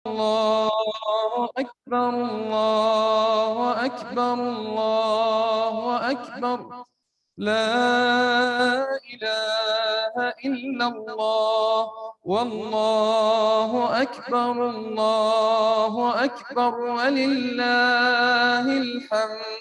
الله أكبر الله أكبر الله أكبر لا إله إلا الله والله أكبر الله أكبر ولله الحمد.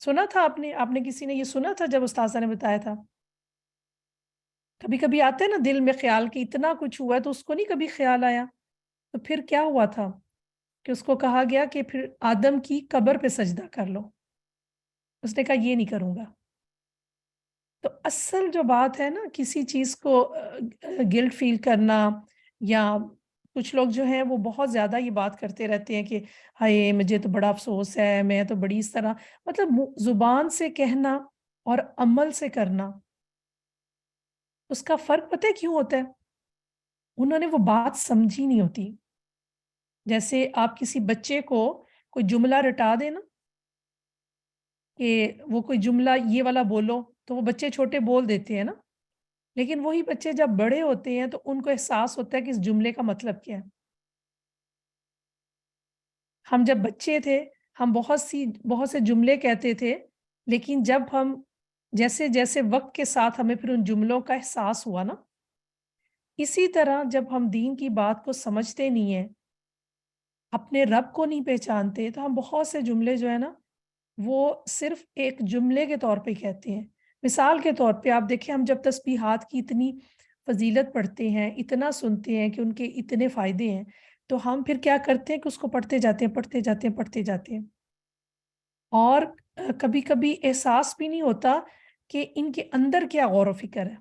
سنا تھا آپ نے کسی نے یہ سنا تھا جب استاذہ نے بتایا تھا؟ کبھی کبھی آتے ہیں نا دل میں خیال کہ اتنا کچھ ہوا ہے، تو اس کو نہیں کبھی خیال آیا؟ تو پھر کیا ہوا تھا کہ اس کو کہا گیا کہ پھر آدم کی قبر پہ سجدہ کر لو، اس نے کہا یہ نہیں کروں گا۔ تو اصل جو بات ہے نا کسی چیز کو گلٹ فیل کرنا، یا کچھ لوگ جو ہیں وہ بہت زیادہ یہ بات کرتے رہتے ہیں کہ ہائے مجھے تو بڑا افسوس ہے، میں تو بڑی اس طرح، مطلب زبان سے کہنا اور عمل سے کرنا، اس کا فرق پتہ ہے کیوں ہوتا ہے؟ انہوں نے وہ بات سمجھی نہیں ہوتی۔ جیسے آپ کسی بچے کو کوئی جملہ رٹا دیں نا کہ وہ کوئی جملہ یہ والا بولو، تو وہ بچے چھوٹے بول دیتے ہیں نا، لیکن وہی بچے جب بڑے ہوتے ہیں تو ان کو احساس ہوتا ہے کہ اس جملے کا مطلب کیا ہے۔ ہم جب بچے تھے ہم بہت سے جملے کہتے تھے، لیکن جب ہم جیسے جیسے وقت کے ساتھ ہمیں پھر ان جملوں کا احساس ہوا نا، اسی طرح جب ہم دین کی بات کو سمجھتے نہیں ہیں، اپنے رب کو نہیں پہچانتے، تو ہم بہت سے جملے جو ہے نا وہ صرف ایک جملے کے طور پہ کہتے ہیں۔ مثال کے طور پہ آپ دیکھیں، ہم جب تسبیحات کی اتنی فضیلت پڑھتے ہیں، اتنا سنتے ہیں کہ ان کے اتنے فائدے ہیں، تو ہم پھر کیا کرتے ہیں کہ اس کو پڑھتے جاتے ہیں، پڑھتے جاتے ہیں، پڑھتے جاتے ہیں، اور کبھی کبھی احساس بھی نہیں ہوتا کہ ان کے اندر کیا غور و فکر ہے۔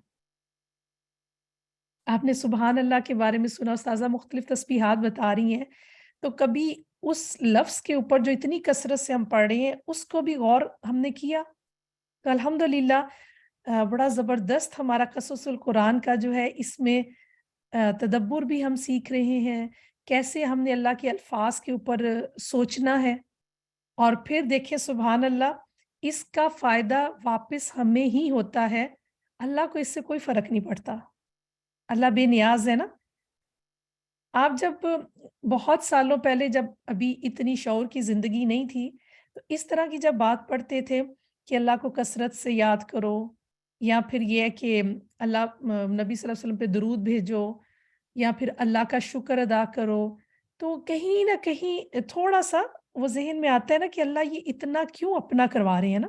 آپ نے سبحان اللہ کے بارے میں سنا، استاذہ مختلف تسبیحات بتا رہی ہیں، تو کبھی اس لفظ کے اوپر جو اتنی کثرت سے ہم پڑھ رہے ہیں اس کو بھی غور ہم نے کیا؟ تو الحمدللہ بڑا زبردست ہمارا قصص القرآن کا جو ہے اس میں تدبر بھی ہم سیکھ رہے ہیں، کیسے ہم نے اللہ کے الفاظ کے اوپر سوچنا ہے، اور پھر دیکھیں سبحان اللہ اس کا فائدہ واپس ہمیں ہی ہوتا ہے، اللہ کو اس سے کوئی فرق نہیں پڑتا، اللہ بے نیاز ہے نا۔ آپ جب بہت سالوں پہلے جب ابھی اتنی شعور کی زندگی نہیں تھی، تو اس طرح کی جب بات پڑھتے تھے کہ اللہ کو کثرت سے یاد کرو، یا پھر یہ ہے کہ اللہ نبی صلی اللہ علیہ وسلم پہ درود بھیجو، یا پھر اللہ کا شکر ادا کرو، تو کہیں نہ کہیں تھوڑا سا وہ ذہن میں آتا ہے نا کہ اللہ یہ اتنا کیوں اپنا کروا رہے ہیں نا۔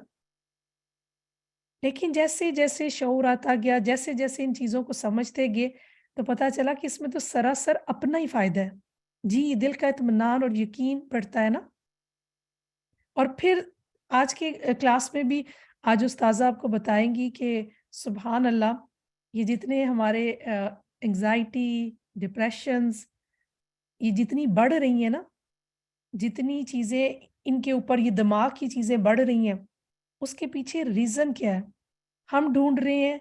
لیکن جیسے جیسے شعور آتا گیا، جیسے جیسے ان چیزوں کو سمجھتے گئے، تو پتہ چلا کہ اس میں تو سراسر اپنا ہی فائدہ ہے۔ جی، دل کا اطمینان اور یقین بڑھتا ہے نا۔ اور پھر آج کے کلاس میں بھی آج استاذہ آپ کو بتائیں گی کہ سبحان اللہ، یہ جتنے ہمارے انگزائٹی، ڈپریشنز، یہ جتنی بڑھ رہی ہیں نا، جتنی چیزیں ان کے اوپر یہ دماغ کی چیزیں بڑھ رہی ہیں، اس کے پیچھے ریزن کیا ہے؟ ہم ڈھونڈ رہے ہیں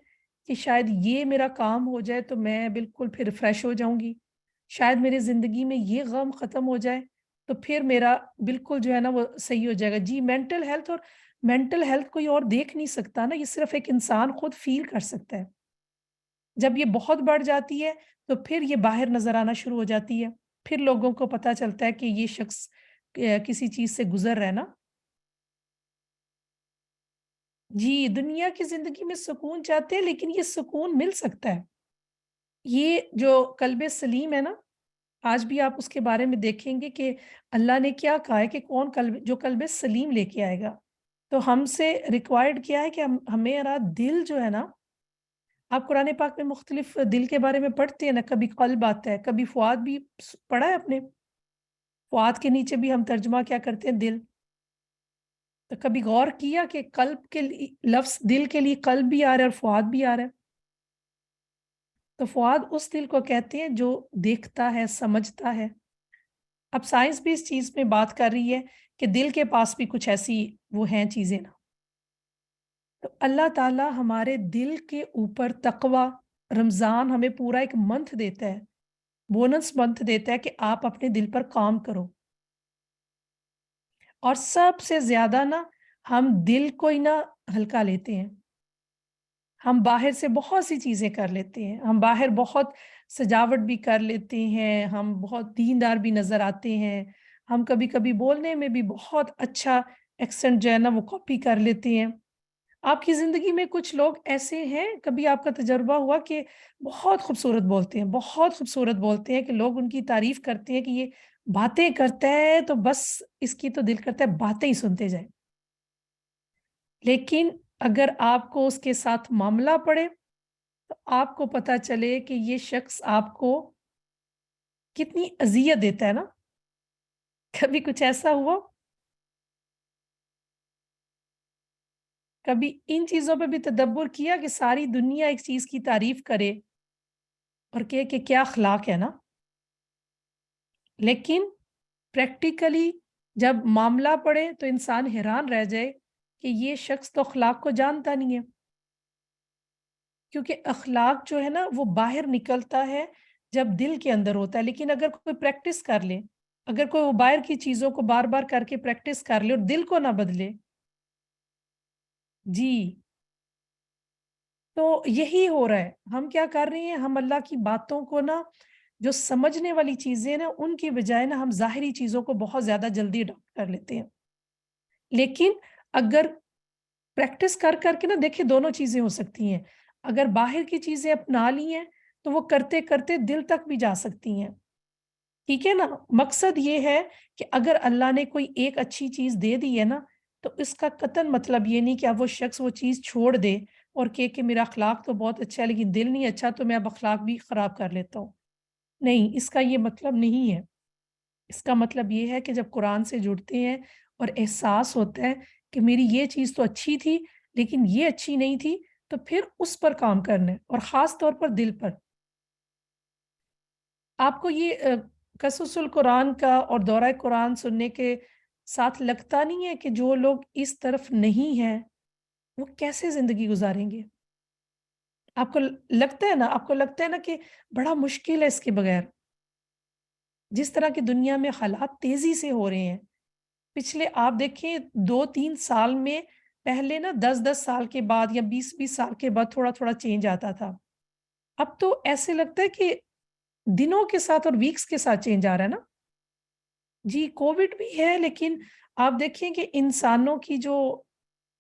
کہ شاید یہ میرا کام ہو جائے تو میں بالکل پھر فریش ہو جاؤں گی، شاید میری زندگی میں یہ غم ختم ہو جائے تو پھر میرا بالکل جو ہے نا وہ صحیح ہو جائے گا۔ جی، مینٹل ہیلتھ، اور مینٹل ہیلتھ کوئی اور دیکھ نہیں سکتا نا، یہ صرف ایک انسان خود فیل کر سکتا ہے۔ جب یہ بہت بڑھ جاتی ہے تو پھر یہ باہر نظر آنا شروع ہو جاتی ہے، پھر لوگوں کو پتہ چلتا ہے کہ یہ شخص کسی چیز سے گزر رہا ہے نا۔ جی، دنیا کی زندگی میں سکون چاہتے ہیں، لیکن یہ سکون مل سکتا ہے۔ یہ جو قلب سلیم ہے نا، آج بھی آپ اس کے بارے میں دیکھیں گے کہ اللہ نے کیا کہا ہے کہ کون قلب سلیم لے کے آئے گا۔ تو ہم سے ریکوائرڈ کیا ہے کہ ہمیرا دل جو ہے نا، آپ قرآن پاک میں مختلف دل کے بارے میں پڑھتے ہیں نا، کبھی قلب آتا ہے، کبھی فؤاد بھی پڑھا ہے آپ نے، فؤاد کے نیچے بھی ہم ترجمہ کیا کرتے ہیں؟ دل۔ تو کبھی غور کیا کہ قلب کے لفظ دل کے لیے قلب بھی آ رہا ہے اور فؤاد بھی آ رہا ہے؟ تو فؤاد اس دل کو کہتے ہیں جو دیکھتا ہے، سمجھتا ہے۔ اب سائنس بھی اس چیز میں بات کر رہی ہے کہ دل کے پاس بھی کچھ ایسی وہ ہیں چیزیں نا۔ تو اللہ تعالی ہمارے دل کے اوپر تقوی، رمضان ہمیں پورا ایک منتھ دیتا ہے، بونس منتھ دیتا ہے کہ آپ اپنے دل پر کام کرو، اور سب سے زیادہ نا ہم دل کو ہی نا ہلکا لیتے ہیں۔ ہم باہر سے بہت سی چیزیں کر لیتے ہیں، ہم باہر بہت سجاوٹ بھی کر لیتے ہیں، ہم بہت دیندار بھی نظر آتے ہیں، ہم کبھی کبھی بولنے میں بھی بہت اچھا ایکسنٹ جو ہے نا وہ کاپی کر لیتے ہیں۔ آپ کی زندگی میں کچھ لوگ ایسے ہیں، کبھی آپ کا تجربہ ہوا کہ بہت خوبصورت بولتے ہیں، بہت خوبصورت بولتے ہیں کہ لوگ ان کی تعریف کرتے ہیں کہ یہ باتیں کرتا ہے تو بس اس کی تو دل کرتا ہے باتیں ہی سنتے جائیں۔ لیکن اگر آپ کو اس کے ساتھ معاملہ پڑے تو آپ کو پتہ چلے کہ یہ شخص آپ کو کتنی اذیت دیتا ہے نا. کبھی کچھ ایسا ہوا؟ کبھی ان چیزوں پہ بھی تدبر کیا کہ ساری دنیا ایک چیز کی تعریف کرے اور کہے کہ کیا اخلاق ہے نا، لیکن پریکٹیکلی جب معاملہ پڑے تو انسان حیران رہ جائے کہ یہ شخص تو اخلاق کو جانتا نہیں ہے. کیونکہ اخلاق جو ہے نا وہ باہر نکلتا ہے جب دل کے اندر ہوتا ہے، لیکن اگر کوئی پریکٹس کر لے، اگر کوئی وہ باہر کی چیزوں کو بار بار کر کے پریکٹس کر لے اور دل کو نہ بدلے. جی، تو یہی ہو رہا ہے. ہم کیا کر رہے ہیں، ہم اللہ کی باتوں کو نا، جو سمجھنے والی چیزیں نا ان کی بجائے نا ہم ظاہری چیزوں کو بہت زیادہ جلدی اڈاپٹ کر لیتے ہیں. لیکن اگر پریکٹس کر کر کے نا دیکھیں دونوں چیزیں ہو سکتی ہیں. اگر باہر کی چیزیں اپنا لی ہیں تو وہ کرتے کرتے دل تک بھی جا سکتی ہیں. ٹھیک ہے نا؟ مقصد یہ ہے کہ اگر اللہ نے کوئی ایک اچھی چیز دے دی ہے نا تو اس کا قطعاً مطلب یہ نہیں کہ اب وہ شخص وہ چیز چھوڑ دے اور کہ میرا اخلاق تو بہت اچھا ہے لیکن دل نہیں اچھا تو میں اب اخلاق بھی خراب کر لیتا ہوں. نہیں، اس کا یہ مطلب نہیں ہے. اس کا مطلب یہ ہے کہ جب قرآن سے جڑتے ہیں اور احساس ہوتا ہے کہ میری یہ چیز تو اچھی تھی لیکن یہ اچھی نہیں تھی، تو پھر اس پر کام کرنا ہے اور خاص طور پر دل پر. آپ کو یہ قصص القرآن کا اور دورہ قرآن سننے کے ساتھ لگتا نہیں ہے کہ جو لوگ اس طرف نہیں ہیں وہ کیسے زندگی گزاریں گے؟ آپ کو لگتا ہے نا، آپ کو لگتا ہے نا کہ بڑا مشکل ہے اس کے بغیر. جس طرح کی دنیا میں حالات تیزی سے ہو رہے ہیں، پچھلے آپ دیکھیں 2-3 سال میں، پہلے نا 10-10 سال کے بعد یا 20-20 سال کے بعد تھوڑا تھوڑا چینج آتا تھا. اب تو ایسے لگتا ہے کہ دنوں کے ساتھ اور ویکس کے ساتھ چینج آ رہا ہے نا. جی، کووڈ بھی ہے لیکن آپ دیکھیں کہ انسانوں کی جو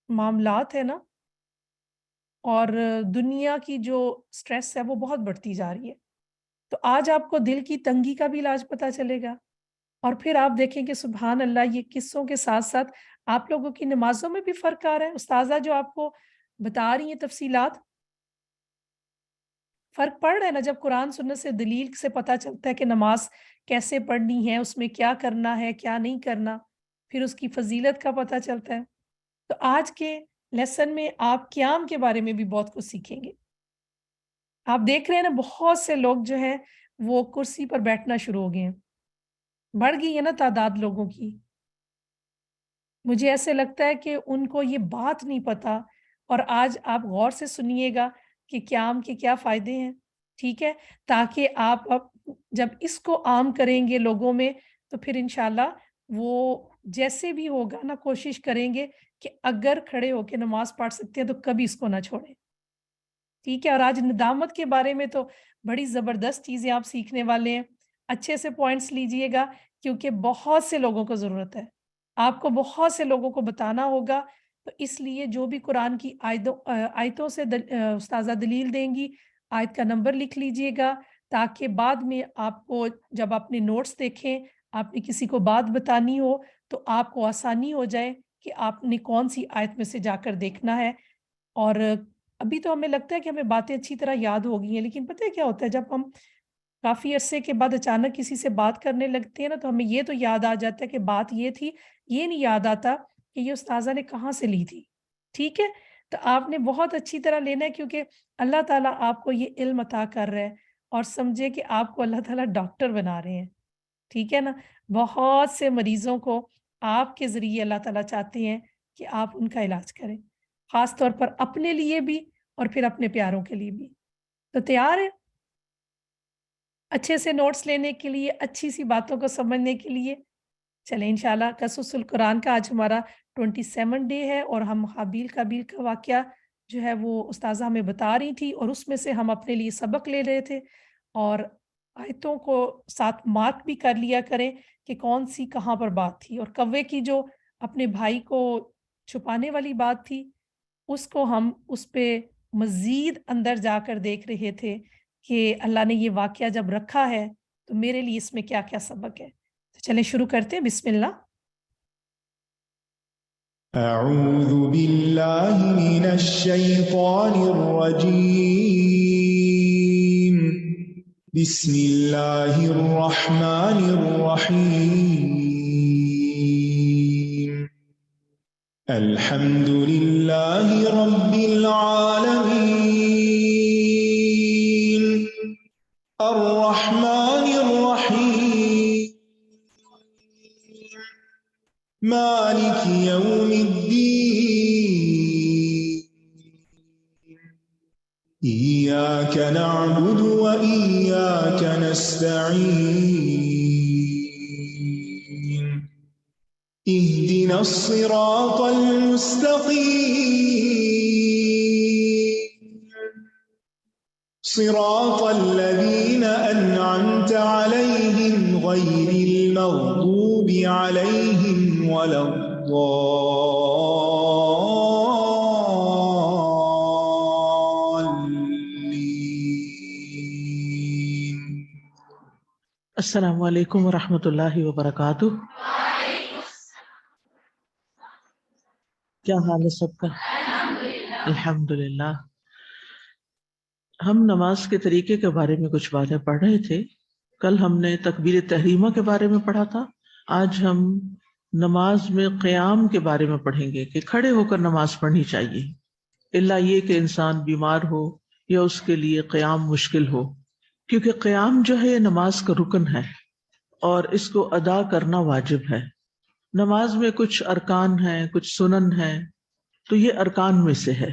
معاملات ہے نا اور دنیا کی جو سٹریس ہے وہ بہت بڑھتی جا رہی ہے. تو آج آپ کو دل کی تنگی کا بھی علاج پتہ چلے گا. اور پھر آپ دیکھیں کہ سبحان اللہ یہ قصوں کے ساتھ ساتھ آپ لوگوں کی نمازوں میں بھی فرق آ رہا ہے. استاذہ جو آپ کو بتا رہی ہیں تفصیلات، فرق پڑ رہا ہے نا. جب قرآن سنت سے دلیل سے پتہ چلتا ہے کہ نماز کیسے پڑھنی ہے، اس میں کیا کرنا ہے کیا نہیں کرنا، پھر اس کی فضیلت کا پتہ چلتا ہے. تو آج کے لیسن میں آپ قیام کے بارے میں بھی بہت کچھ سیکھیں گے. آپ دیکھ رہے ہیں نا بہت سے لوگ جو ہیں وہ کرسی پر بیٹھنا شروع ہو گئے ہیں. بڑھ گئی ہے نا تعداد لوگوں کی. مجھے ایسے لگتا ہے کہ ان کو یہ بات نہیں پتا. اور آج آپ غور سے سنیے گا کہ قیام کے کیا فائدے ہیں. ٹھیک ہے، تاکہ آپ اب جب اس کو عام کریں گے لوگوں میں تو پھر انشاءاللہ وہ جیسے بھی ہوگا نا کوشش کریں گے کہ اگر کھڑے ہو کے نماز پڑھ سکتے ہیں تو کبھی اس کو نہ چھوڑیں. ٹھیک ہے، اور آج ندامت کے بارے میں تو بڑی زبردست چیزیں آپ سیکھنے والے ہیں. اچھے سے پوائنٹس لیجئے گا کیونکہ بہت سے لوگوں کو ضرورت ہے. آپ کو بہت سے لوگوں کو بتانا ہوگا. تو اس لیے جو بھی قرآن کی آیتوں سے استاذہ دلیل دیں گی، آیت کا نمبر لکھ لیجئے گا تاکہ بعد میں آپ کو جب اپنے نوٹس دیکھیں، آپ نے کسی کو بات بتانی ہو تو آپ کو آسانی ہو جائے کہ آپ نے کون سی آیت میں سے جا کر دیکھنا ہے. اور ابھی تو ہمیں لگتا ہے کہ ہمیں باتیں اچھی طرح یاد ہو گئی ہیں، لیکن پتہ ہے کیا ہوتا ہے، جب ہم کافی عرصے کے بعد اچانک کسی سے بات کرنے لگتے ہیں نا تو ہمیں یہ تو یاد آ جاتا ہے کہ بات یہ تھی. یہ نہیں یاد آتا کہ یہ استاذہ نے کہاں سے لی تھی. ٹھیک ہے، تو آپ نے بہت اچھی طرح لینا ہے کیونکہ اللہ تعالیٰ آپ کو یہ علم عطا کر رہا ہے. اور سمجھے کہ آپ کو اللہ تعالیٰ ڈاکٹر بنا رہے ہیں. ٹھیک ہے نا، بہت سے مریضوں کو آپ کے ذریعے اللہ تعالیٰ چاہتے ہیں کہ آپ ان کا علاج کریں، خاص طور پر اپنے لیے بھی اور پھر اپنے پیاروں کے لیے بھی. تو تیار ہے اچھے سے نوٹس لینے کے لیے، اچھی سی باتوں کو سمجھنے کے لیے؟ چلیں انشاءاللہ قصص القرآن کا آج ہمارا 27 ڈے ہے اور ہم حابیل قابیل کا واقعہ جو ہے وہ استاذہ ہمیں بتا رہی تھی اور اس میں سے ہم اپنے لیے سبق لے رہے تھے. اور آیتوں کو ساتھ مارک بھی کر لیا کریں کہ کون سی کہاں پر بات تھی. اور کوے کی جو اپنے بھائی کو چھپانے والی بات تھی اس کو ہم اس پہ مزید اندر جا کر دیکھ رہے تھے کہ اللہ نے یہ واقعہ جب رکھا ہے تو میرے لیے اس میں کیا کیا سبق ہے. تو چلیں شروع کرتے ہیں. بسم اللہ. أعوذ بالله من الشيطان الرجيم. بسم الله الرحمن الرحيم. الحمد لله رب العالمين. الرحمن الرحيم. مالك يوم الدين. إياك نعبد وإياك نستعين. اهدنا الصراط المستقيم. صراط الذين أنعمت عليهم غير المغضوب عليهم ولا الضالين. السلام علیکم ورحمۃ اللہ وبرکاتہ. کیا حال ہے سب کا؟ الحمدللہ. ہم نماز کے طریقے کے بارے میں کچھ باتیں پڑھ رہے تھے. کل ہم نے تکبیر تحریمہ کے بارے میں پڑھا تھا. آج ہم نماز میں قیام کے بارے میں پڑھیں گے کہ کھڑے ہو کر نماز پڑھنی چاہیے، الا یہ کہ انسان بیمار ہو یا اس کے لیے قیام مشکل ہو، کیونکہ قیام جو ہے یہ نماز کا رکن ہے اور اس کو ادا کرنا واجب ہے. نماز میں کچھ ارکان ہیں، کچھ سنن ہیں، تو یہ ارکان میں سے ہے.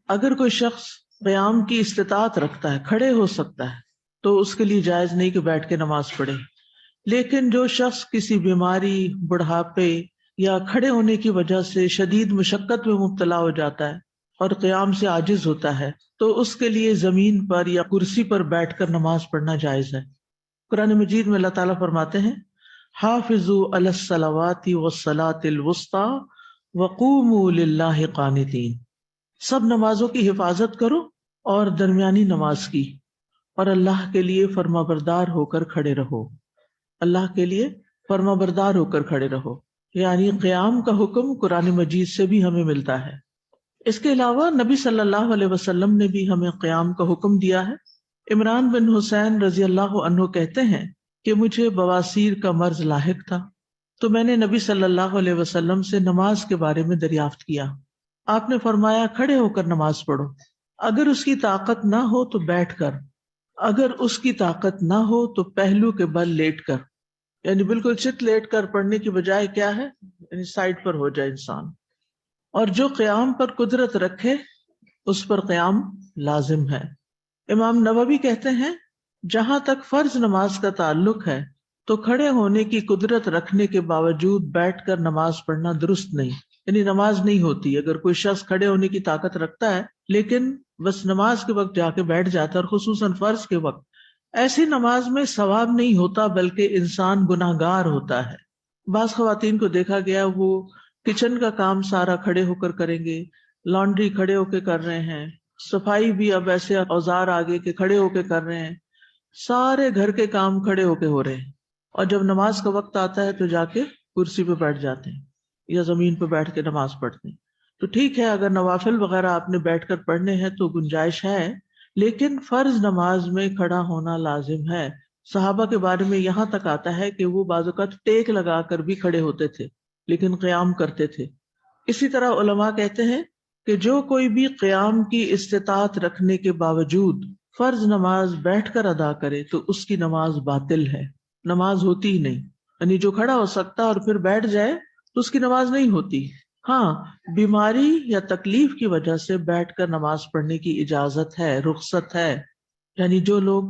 اگر کوئی شخص قیام کی استطاعت رکھتا ہے، کھڑے ہو سکتا ہے، تو اس کے لیے جائز نہیں کہ بیٹھ کے نماز پڑھے. لیکن جو شخص کسی بیماری، بڑھاپے یا کھڑے ہونے کی وجہ سے شدید مشقت میں مبتلا ہو جاتا ہے اور قیام سے عاجز ہوتا ہے، تو اس کے لیے زمین پر یا کرسی پر بیٹھ کر نماز پڑھنا جائز ہے. قرآن مجید میں اللہ تعالیٰ فرماتے ہیں حافظوا علی الصلوات والصلاۃ الوسطی وقوموا للہ قانتین. سب نمازوں کی حفاظت کرو اور درمیانی نماز کی، اور اللہ کے لیے فرما بردار ہو کر کھڑے رہو. اللہ کے لیے فرما بردار ہو کر کھڑے رہو، یعنی قیام کا حکم قرآن مجید سے بھی ہمیں ملتا ہے. اس کے علاوہ نبی صلی اللہ علیہ وسلم نے بھی ہمیں قیام کا حکم دیا ہے. عمران بن حسین رضی اللہ عنہ کہتے ہیں کہ مجھے بواسیر کا مرض لاحق تھا، تو میں نے نبی صلی اللہ علیہ وسلم سے نماز کے بارے میں دریافت کیا. آپ نے فرمایا کھڑے ہو کر نماز پڑھو، اگر اس کی طاقت نہ ہو تو بیٹھ کر، اگر اس کی طاقت نہ ہو تو پہلو کے بل لیٹ کر. یعنی بالکل چت لیٹ کر پڑھنے کی بجائے کیا ہے، یعنی سائڈ پر ہو جائے انسان. اور جو قیام پر قدرت رکھے اس پر قیام لازم ہے. امام نووی کہتے ہیں جہاں تک فرض نماز کا تعلق ہے تو کھڑے ہونے کی قدرت رکھنے کے باوجود بیٹھ کر نماز پڑھنا درست نہیں، یعنی نماز نہیں ہوتی. اگر کوئی شخص کھڑے ہونے کی طاقت رکھتا ہے لیکن بس نماز کے وقت جا کے بیٹھ جاتا ہے، اور خصوصاً فرض کے وقت، ایسی نماز میں ثواب نہیں ہوتا بلکہ انسان گناہگار ہوتا ہے. بعض خواتین کو دیکھا گیا وہ کچن کا کام سارا کھڑے ہو کر کریں گے، لانڈری کھڑے ہو کے کر رہے ہیں، صفائی بھی اب ایسے اوزار آگے کے کھڑے ہو کے کر رہے ہیں، سارے گھر کے کام کھڑے ہو کے ہو رہے ہیں، اور جب نماز کا وقت آتا ہے تو جا کے کرسی پہ بیٹھ جاتے ہیں یا زمین پہ بیٹھ کے نماز پڑھتے ہیں. تو ٹھیک ہے اگر نوافل وغیرہ آپ نے بیٹھ کر پڑھنے ہیں تو گنجائش ہے، لیکن فرض نماز میں کھڑا ہونا لازم ہے. صحابہ کے بارے میں یہاں تک آتا ہے کہ وہ بعض اوقات ٹیک لگا کر بھی کھڑے ہوتے تھے لیکن قیام کرتے تھے. اسی طرح علماء کہتے ہیں کہ جو کوئی بھی قیام کی استطاعت رکھنے کے باوجود فرض نماز بیٹھ کر ادا کرے تو اس کی نماز باطل ہے، نماز ہوتی ہی نہیں. یعنی جو کھڑا ہو سکتا اور پھر بیٹھ جائے تو اس کی نماز نہیں ہوتی. ہاں، بیماری یا تکلیف کی وجہ سے بیٹھ کر نماز پڑھنے کی اجازت ہے، رخصت ہے. یعنی جو لوگ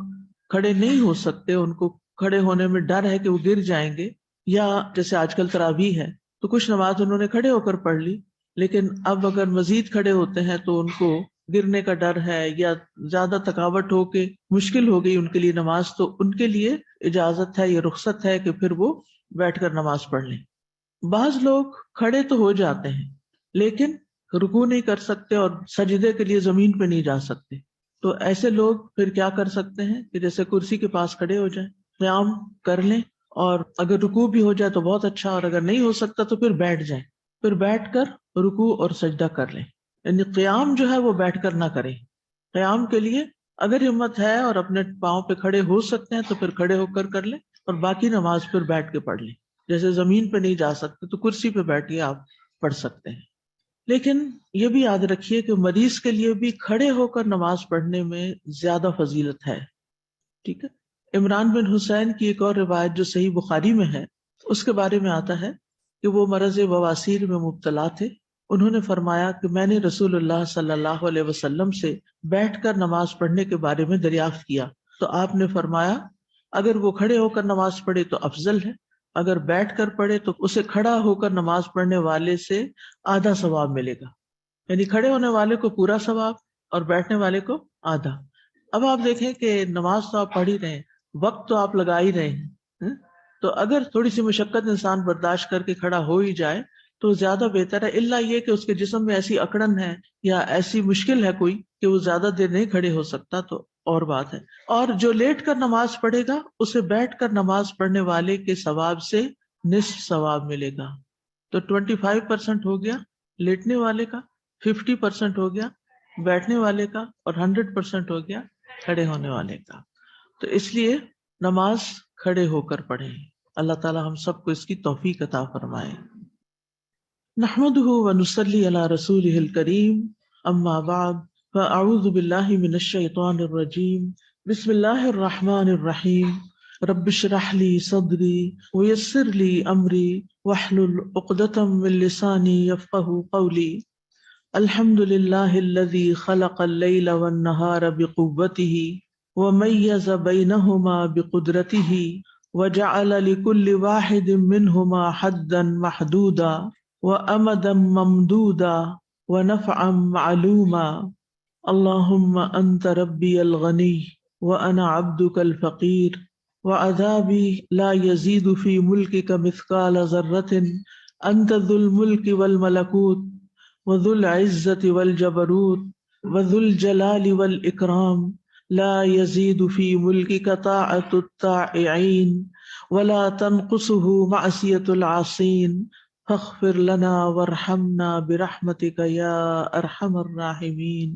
کھڑے نہیں ہو سکتے، ان کو کھڑے ہونے میں ڈر ہے کہ وہ گر جائیں گے، یا جیسے آج کل تراویح ہے تو کچھ نماز انہوں نے کھڑے ہو کر پڑھ لی، لیکن اب اگر مزید کھڑے ہوتے ہیں تو ان کو گرنے کا ڈر ہے یا زیادہ تھکاوٹ ہو کے مشکل ہو گئی ان کے لیے نماز، تو ان کے لیے اجازت ہے، یہ رخصت ہے کہ پھر وہ بیٹھ کر نماز پڑھ لیں. بعض لوگ کھڑے تو ہو جاتے ہیں لیکن رکوع نہیں کر سکتے اور سجدے کے لیے زمین پہ نہیں جا سکتے، تو ایسے لوگ پھر کیا کر سکتے ہیں کہ جیسے کرسی کے پاس کھڑے ہو جائیں، قیام کر لیں، اور اگر رکوع بھی ہو جائے تو بہت اچھا، اور اگر نہیں ہو سکتا تو پھر بیٹھ جائیں. پھر بیٹھ کر رکوع اور سجدہ کر لیں. یعنی قیام جو ہے وہ بیٹھ کر نہ کریں. قیام کے لیے اگر ہمت ہے اور اپنے پاؤں پہ کھڑے ہو سکتے ہیں تو پھر کھڑے ہو کر لیں، اور باقی نماز پھر بیٹھ کے پڑھ لیں. جیسے زمین پہ نہیں جا سکتے تو کرسی پہ بیٹھ کے آپ پڑھ سکتے ہیں. لیکن یہ بھی یاد رکھیے کہ مریض کے لیے بھی کھڑے ہو کر نماز پڑھنے میں زیادہ فضیلت ہے. ٹھیک ہے. عمران بن حسین کی ایک اور روایت جو صحیح بخاری میں ہے، اس کے بارے میں آتا ہے کہ وہ مرض بواسیر میں مبتلا تھے. انہوں نے فرمایا کہ میں نے رسول اللہ صلی اللہ علیہ وسلم سے بیٹھ کر نماز پڑھنے کے بارے میں دریافت کیا تو آپ نے فرمایا اگر وہ کھڑے ہو کر نماز پڑھے تو افضل ہے، اگر بیٹھ کر پڑھے تو اسے کھڑا ہو کر نماز پڑھنے والے سے آدھا ثواب ملے گا. یعنی کھڑے ہونے والے کو پورا ثواب اور بیٹھنے والے کو آدھا. اب آپ دیکھیں کہ نماز تو آپ پڑھ ہی رہے ہیں، وقت تو آپ لگا ہی رہے ہیں، تو اگر تھوڑی سی مشقت انسان برداشت کر کے کھڑا ہو ہی جائے تو زیادہ بہتر ہے. الا یہ کہ اس کے جسم میں ایسی اکڑن ہے یا ایسی مشکل ہے کوئی کہ وہ زیادہ دیر نہیں کھڑے ہو سکتا تو اور بات ہے. اور جو لیٹ کر نماز پڑھے گا اسے بیٹھ کر نماز پڑھنے والے کے ثواب سے نصف ثواب ملے گا. تو 25% ہو گیا لیٹنے والے کا، 50% ہو گیا بیٹھنے والے کا، اور 100% ہو گیا کھڑے ہونے والے کا. تو اس لیے نماز کھڑے ہو کر پڑھیں. اللہ تعالی ہم سب کو اس کی توفیق عطا فرمائے. نحمده ونصلي على رسوله الكريم، اما بعد فاعوذ بالله من الشيطان الرجيم. بسم الله الرحمن الرحيم. رب اشرح لي صدري ويسر لي امري واحلل عقدة من لساني يفقهوا قولي. الحمد لله الذي خلق الليل والنهار بقوته وميز بينهما بقدرته وجعل لكل واحد منهما حدا محدودا وأمدا ممدودا ونفعا معلوما. اللهم أنت ربي الغني وأنا عبدك الفقير وعذابي لا يزيد في ملكك مثقال ذرة. أنت ذو الملك والملكوت وذو العزة والجبروت وذو الجلال والإكرام. لا يزيد في ملكك طاعة الطائعين ولا تنقصه معصية العاصين. فاغفر لنا وارحمنا برحمتك یا ارحم الراحمین.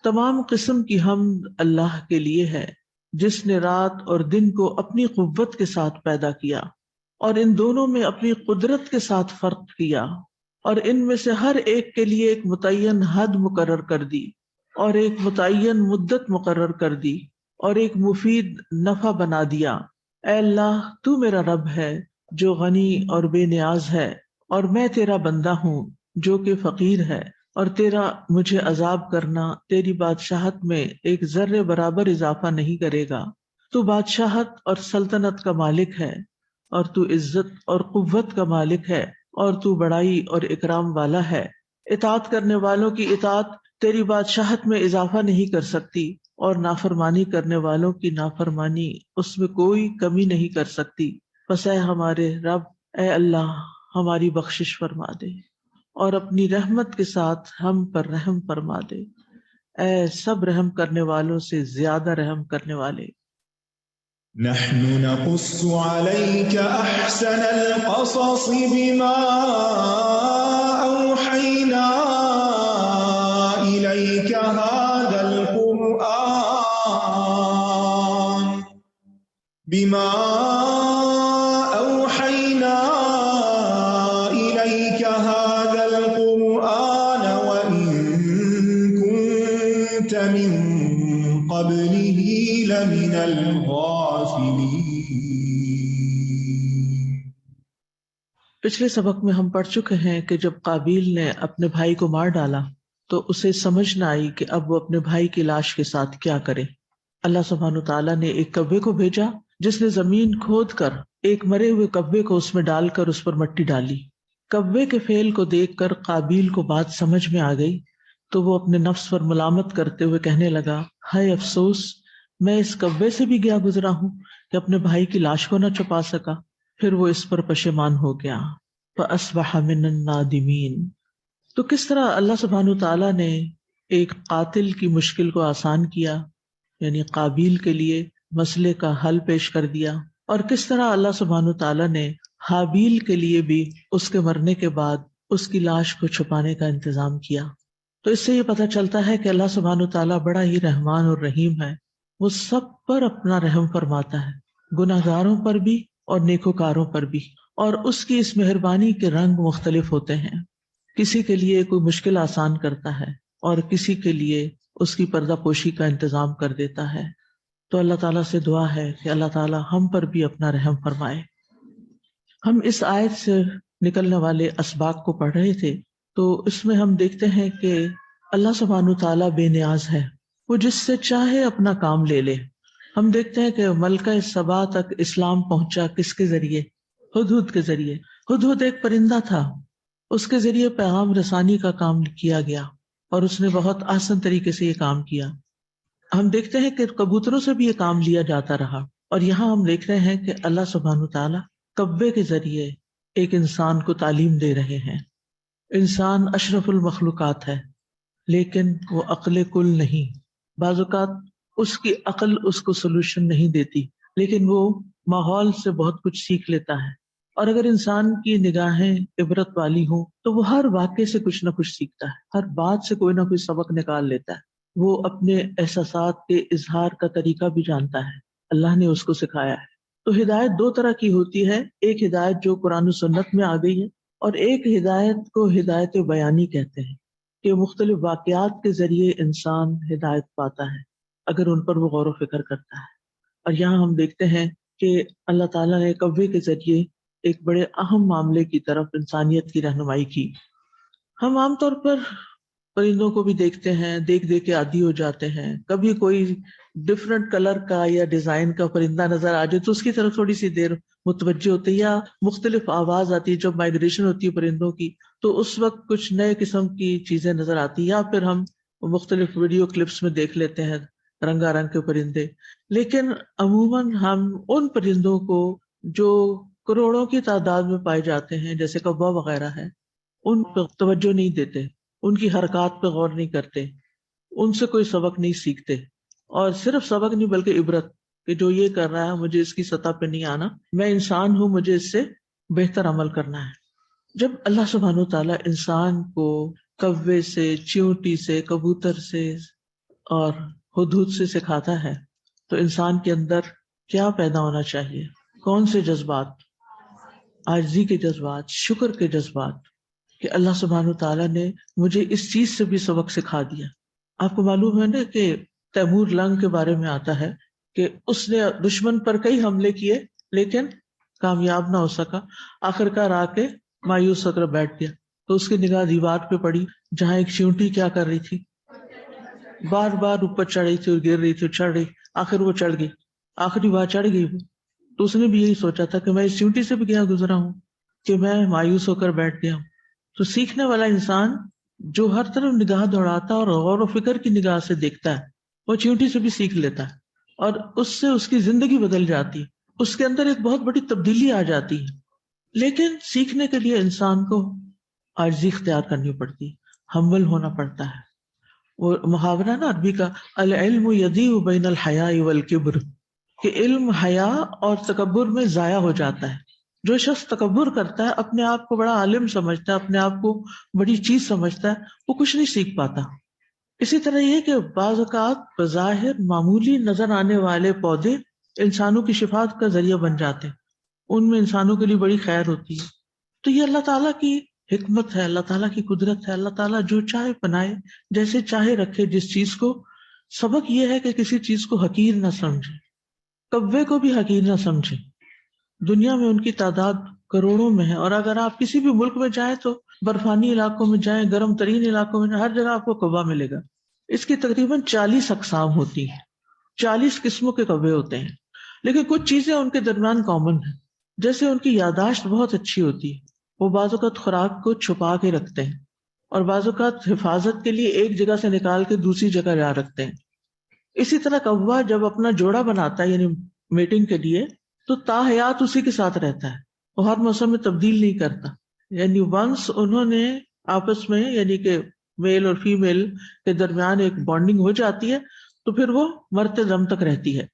تمام قسم کی حمد اللہ کے لیے ہے جس نے رات اور دن کو اپنی قوت کے ساتھ پیدا کیا اور ان دونوں میں اپنی قدرت کے ساتھ فرق کیا، اور ان میں سے ہر ایک کے لیے ایک متعین حد مقرر کر دی اور ایک متعین مدت مقرر کر دی اور ایک مفید نفع بنا دیا. اے اللہ تو میرا رب ہے جو غنی اور بے نیاز ہے، اور میں تیرا بندہ ہوں جو کہ فقیر ہے، اور تیرا مجھے عذاب کرنا تیری بادشاہت میں ایک ذرے برابر اضافہ نہیں کرے گا. تو بادشاہت اور سلطنت کا مالک ہے، اور تو عزت اور قوت کا مالک ہے، اور تو بڑائی اور اکرام والا ہے. اطاعت کرنے والوں کی اطاعت تیری بادشاہت میں اضافہ نہیں کر سکتی، اور نافرمانی کرنے والوں کی نافرمانی اس میں کوئی کمی نہیں کر سکتی. پس اے ہمارے رب، اے اللہ ہماری بخشش فرما دے اور اپنی رحمت کے ساتھ ہم پر رحم فرما دے. اے سب رحم کرنے والوں سے زیادہ رحم کرنے والے. نحن نقص عليك أحسن القصص بما أوحينا إليك هذا القرآن وإن كنت من قبله لمن الغافلين. پچھلے سبق میں ہم پڑھ چکے ہیں کہ جب قابیل نے اپنے بھائی کو مار ڈالا تو اسے سمجھ نہ آئی کہ اب وہ اپنے بھائی کی لاش کے ساتھ کیا کرے. اللہ سبحانہ تعالیٰ نے ایک کبے کو بھیجا جس نے زمین کھود کر ایک مرے ہوئے کبے کو اس میں ڈال کر اس پر مٹی ڈالی. کبے کے فعل کو دیکھ کر قابیل کو بات سمجھ میں آ گئی تو وہ اپنے نفس پر ملامت کرتے ہوئے کہنے لگا، ہائے افسوس، میں اس کبے سے بھی گیا گزرا ہوں کہ اپنے بھائی کی لاش کو نہ چھپا سکا. پھر وہ اس پر پشیمان ہو گیا. فَأَصْبَحَ مِنَ النَّادِمِينَ. تو کس طرح اللہ سبحانہ تعالیٰ نے ایک قاتل کی مشکل کو آسان کیا، یعنی قابیل کے لیے مسئلے کا حل پیش کر دیا، اور کس طرح اللہ سبحانہ تعالیٰ نے حابیل کے لیے بھی اس کے مرنے کے بعد اس کی لاش کو چھپانے کا انتظام کیا۔ تو اس سے یہ پتہ چلتا ہے کہ اللہ سبحانہ وتعالیٰ بڑا ہی رحمان اور رحیم ہے، وہ سب پر اپنا رحم فرماتا ہے، گناہ گاروں پر بھی اور نیکوکاروں پر بھی، اور اس کی اس مہربانی کے رنگ مختلف ہوتے ہیں۔ کسی کے لیے کوئی مشکل آسان کرتا ہے اور کسی کے لیے اس کی پردہ پوشی کا انتظام کر دیتا ہے۔ تو اللہ تعالیٰ سے دعا ہے کہ اللہ تعالیٰ ہم پر بھی اپنا رحم فرمائے۔ ہم اس آیت سے نکلنے والے اسباق کو پڑھ رہے تھے، تو اس میں ہم دیکھتے ہیں کہ اللہ سبحانہ تعالیٰ بے نیاز ہے، وہ جس سے چاہے اپنا کام لے لے۔ ہم دیکھتے ہیں کہ ملکہ سبا تک اسلام پہنچا کس کے ذریعے؟ ہدہد کے ذریعے۔ ہدہد ایک پرندہ تھا، اس کے ذریعے پیغام رسانی کا کام کیا گیا اور اس نے بہت آسان طریقے سے یہ کام کیا۔ ہم دیکھتے ہیں کہ کبوتروں سے بھی یہ کام لیا جاتا رہا، اور یہاں ہم دیکھ رہے ہیں کہ اللہ سبحانہ تعالیٰ کبے کے ذریعے ایک انسان کو تعلیم دے رہے ہیں۔ انسان اشرف المخلوقات ہے، لیکن وہ عقل کل نہیں۔ بعض اوقات اس کی عقل اس کو سولوشن نہیں دیتی، لیکن وہ ماحول سے بہت کچھ سیکھ لیتا ہے، اور اگر انسان کی نگاہیں عبرت والی ہوں تو وہ ہر واقعے سے کچھ نہ کچھ سیکھتا ہے، ہر بات سے کوئی نہ کوئی سبق نکال لیتا ہے۔ وہ اپنے احساسات کے اظہار کا طریقہ بھی جانتا ہے، اللہ نے اس کو سکھایا ہے۔ تو ہدایت دو طرح کی ہوتی ہے، ایک ہدایت جو قرآن و سنت میں آ گئی ہے، اور ایک ہدایت کو ہدایت بیانی کہتے ہیں، کہ مختلف واقعات کے ذریعے انسان ہدایت پاتا ہے اگر ان پر وہ غور و فکر کرتا ہے۔ اور یہاں ہم دیکھتے ہیں کہ اللہ تعالیٰ نے کوے کے ذریعے ایک بڑے اہم معاملے کی طرف انسانیت کی رہنمائی کی۔ ہم عام طور پر پرندوں کو بھی دیکھتے ہیں، دیکھ دیکھ کے عادی ہو جاتے ہیں، کبھی کوئی ڈفرینٹ کلر کا یا ڈیزائن کا پرندہ نظر آ جائے تو اس کی طرف تھوڑی سی دیر متوجہ ہوتے، یا مختلف آواز آتی ہے جب مائگریشن ہوتی ہے پرندوں کی، تو اس وقت کچھ نئے قسم کی چیزیں نظر آتی، یا پھر ہم مختلف ویڈیو کلپس میں دیکھ لیتے ہیں رنگا رنگ کے پرندے۔ لیکن عموماً ہم ان پرندوں کو جو کروڑوں کی تعداد میں پائے جاتے ہیں، جیسے کوا وغیرہ ہے، ان پہ توجہ نہیں دیتے، ان کی حرکات پہ غور نہیں کرتے، ان سے کوئی سبق نہیں سیکھتے، اور صرف سبق نہیں بلکہ عبرت، کہ جو یہ کر رہا ہے مجھے اس کی سطح پہ نہیں آنا، میں انسان ہوں، مجھے اس سے بہتر عمل کرنا ہے۔ جب اللہ سبحانہ وتعالیٰ انسان کو کوے سے، چیونٹی سے، کبوتر سے اور ہدہد سے سکھاتا ہے تو انسان کے اندر کیا پیدا ہونا چاہیے؟ کون سے جذبات؟ عاجزی کے جذبات، شکر کے جذبات، کہ اللہ سبحانہ وتعالیٰ نے مجھے اس چیز سے بھی سبق سکھا دیا۔ آپ کو معلوم ہے نا کہ تیمور لنگ کے بارے میں آتا ہے کہ اس نے دشمن پر کئی حملے کیے لیکن کامیاب نہ ہو سکا، آخرکار آ کے مایوس ہو کر بیٹھ گیا، تو اس کی نگاہ دیوار پہ پڑی جہاں ایک چیونٹی کیا کر رہی تھی، بار بار اوپر چڑھ رہی تھی اور گر رہی تھی اور چڑھ رہی، آخر وہ چڑھ گئی، آخری بار چڑھ گئی وہ، تو اس نے بھی یہی سوچا تھا کہ میں اس چیونٹی سے بھی کیا گزرا ہوں کہ میں مایوس ہو کر بیٹھ گیا ہوں۔ تو سیکھنے والا انسان جو ہر طرف نگاہ دوڑاتا ہے اور غور و فکر کی نگاہ سے دیکھتا ہے، وہ چیونٹی سے بھی سیکھ لیتا ہے، اور اس سے اس کی زندگی بدل جاتی ہے، اس کے اندر ایک بہت بڑی تبدیلی آ جاتی ہے۔ لیکن سیکھنے کے لیے انسان کو عاجزی اختیار کرنی پڑتی، ہمبل ہونا پڑتا ہے۔ وہ محاورہ نا عربی کا، العلم یضیع بین الحیاء والکبر، کہ علم حیا اور تکبر میں ضائع ہو جاتا ہے۔ جو شخص تکبر کرتا ہے، اپنے آپ کو بڑا عالم سمجھتا ہے، اپنے آپ کو بڑی چیز سمجھتا ہے، وہ کچھ نہیں سیکھ پاتا۔ اسی طرح یہ کہ بعض اوقات بظاہر معمولی نظر آنے والے پودے انسانوں کی شفاعت کا ذریعہ بن جاتے ہیں، ان میں انسانوں کے لیے بڑی خیر ہوتی ہے۔ تو یہ اللہ تعالیٰ کی حکمت ہے، اللہ تعالیٰ کی قدرت ہے، اللہ تعالیٰ جو چاہے بنائے، جیسے چاہے رکھے جس چیز کو۔ سبق یہ ہے کہ کسی چیز کو حقیر نہ سمجھے، کوے کو بھی حقیر نہ سمجھے۔ دنیا میں ان کی تعداد کروڑوں میں ہے، اور اگر آپ کسی بھی ملک میں جائیں تو برفانی علاقوں میں جائیں، گرم ترین علاقوں میں جائیں، ہر جگہ آپ کو کوہ ملے گا۔ اس کی تقریباً 40 اقسام ہوتی ہیں، 40 قسموں کے کوے ہوتے ہیں، لیکن کچھ چیزیں ان کے درمیان کامن ہیں، جیسے ان کی یاداشت بہت اچھی ہوتی ہے، وہ بعض اوقات خوراک کو چھپا کے رکھتے ہیں، اور بعض اوقات حفاظت کے لیے ایک جگہ سے نکال کے دوسری جگہ جا رکھتے ہیں۔ اسی طرح کوہ جب اپنا جوڑا بناتا ہے، یعنی میٹنگ کے لیے، تو تاحیات اسی کے ساتھ رہتا ہے، وہ ہر موسم میں تبدیل نہیں کرتا۔ یعنی ونس انہوں نے آپس میں، یعنی کہ میل اور فیمیل کے درمیان ایک بانڈنگ ہو جاتی ہے، تو پھر وہ مرتے دم تک رہتی ہے۔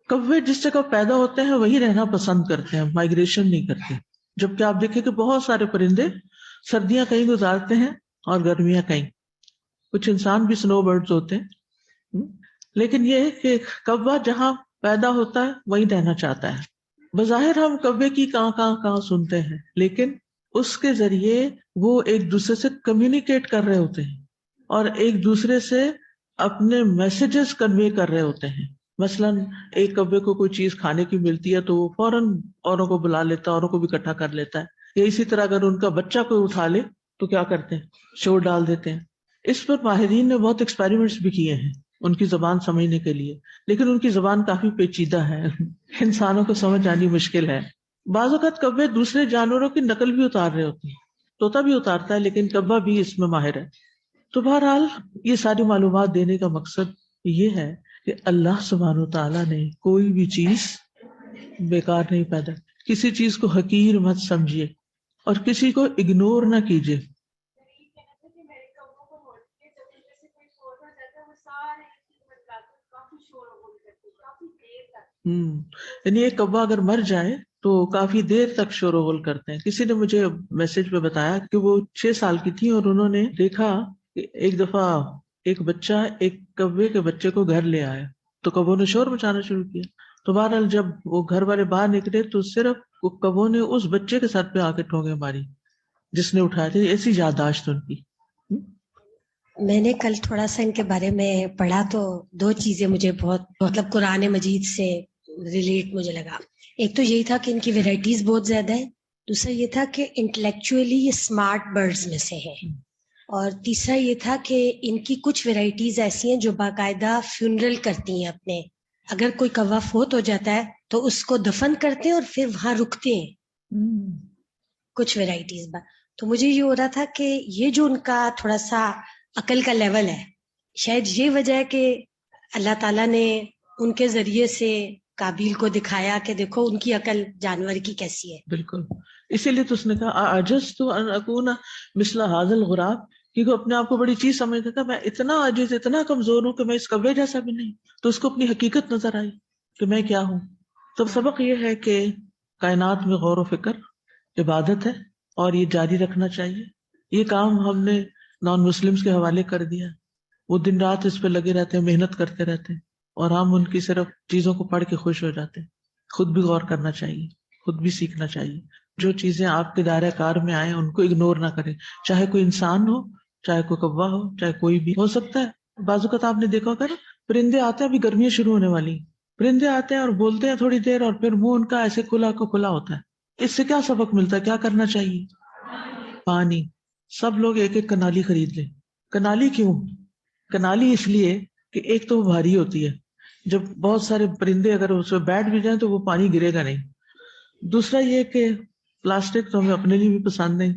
کوے جس جگہ پیدا ہوتے ہیں وہی رہنا پسند کرتے ہیں، مائگریشن نہیں کرتے، جبکہ آپ دیکھیں کہ بہت سارے پرندے سردیاں کہیں گزارتے ہیں اور گرمیاں کہیں. کچھ انسان بھی سنو برڈز ہوتے ہیں، لیکن یہ ہے کہ کوا جہاں پیدا ہوتا ہے وہیں رہنا چاہتا ہے. بظاہر ہم کبے کی کہاں سنتے ہیں، لیکن اس کے ذریعے وہ ایک دوسرے سے کمیونیکیٹ کر رہے ہوتے ہیں اور ایک دوسرے سے اپنے میسیجز کنوے کر رہے ہوتے ہیں. مثلاً ایک کبے کو کوئی چیز کھانے کی ملتی ہے تو وہ فوراً اوروں کو بلا لیتا ہے، اوروں کو بھی اکٹھا کر لیتا ہے. یا اسی طرح اگر ان کا بچہ کوئی اٹھا لے تو کیا کرتے ہیں، شور ڈال دیتے ہیں. اس پر ماہرین نے بہت ایکسپیریمنٹس بھی کیے ہیں ان کی زبان سمجھنے کے لیے، لیکن ان کی زبان کافی پیچیدہ ہے، انسانوں کو سمجھ آنی مشکل ہے. بعض اوقات کبے دوسرے جانوروں کی نقل بھی اتار رہے ہوتے ہیں، طوطا بھی اتارتا ہے لیکن کبا بھی اس میں ماہر ہے. تو بہرحال یہ ساری معلومات دینے کا مقصد یہ ہے کہ اللہ سبحانہ و تعالیٰ نے کوئی بھی چیز بیکار نہیں پیدا. کسی چیز کو حقیر مت سمجھیے اور کسی کو اگنور نہ کیجیے. یعنی ایک کوا اگر مر جائے تو کافی دیر تک شور و غل کرتے ہیں. کسی نے مجھے میسج پہ بتایا کہ وہ 6 سال کی تھی اور انہوں نے دیکھا کہ ایک دفعہ ایک بچہ ایک کوے کے بچے کو گھر لے آیا تو کبوں نے شور مچانا شروع کیا. تو بہرحال جب وہ گھر والے باہر نکلے تو صرف کبوں نے اس بچے کے ساتھ پہ آ کے ٹھونگے ماری جس نے اٹھایا تھا. ایسی یادداشت ان کی. میں نے کل تھوڑا سا ان کے بارے میں پڑھا تو 2 چیزیں مجھے بہت مطلب قرآن مجید سے ریلیٹ مجھے لگا. ایک تو یہی تھا کہ ان کی ویرائٹیز بہت زیادہ ہے، دوسرا یہ تھا کہ انٹلیکچولی یہ اسمارٹ برڈز میں سے ہیں، اور تیسرا یہ تھا کہ ان کی کچھ ویرائٹیز ایسی ہیں جو باقاعدہ فیونرل کرتی ہیں اپنے. اگر کوئی کوا فوت ہو جاتا ہے تو اس کو دفن کرتے ہیں اور پھر وہاں رکتے ہیں کچھ ویرائٹیز. تو مجھے یہ ہو رہا تھا کہ یہ جو ان کا تھوڑا سا عقل کا لیول ہے، شاید یہ وجہ ہے کہ اللہ تعالیٰ نے ان کے ذریعے سے قابیل کو دکھایا کہ دیکھو ان کی عقل جانور کی کیسی ہے. بالکل، اسی لیے تو اس نے کہا عجزت ان اکون مثل هذا الغراب، کیونکہ اپنے آپ کو بڑی چیز سمجھتا تھا میں اتنا عاجز اتنا کمزور ہوں کہ میں اس کوے جیسا بھی نہیں. تو اس کو اپنی حقیقت نظر آئی کہ میں کیا ہوں. تو سبق یہ ہے کہ کائنات میں غور و فکر عبادت ہے اور یہ جاری رکھنا چاہیے. یہ کام ہم نے نان مسلمز کے حوالے کر دیا، وہ دن رات اس پہ لگے رہتے ہیں، محنت کرتے رہتے ہیں، اور ہم ان کی صرف چیزوں کو پڑھ کے خوش ہو جاتے ہیں. خود بھی غور کرنا چاہیے، خود بھی سیکھنا چاہیے. جو چیزیں آپ کے دائرہ کار میں آئیں ان کو اگنور نہ کریں، چاہے کوئی انسان ہو، چاہے کوئی کوا ہو، چاہے کوئی بھی ہو سکتا ہے. بعض اوقات آپ نے دیکھا ہوگا نا، پرندے آتے ہیں، ابھی گرمیاں شروع ہونے والی، پرندے آتے ہیں اور بولتے ہیں تھوڑی دیر اور پھر منہ ان کا ایسے کھلا کو کھلا ہوتا ہے. اس سے کیا سبق ملتا ہے، کیا کرنا چاہیے؟ پانی. سب لوگ ایک ایک کنالی خرید لیں. کنالی کیوں؟ کنالی اس لیے کہ ایک تو وہ بھاری ہوتی ہے، جب بہت سارے پرندے اگر اس میں بیٹھ بھی جائیں تو وہ پانی گرے گا نہیں. دوسرا یہ کہ پلاسٹک تو ہمیں اپنے لیے بھی پسند نہیں،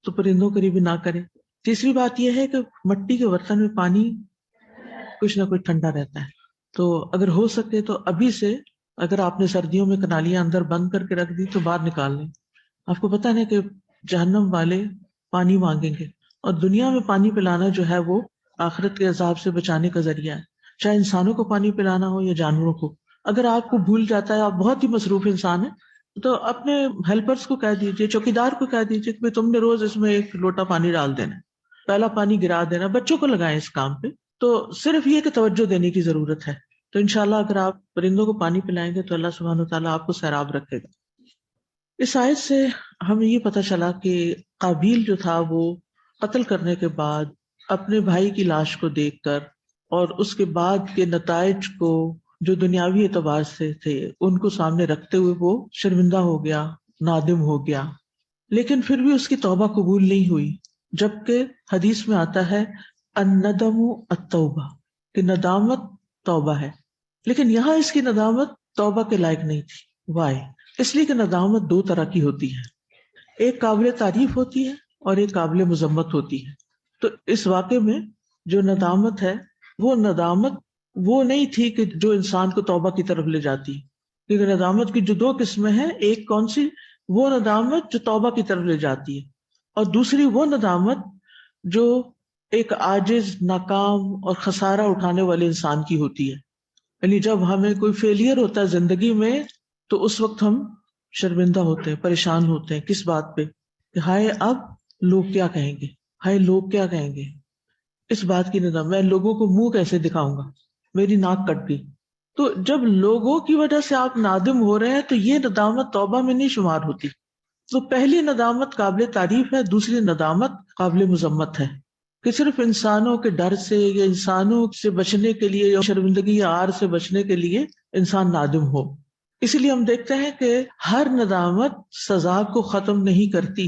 تو پرندوں کے لیے بھی نہ کریں. تیسری بات یہ ہے کہ مٹی کے برتن میں پانی کچھ نہ کچھ ٹھنڈا رہتا ہے، تو اگر ہو سکے تو ابھی سے اگر آپ نے سردیوں میں کنالیاں اندر بند کر کے رکھ دی تو باہر نکال لیں. آپ کو پتا ہے کہ جہنم والے پانی مانگیں گے، اور دنیا میں پانی پلانا جو ہے وہ آخرت کے عذاب سے بچانے کا ذریعہ ہے. چاہے انسانوں کو پانی پلانا ہو یا جانوروں کو. اگر آپ کو بھول جاتا ہے، آپ بہت ہی مصروف انسان ہیں، تو اپنے ہیلپرز کو کہہ دیجئے، چوکیدار کو کہہ دیجئے کہ تم نے روز اس میں 1 لوٹا پانی ڈال دینا، پہلا پانی گرا دینا. بچوں کو لگائیں اس کام پہ. تو صرف یہ کہ توجہ دینے کی ضرورت ہے. تو انشاءاللہ اگر آپ پرندوں کو پانی پلائیں گے تو اللہ سبحانہ وتعالیٰ آپ کو سیراب رکھے گا. اس آیت سے ہمیں یہ پتہ چلا کہ قابیل جو تھا وہ قتل کرنے کے بعد اپنے بھائی کی لاش کو دیکھ کر اور اس کے بعد کے نتائج کو جو دنیاوی اعتبار سے تھے ان کو سامنے رکھتے ہوئے وہ شرمندہ ہو گیا، نادم ہو گیا. لیکن پھر بھی اس کی توبہ قبول نہیں ہوئی، جبکہ حدیث میں آتا ہے الندم التوبہ، کہ ندامت توبہ ہے. لیکن یہاں اس کی ندامت توبہ کے لائق نہیں تھی. وائی؟ اس لیے کہ ندامت 2 طرح کی ہوتی ہے، ایک قابل تعریف ہوتی ہے اور ایک قابل مذمت ہوتی ہے. تو اس واقعے میں جو ندامت ہے وہ ندامت وہ نہیں تھی کہ جو انسان کو توبہ کی طرف لے جاتی، کیونکہ ندامت کی جو 2 قسمیں ہیں، ایک کون سی؟ وہ ندامت جو توبہ کی طرف لے جاتی ہے، اور دوسری وہ ندامت جو ایک عاجز، ناکام اور خسارہ اٹھانے والے انسان کی ہوتی ہے. یعنی جب ہمیں کوئی فیلئر ہوتا ہے زندگی میں تو اس وقت ہم شرمندہ ہوتے ہیں، پریشان ہوتے ہیں. کس بات پہ؟ کہ ہائے اب لوگ کیا کہیں گے، ہائے لوگ کیا کہیں گے، اس بات کی ندامت، میں لوگوں کو منہ کیسے دکھاؤں گا، میری ناک کٹ گئی. تو جب لوگوں کی وجہ سے آپ نادم ہو رہے ہیں تو یہ ندامت توبہ میں نہیں شمار ہوتی. تو پہلی ندامت قابل تعریف ہے، دوسری ندامت قابل مذمت ہے کہ صرف انسانوں کے ڈر سے یا انسانوں سے بچنے کے لیے یا شرمندگی یا عار سے بچنے کے لیے انسان نادم ہو. اسی لیے ہم دیکھتے ہیں کہ ہر ندامت سزا کو ختم نہیں کرتی.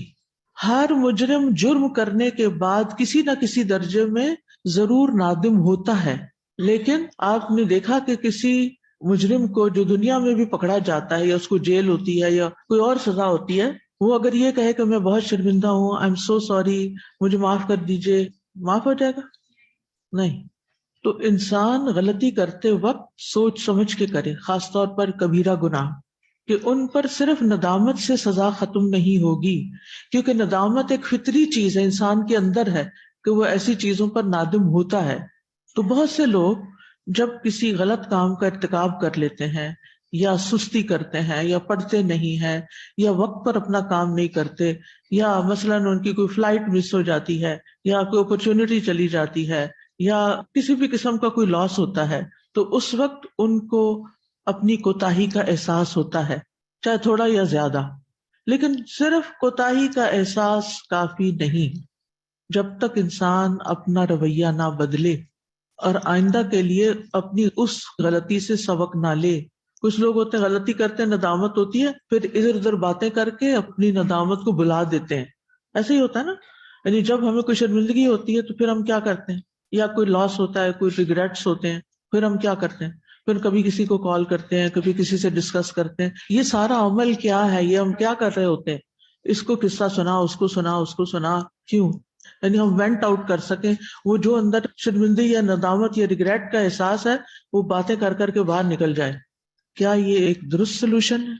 ہر مجرم جرم کرنے کے بعد کسی نہ کسی درجے میں ضرور نادم ہوتا ہے، لیکن آپ نے دیکھا کہ کسی مجرم کو جو دنیا میں بھی پکڑا جاتا ہے یا اس کو جیل ہوتی ہے یا کوئی اور سزا ہوتی ہے، وہ اگر یہ کہے کہ میں بہت شرمندہ ہوں، آئی ایم سو سوری، مجھے معاف کر دیجئے، معاف ہو جائے گا؟ نہیں. تو انسان غلطی کرتے وقت سوچ سمجھ کے کرے، خاص طور پر کبیرہ گناہ، کہ ان پر صرف ندامت سے سزا ختم نہیں ہوگی، کیونکہ ندامت ایک فطری چیز ہے، انسان کے اندر ہے کہ وہ ایسی چیزوں پر نادم ہوتا ہے. تو بہت سے لوگ جب کسی غلط کام کا ارتکاب کر لیتے ہیں یا سستی کرتے ہیں یا پڑھتے نہیں ہیں یا وقت پر اپنا کام نہیں کرتے، یا مثلاً ان کی کوئی فلائٹ مس ہو جاتی ہے یا کوئی اپرچونٹی چلی جاتی ہے یا کسی بھی قسم کا کوئی لاس ہوتا ہے، تو اس وقت ان کو اپنی کوتاہی کا احساس ہوتا ہے، چاہے تھوڑا یا زیادہ. لیکن صرف کوتاہی کا احساس کافی نہیں. جب تک انسان اپنا رویہ نہ بدلے اور آئندہ کے لیے اپنی اس غلطی سے سبق نہ لے. کچھ لوگ ہوتے ہیں غلطی کرتے ہیں، ندامت ہوتی ہے، پھر ادھر ادھر باتیں کر کے اپنی ندامت کو بلا دیتے ہیں. ایسے ہی ہوتا ہے نا، یعنی جب ہمیں کوئی شرمندگی ہوتی ہے تو پھر ہم کیا کرتے ہیں، یا کوئی لاس ہوتا ہے، کوئی ریگریٹس ہوتے ہیں، پھر ہم کیا کرتے ہیں، پھر کبھی کسی کو کال کرتے ہیں، کبھی کسی سے ڈسکس کرتے ہیں. یہ سارا عمل کیا ہے، یہ ہم کیا کر رہے ہوتے ہیں، اس کو قصہ سنا، اس کو سنا، اس کو سنا، کیوں؟ یعنی ہم وینٹ آؤٹ کر سکیں، وہ جو اندر شرمندگی یا ندامت یا ریگریٹ کا احساس ہے وہ باتیں کر کر کے باہر نکل جائے. کیا یہ ایک درست سلوشن ہے؟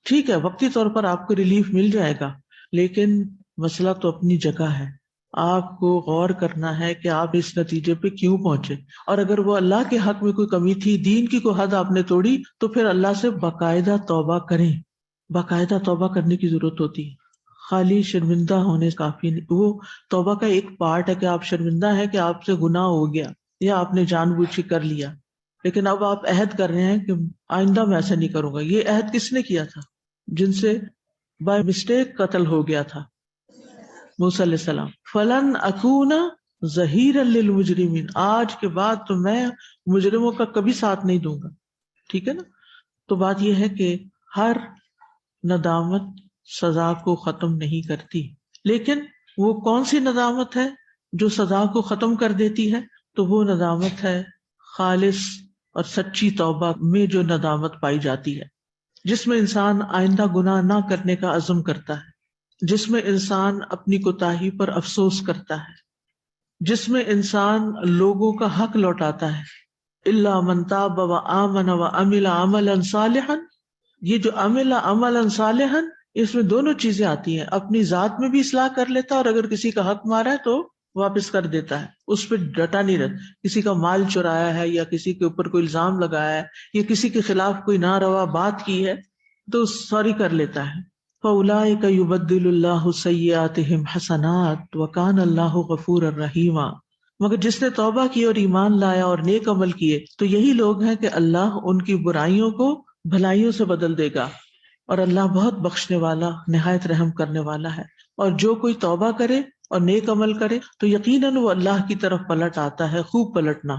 ٹھیک ہے، وقتی طور پر آپ کو ریلیف مل جائے گا، لیکن مسئلہ تو اپنی جگہ ہے. آپ کو غور کرنا ہے کہ آپ اس نتیجے پہ کیوں پہنچے، اور اگر وہ اللہ کے حق میں کوئی کمی تھی، دین کی کوئی حد آپ نے توڑی، تو پھر اللہ سے باقاعدہ توبہ کریں. باقاعدہ توبہ کرنے کی ضرورت ہوتی ہے، خالی شرمندہ ہونے کافی نہیں. وہ توبہ کا ایک پارٹ ہے کہ آپ شرمندہ ہیں کہ آپ سے گناہ ہو گیا یا آپ نے جان بوجھ کے کر لیا، لیکن اب آپ عہد کر رہے ہیں کہ آئندہ میں ایسا نہیں کروں گا. یہ عہد کس نے کیا تھا؟ جن سے بائی مسٹیک قتل ہو گیا تھا، موسیٰ علیہ السلام. فلن اکون ظہیرا للمجرمین، آج کے بعد تو میں مجرموں کا کبھی ساتھ نہیں دوں گا. ٹھیک ہے نا؟ تو بات یہ ہے کہ ہر ندامت سزا کو ختم نہیں کرتی، لیکن وہ کون سی ندامت ہے جو سزا کو ختم کر دیتی ہے؟ تو وہ ندامت ہے خالص اور سچی توبہ میں جو ندامت پائی جاتی ہے، جس میں انسان آئندہ گناہ نہ کرنے کا عزم کرتا ہے، جس میں انسان اپنی کوتاہی پر افسوس کرتا ہے، جس میں انسان لوگوں کا حق لوٹاتا ہے. الا من تاب وآمن وعمل عملا صالحا، یہ جو عملا صالحا، اس میں دونوں چیزیں آتی ہیں. اپنی ذات میں بھی اصلاح کر لیتا ہے، اور اگر کسی کا حق مارا ہے تو واپس کر دیتا ہے، اس پہ ڈٹا نہیں رہتا. کسی کا مال چرایا ہے یا کسی کے اوپر کوئی الزام لگایا ہے یا کسی کے خلاف کوئی ناروا بات کی ہے تو سوری کر لیتا ہے. فَأُولَٰئِكَ يُبَدِّلُ اللَّهُ سَيِّئَاتِهِمْ حَسَنَاتٍ وَكَانَ اللَّهُ غَفُورًا رَحِيمًا. مگر جس نے توبہ کی اور ایمان لایا اور نیک عمل کیے تو یہی لوگ ہیں کہ اللہ ان کی برائیوں کو بھلائیوں سے بدل دے گا، اور اللہ بہت بخشنے والا، نہایت رحم کرنے والا ہے. اور جو کوئی توبہ کرے اور نیک عمل کرے تو یقیناً وہ اللہ کی طرف پلٹ آتا ہے، خوب پلٹنا.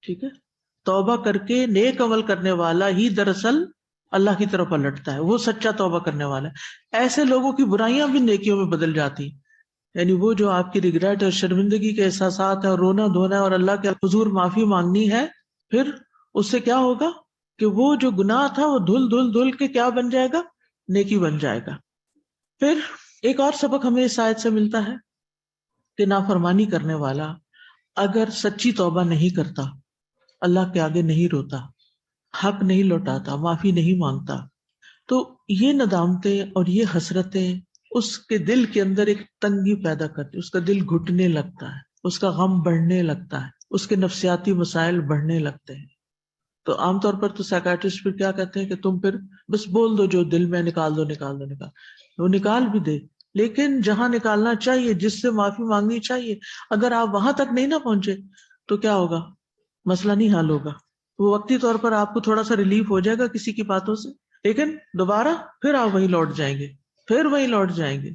ٹھیک ہے، توبہ کر کے نیک عمل کرنے والا ہی دراصل اللہ کی طرف پلٹتا ہے، وہ سچا توبہ کرنے والا ہے. ایسے لوگوں کی برائیاں بھی نیکیوں میں بدل جاتی، یعنی وہ جو آپ کی ریگریٹ اور شرمندگی کے احساسات ہیں اور رونا دھونا ہے اور اللہ کے حضور معافی مانگنی ہے، پھر اس سے کیا ہوگا کہ وہ جو گناہ تھا وہ دھل دھل دھل کے کیا بن جائے گا؟ نیکی بن جائے گا. پھر ایک اور سبق ہمیں اس آیت سے ملتا ہے کہ نافرمانی کرنے والا اگر سچی توبہ نہیں کرتا، اللہ کے آگے نہیں روتا، حق نہیں لوٹاتا، معافی نہیں مانگتا، تو یہ ندامتیں اور یہ حسرتیں اس کے دل کے اندر ایک تنگی پیدا کرتی، اس کا دل گھٹنے لگتا ہے، اس کا غم بڑھنے لگتا ہے، اس کے نفسیاتی مسائل بڑھنے لگتے ہیں. تو عام طور پر تو سائیکیٹرسٹ پھر کیا کہتے ہیں کہ تم پھر بس بول دو جو دل میں، نکال دو. وہ نکال بھی دے لیکن جہاں نکالنا چاہیے، جس سے معافی مانگنی چاہیے، اگر آپ وہاں تک نہیں نہ پہنچے تو کیا ہوگا؟ مسئلہ نہیں حل ہوگا. وہ وقتی طور پر آپ کو تھوڑا سا ریلیف ہو جائے گا کسی کی باتوں سے، لیکن دوبارہ پھر آپ وہیں لوٹ جائیں گے، پھر وہیں لوٹ جائیں گے.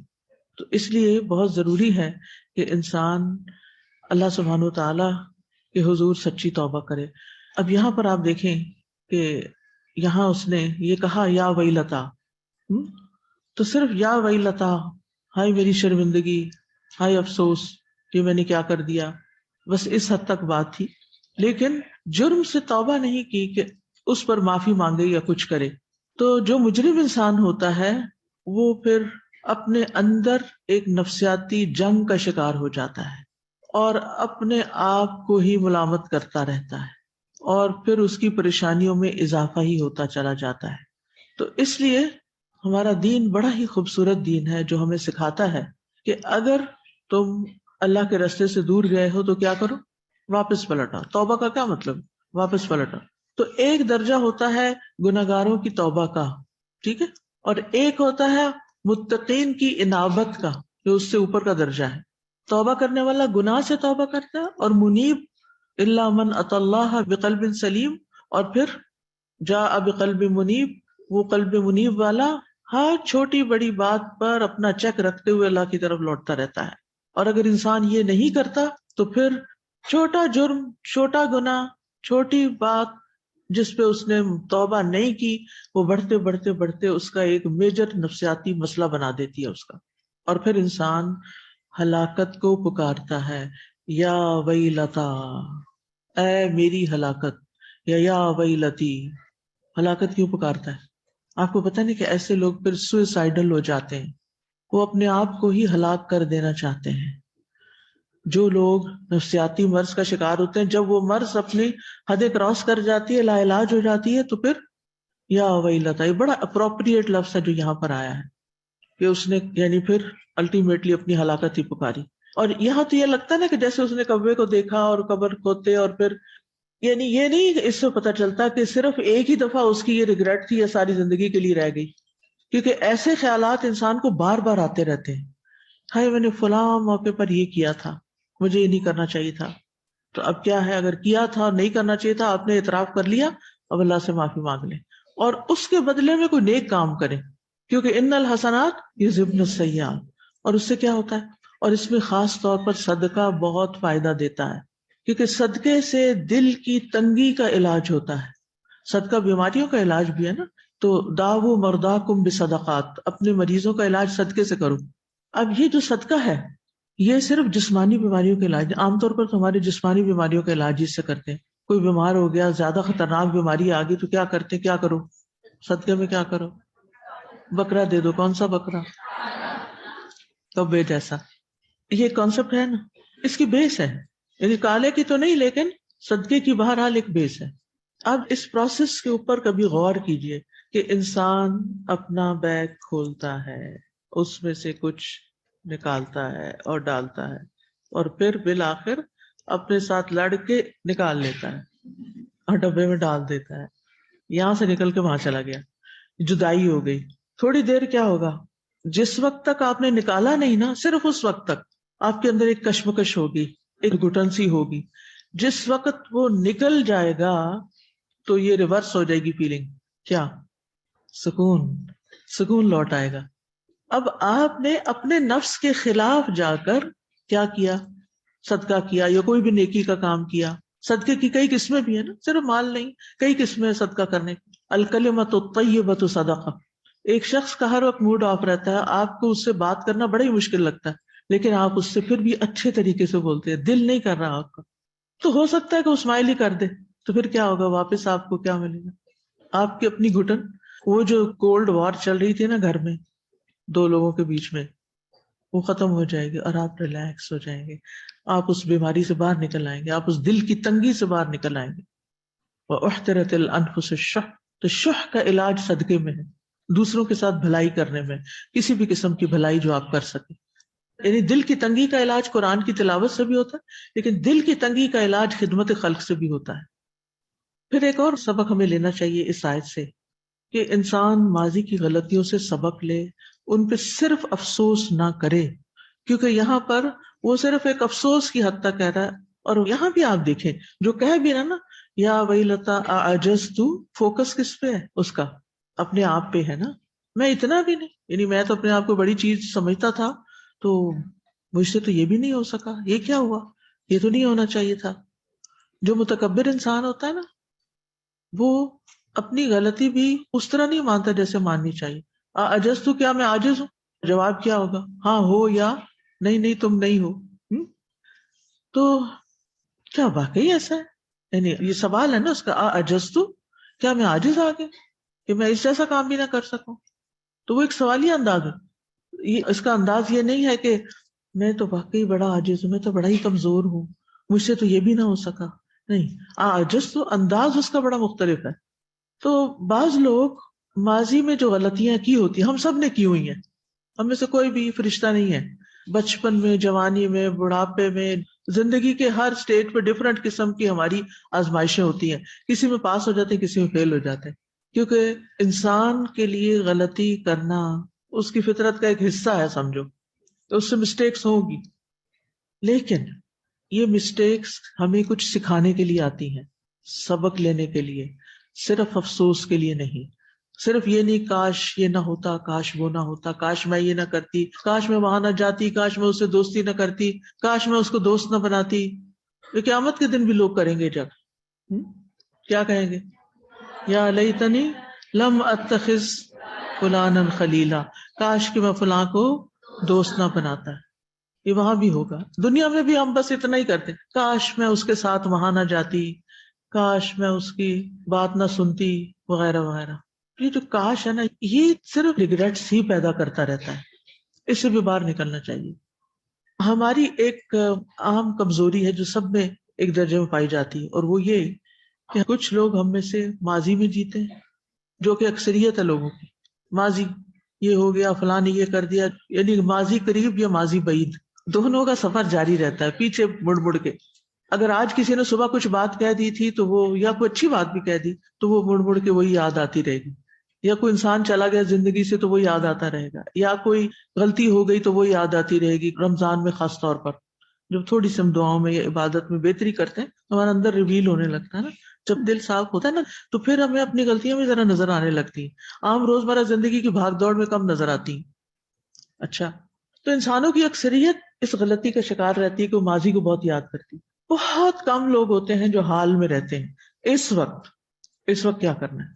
تو اس لیے بہت ضروری ہے کہ انسان اللہ سبحانہ و تعالیٰ کے حضور سچی توبہ کرے. اب یہاں پر آپ دیکھیں کہ یہاں اس نے یہ کہا یا ویلتا، تو صرف یا ویلتا، ہائے میری شرمندگی، ہائے افسوس کہ میں نے کیا کر دیا، بس اس حد تک بات تھی. لیکن جرم سے توبہ نہیں کی کہ اس پر معافی مانگے یا کچھ کرے. تو جو مجرم انسان ہوتا ہے وہ پھر اپنے اندر ایک نفسیاتی جنگ کا شکار ہو جاتا ہے اور اپنے آپ کو ہی ملامت کرتا رہتا ہے، اور پھر اس کی پریشانیوں میں اضافہ ہی ہوتا چلا جاتا ہے. تو اس لیے ہمارا دین بڑا ہی خوبصورت دین ہے جو ہمیں سکھاتا ہے کہ اگر تم اللہ کے راستے سے دور گئے ہو تو کیا کرو؟ واپس پلٹا. توبہ کا کیا مطلب؟ واپس پلٹا. تو ایک درجہ ہوتا ہے گناہگاروں کی توبہ کا، ٹھیک ہے، اور ایک ہوتا ہے متقین کی انابت کا، جو اس سے اوپر کا درجہ ہے. توبہ کرنے والا گناہ سے توبہ کرتا ہے، اور منیب الا من اتی اللہ بقلب سلیم، اور پھر جاء بقلب منیب، وہ قلب منیب والا ہر چھوٹی بڑی بات پر اپنا چیک رکھتے ہوئے اللہ کی طرف لوٹتا رہتا ہے. اور اگر انسان یہ نہیں کرتا تو پھر چھوٹا جرم، چھوٹا گناہ، چھوٹی بات جس پہ اس نے توبہ نہیں کی، وہ بڑھتے بڑھتے بڑھتے اس کا ایک میجر نفسیاتی مسئلہ بنا دیتی ہے اس کا. اور پھر انسان ہلاکت کو پکارتا ہے، یا ویلتا، اے میری ہلاکت، یا ویلتی. ہلاکت کیوں پکارتا ہے؟ آپ کو پتہ نہیں کہ ایسے لوگ پھر سوئسائڈل ہو جاتے ہیں، وہ اپنے آپ کو ہی ہلاک کر دینا چاہتے ہیں. جو لوگ نفسیاتی مرض کا شکار ہوتے ہیں، جب وہ مرض اپنی حد کراس کر جاتی ہے، لا علاج ہو جاتی ہے، تو پھر یا ویلتا. یہ بڑا اپروپریٹ لفظ ہے جو یہاں پر آیا ہے کہ اس نے یعنی پھر الٹیمیٹلی اپنی ہلاکت ہی پکاری. اور یہاں تو یہ لگتا ہے نا کہ جیسے اس نے کبے کو دیکھا اور قبر کھودتے، اور پھر یعنی یہ نہیں اس سے پتہ چلتا کہ صرف ایک ہی دفعہ اس کی یہ ریگریٹ تھی یا ساری زندگی کے لیے رہ گئی. کیونکہ ایسے خیالات انسان کو بار بار آتے رہتے ہیں، ہائے میں نے فلاں موقع پر یہ کیا تھا، مجھے یہ نہیں کرنا چاہیے تھا. تو اب کیا ہے، اگر کیا تھا نہیں کرنا چاہیے تھا، آپ نے اعتراف کر لیا، اب اللہ سے معافی مانگ لیں اور اس کے بدلے میں کوئی نیک کام کریں، کیونکہ ان الحسنات یذھبن السیئات. اور اس سے کیا ہوتا ہے، اور اس میں خاص طور پر صدقہ بہت فائدہ دیتا ہے، کیونکہ صدقے سے دل کی تنگی کا علاج ہوتا ہے. صدقہ بیماریوں کا علاج بھی ہے نا، تو داؤ مرداکم بصدقات، اپنے مریضوں کا علاج صدقے سے کرو. اب یہ جو صدقہ ہے یہ صرف جسمانی بیماریوں کا علاج، عام طور پر تو ہماری جسمانی بیماریوں کا علاج اس سے کرتے ہیں. کوئی بیمار ہو گیا، زیادہ خطرناک بیماری آ گئی تو کیا کرتے ہیں، کیا کرو؟ صدقے میں کیا کرو؟ بکرا دے دو. کون سا بکرا؟ کبے جیسا. یہ کانسیپٹ ہے نا، اس کی بیس ہے، یعنی کالے کی تو نہیں لیکن صدقے کی بہرحال ایک بیس ہے. اب اس پروسیس کے اوپر کبھی غور کیجئے کہ انسان اپنا بیگ کھولتا ہے، اس میں سے کچھ نکالتا ہے اور ڈالتا ہے، اور پھر بالآخر اپنے ساتھ لڑ کے نکال لیتا ہے اور ڈبے میں ڈال دیتا ہے. یہاں سے نکل کے وہاں چلا گیا، جدائی ہو گئی. تھوڑی دیر کیا ہوگا، جس وقت تک آپ نے نکالا نہیں نا، صرف اس وقت تک آپ کے اندر ایک کشمکش ہوگی، ایک گھٹن سی ہوگی. جس وقت وہ نکل جائے گا تو یہ ریورس ہو جائے گی فیلنگ. کیا؟ سکون لوٹ آئے گا. اب آپ نے اپنے نفس کے خلاف جا کر کیا کیا؟ صدقہ کیا یا کوئی بھی نیکی کا کام کیا. صدقے کی کئی قسمیں بھی ہیں نا، صرف مال نہیں، کئی قسمیں صدقہ کرنے. الکلمۃ الطیبۃ صدقہ. ایک شخص کا ہر وقت موڈ آف رہتا ہے، آپ کو اس سے بات کرنا بڑا ہی مشکل لگتا ہے، لیکن آپ اس سے پھر بھی اچھے طریقے سے بولتے ہیں، دل نہیں کر رہا آپ کا، تو ہو سکتا ہے کہ وہ اسمائل ہی کر دے. تو پھر کیا ہوگا، واپس آپ کو کیا ملے گا؟ آپ کی اپنی گھٹن. وہ جو کولڈ وار چل رہی تھی نا گھر میں دو لوگوں کے بیچ میں، وہ ختم ہو جائے گی اور آپ ریلیکس ہو جائیں گے. آپ اس بیماری سے باہر نکل آئیں گے، آپ اس دل کی تنگی سے باہر نکل آئیں گے. وَأُحْضِرَتِ الْأَنفُسُ الشُّحَّ. تو شح کا علاج صدقے میں ہے، دوسروں کے ساتھ بھلائی کرنے میں، کسی بھی قسم کی بھلائی جو آپ کر سکیں. یعنی دل کی تنگی کا علاج قرآن کی تلاوت سے بھی ہوتا ہے، لیکن دل کی تنگی کا علاج خدمت خلق سے بھی ہوتا ہے. پھر ایک اور سبق ہمیں لینا چاہیے اس آیت سے کہ انسان ماضی کی غلطیوں سے سبق لے، ان پہ صرف افسوس نہ کرے، کیونکہ یہاں پر وہ صرف ایک افسوس کی حد تک کہہ رہا ہے. اور یہاں بھی آپ دیکھیں جو کہہ بھی رہا نا یا ویلتا اعجزت، فوکس کس پہ ہے؟ اس کا اپنے آپ پہ ہے نا. میں اتنا بھی نہیں، یعنی میں تو اپنے آپ کو بڑی چیز سمجھتا تھا، تو مجھ سے تو یہ بھی نہیں ہو سکا، یہ کیا ہوا، یہ تو نہیں ہونا چاہیے تھا. جو متکبر انسان ہوتا ہے نا وہ اپنی غلطی بھی اس طرح نہیں مانتا جیسے ماننی چاہیے. عجز تو کیا میں عاجز ہوں؟ جواب کیا ہوگا؟ ہاں ہو یا نہیں، نہیں تم نہیں ہو. تو کیا واقعی ایسا ہے؟ یعنی یہ سوال ہے نا اس کا، عجز تو کیا میں عاجز آ گیا کہ میں اس جیسا کام بھی نہ کر سکوں؟ تو وہ ایک سوالی انداز ہے. اس کا انداز یہ نہیں ہے کہ میں تو واقعی بڑا عاجز ہوں، میں تو بڑا ہی کمزور ہوں، مجھ سے تو یہ بھی نہ ہو سکا. نہیں، عجز تو انداز اس کا بڑا مختلف ہے. تو بعض لوگ ماضی میں جو غلطیاں کی ہوتی ہیں، ہم سب نے کی ہوئی ہیں، ہم میں سے کوئی بھی فرشتہ نہیں ہے. بچپن میں، جوانی میں، بڑھاپے میں، زندگی کے ہر سٹیج پہ ڈفرینٹ قسم کی ہماری آزمائشیں ہوتی ہیں. کسی میں پاس ہو جاتے ہیں، کسی میں فیل ہو جاتے ہیں، کیونکہ انسان کے لیے غلطی کرنا اس کی فطرت کا ایک حصہ ہے سمجھو. تو اس سے مسٹیکس ہوگی، لیکن یہ مسٹیکس ہمیں کچھ سکھانے کے لیے آتی ہیں، سبق لینے کے لیے، صرف افسوس کے لیے نہیں. صرف یہ نہیں کاش یہ نہ ہوتا، کاش وہ نہ ہوتا، کاش میں یہ نہ کرتی، کاش میں وہاں نہ جاتی، کاش میں اس سے دوستی نہ کرتی، کاش میں اس کو دوست نہ بناتی. یہ قیامت کے دن بھی لوگ کریں گے. جب کیا کہیں گے؟ یا لیتنی لم اتخذ فلانا خلیلا، کاش کہ میں فلاں کو دوست نہ بناتا. یہ وہاں بھی ہوگا، دنیا میں بھی ہم بس اتنا ہی کرتے، کاش میں اس کے ساتھ وہاں نہ جاتی، کاش میں اس کی بات نہ سنتی، وغیرہ وغیرہ. یہ جو کاش ہے نا، یہ صرف ریگریٹس ہی پیدا کرتا رہتا ہے. اس سے بھی باہر نکلنا چاہیے. ہماری ایک عام کمزوری ہے جو سب میں ایک درجے میں پائی جاتی ہے، اور وہ یہ کہ کچھ لوگ ہم میں سے ماضی میں جیتے ہیں، جو کہ اکثریت ہے لوگوں کی. ماضی یہ ہو گیا، فلاں نے یہ کر دیا، یعنی ماضی قریب یا ماضی بعید، دونوں کا سفر جاری رہتا ہے پیچھے مڑ مڑ کے. اگر آج کسی نے صبح کچھ بات کہہ دی تھی تو وہ، یا کوئی اچھی بات بھی کہہ دی تو وہ مڑ مڑ کے وہی یاد آتی رہے گی. یا کوئی انسان چلا گیا زندگی سے تو وہ یاد آتا رہے گا. یا کوئی غلطی ہو گئی تو وہ یاد آتی رہے گی. رمضان میں خاص طور پر جب تھوڑی سی ہم دعاؤں میں یا عبادت میں بہتری کرتے ہیں، ہمارا اندر ریویل ہونے لگتا ہے نا. جب دل صاف ہوتا ہے نا تو پھر ہمیں اپنی غلطیاں بھی ذرا نظر آنے لگتی ہیں. عام روزمرہ زندگی کی بھاگ دوڑ میں کم نظر آتی ہیں. اچھا، تو انسانوں کی اکثریت اس غلطی کا شکار رہتی ہے کہ وہ ماضی کو بہت یاد کرتی. بہت کم لوگ ہوتے ہیں جو حال میں رہتے ہیں. اس وقت کیا کرنا ہے؟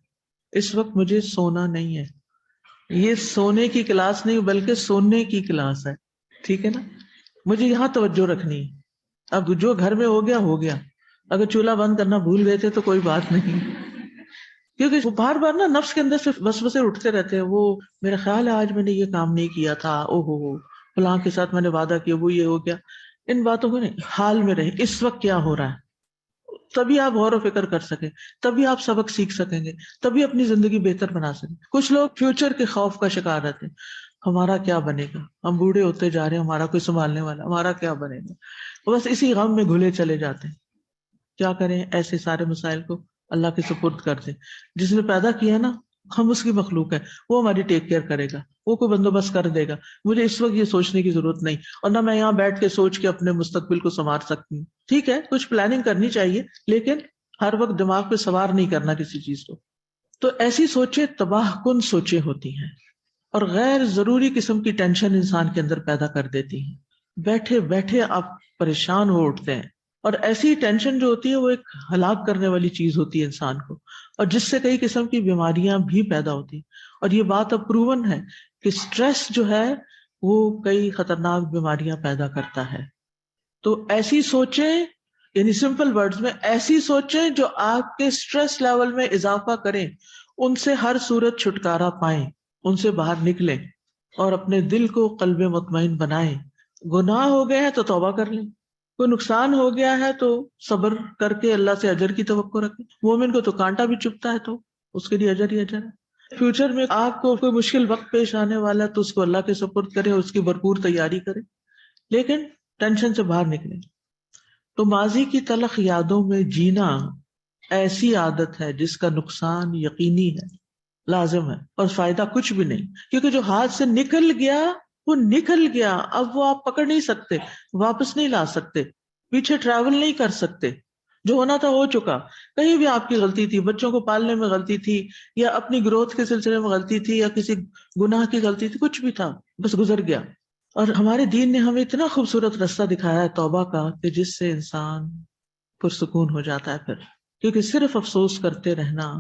اس وقت مجھے سونا نہیں ہے. یہ سونے کی کلاس نہیں بلکہ سونے کی کلاس ہے. ٹھیک ہے نا؟ مجھے یہاں توجہ رکھنی ہے. اب جو گھر میں ہو گیا. اگر چولہا بند کرنا بھول گئے تھے تو کوئی بات نہیں، کیونکہ وہ بار بار نا نفس کے اندر سے وسوسے اٹھتے رہتے ہیں. وہ میرا خیال ہے آج میں نے یہ کام نہیں کیا تھا، او ہو فلاں کے ساتھ میں نے وعدہ کیا، وہ یہ ہو گیا. ان باتوں کو نہیں، حال میں رہے. اس وقت کیا ہو رہا ہے، تبھی آپ غور و فکر کر سکیں، تبھی آپ سبق سیکھ سکیں گے، تبھی اپنی زندگی بہتر بنا سکیں. کچھ لوگ فیوچر کے خوف کا شکار رہتے ہیں. ہمارا کیا بنے گا، ہم بوڑھے ہوتے جا رہے ہیں، ہمارا کوئی سنبھالنے والا، ہمارا کیا بنے گا. بس اسی غم میں گھلے چلے جاتے ہیں. کیا کریں؟ ایسے سارے مسائل کو اللہ کے سپرد کر دیں. جس نے پیدا کیا نا، ہم اس کی مخلوق ہے، وہ ہماری ٹیک کیئر کرے گا، وہ کوئی بندوبست کر دے گا. مجھے اس وقت یہ سوچنے کی ضرورت نہیں، اور نہ میں یہاں بیٹھ کے سوچ کے اپنے مستقبل کو سنوار سکتی ہوں. ٹھیک ہے، کچھ پلاننگ کرنی چاہیے، لیکن ہر وقت دماغ پہ سوار نہیں کرنا کسی چیز کو. تو ایسی سوچیں تباہ کن سوچیں ہوتی ہیں، اور غیر ضروری قسم کی ٹینشن انسان کے اندر پیدا کر دیتی ہیں. بیٹھے بیٹھے آپ پریشان ہو اٹھتے ہیں. اور ایسی ٹینشن جو ہوتی ہے وہ ایک ہلاک کرنے والی چیز ہوتی ہے انسان کو، اور جس سے کئی قسم کی بیماریاں بھی پیدا ہوتی ہیں. اور یہ بات اب پروون ہے کہ سٹریس جو ہے وہ کئی خطرناک بیماریاں پیدا کرتا ہے. تو ایسی سوچیں، یعنی سمپل ورڈز میں ایسی سوچیں جو آپ کے سٹریس لیول میں اضافہ کریں، ان سے ہر صورت چھٹکارا پائیں، ان سے باہر نکلیں، اور اپنے دل کو قلب مطمئن بنائیں. گناہ ہو گئے ہیں تو توبہ کر لیں، کوئی نقصان ہو گیا ہے تو صبر کر کے اللہ سے اجر کی توقع رکھیں. مومن کو تو کانٹا بھی چبھتا ہے تو اس کے لیے اجر ہی اجر ہے. فیوچر میں آپ کو کوئی مشکل وقت پیش آنے والا ہے تو اس کو اللہ کے سپرد کریں، اس کی بھرپور تیاری کریں، لیکن ٹینشن سے باہر نکلیں. تو ماضی کی تلخ یادوں میں جینا ایسی عادت ہے جس کا نقصان یقینی ہے. لازم ہے، اور فائدہ کچھ بھی نہیں، کیونکہ جو ہاتھ سے نکل گیا وہ نکل گیا، اب وہ آپ پکڑ نہیں سکتے، واپس نہیں لا سکتے، پیچھے ٹریول نہیں کر سکتے، جو ہونا تھا ہو چکا. کہیں بھی آپ کی غلطی تھی، بچوں کو پالنے میں غلطی تھی، یا اپنی گروتھ کے سلسلے میں غلطی تھی، یا کسی گناہ کی غلطی تھی، کچھ بھی تھا، بس گزر گیا. اور ہمارے دین نے ہمیں اتنا خوبصورت رستہ دکھایا ہے توبہ کا، کہ جس سے انسان پرسکون ہو جاتا ہے پھر. کیونکہ صرف افسوس کرتے رہنا،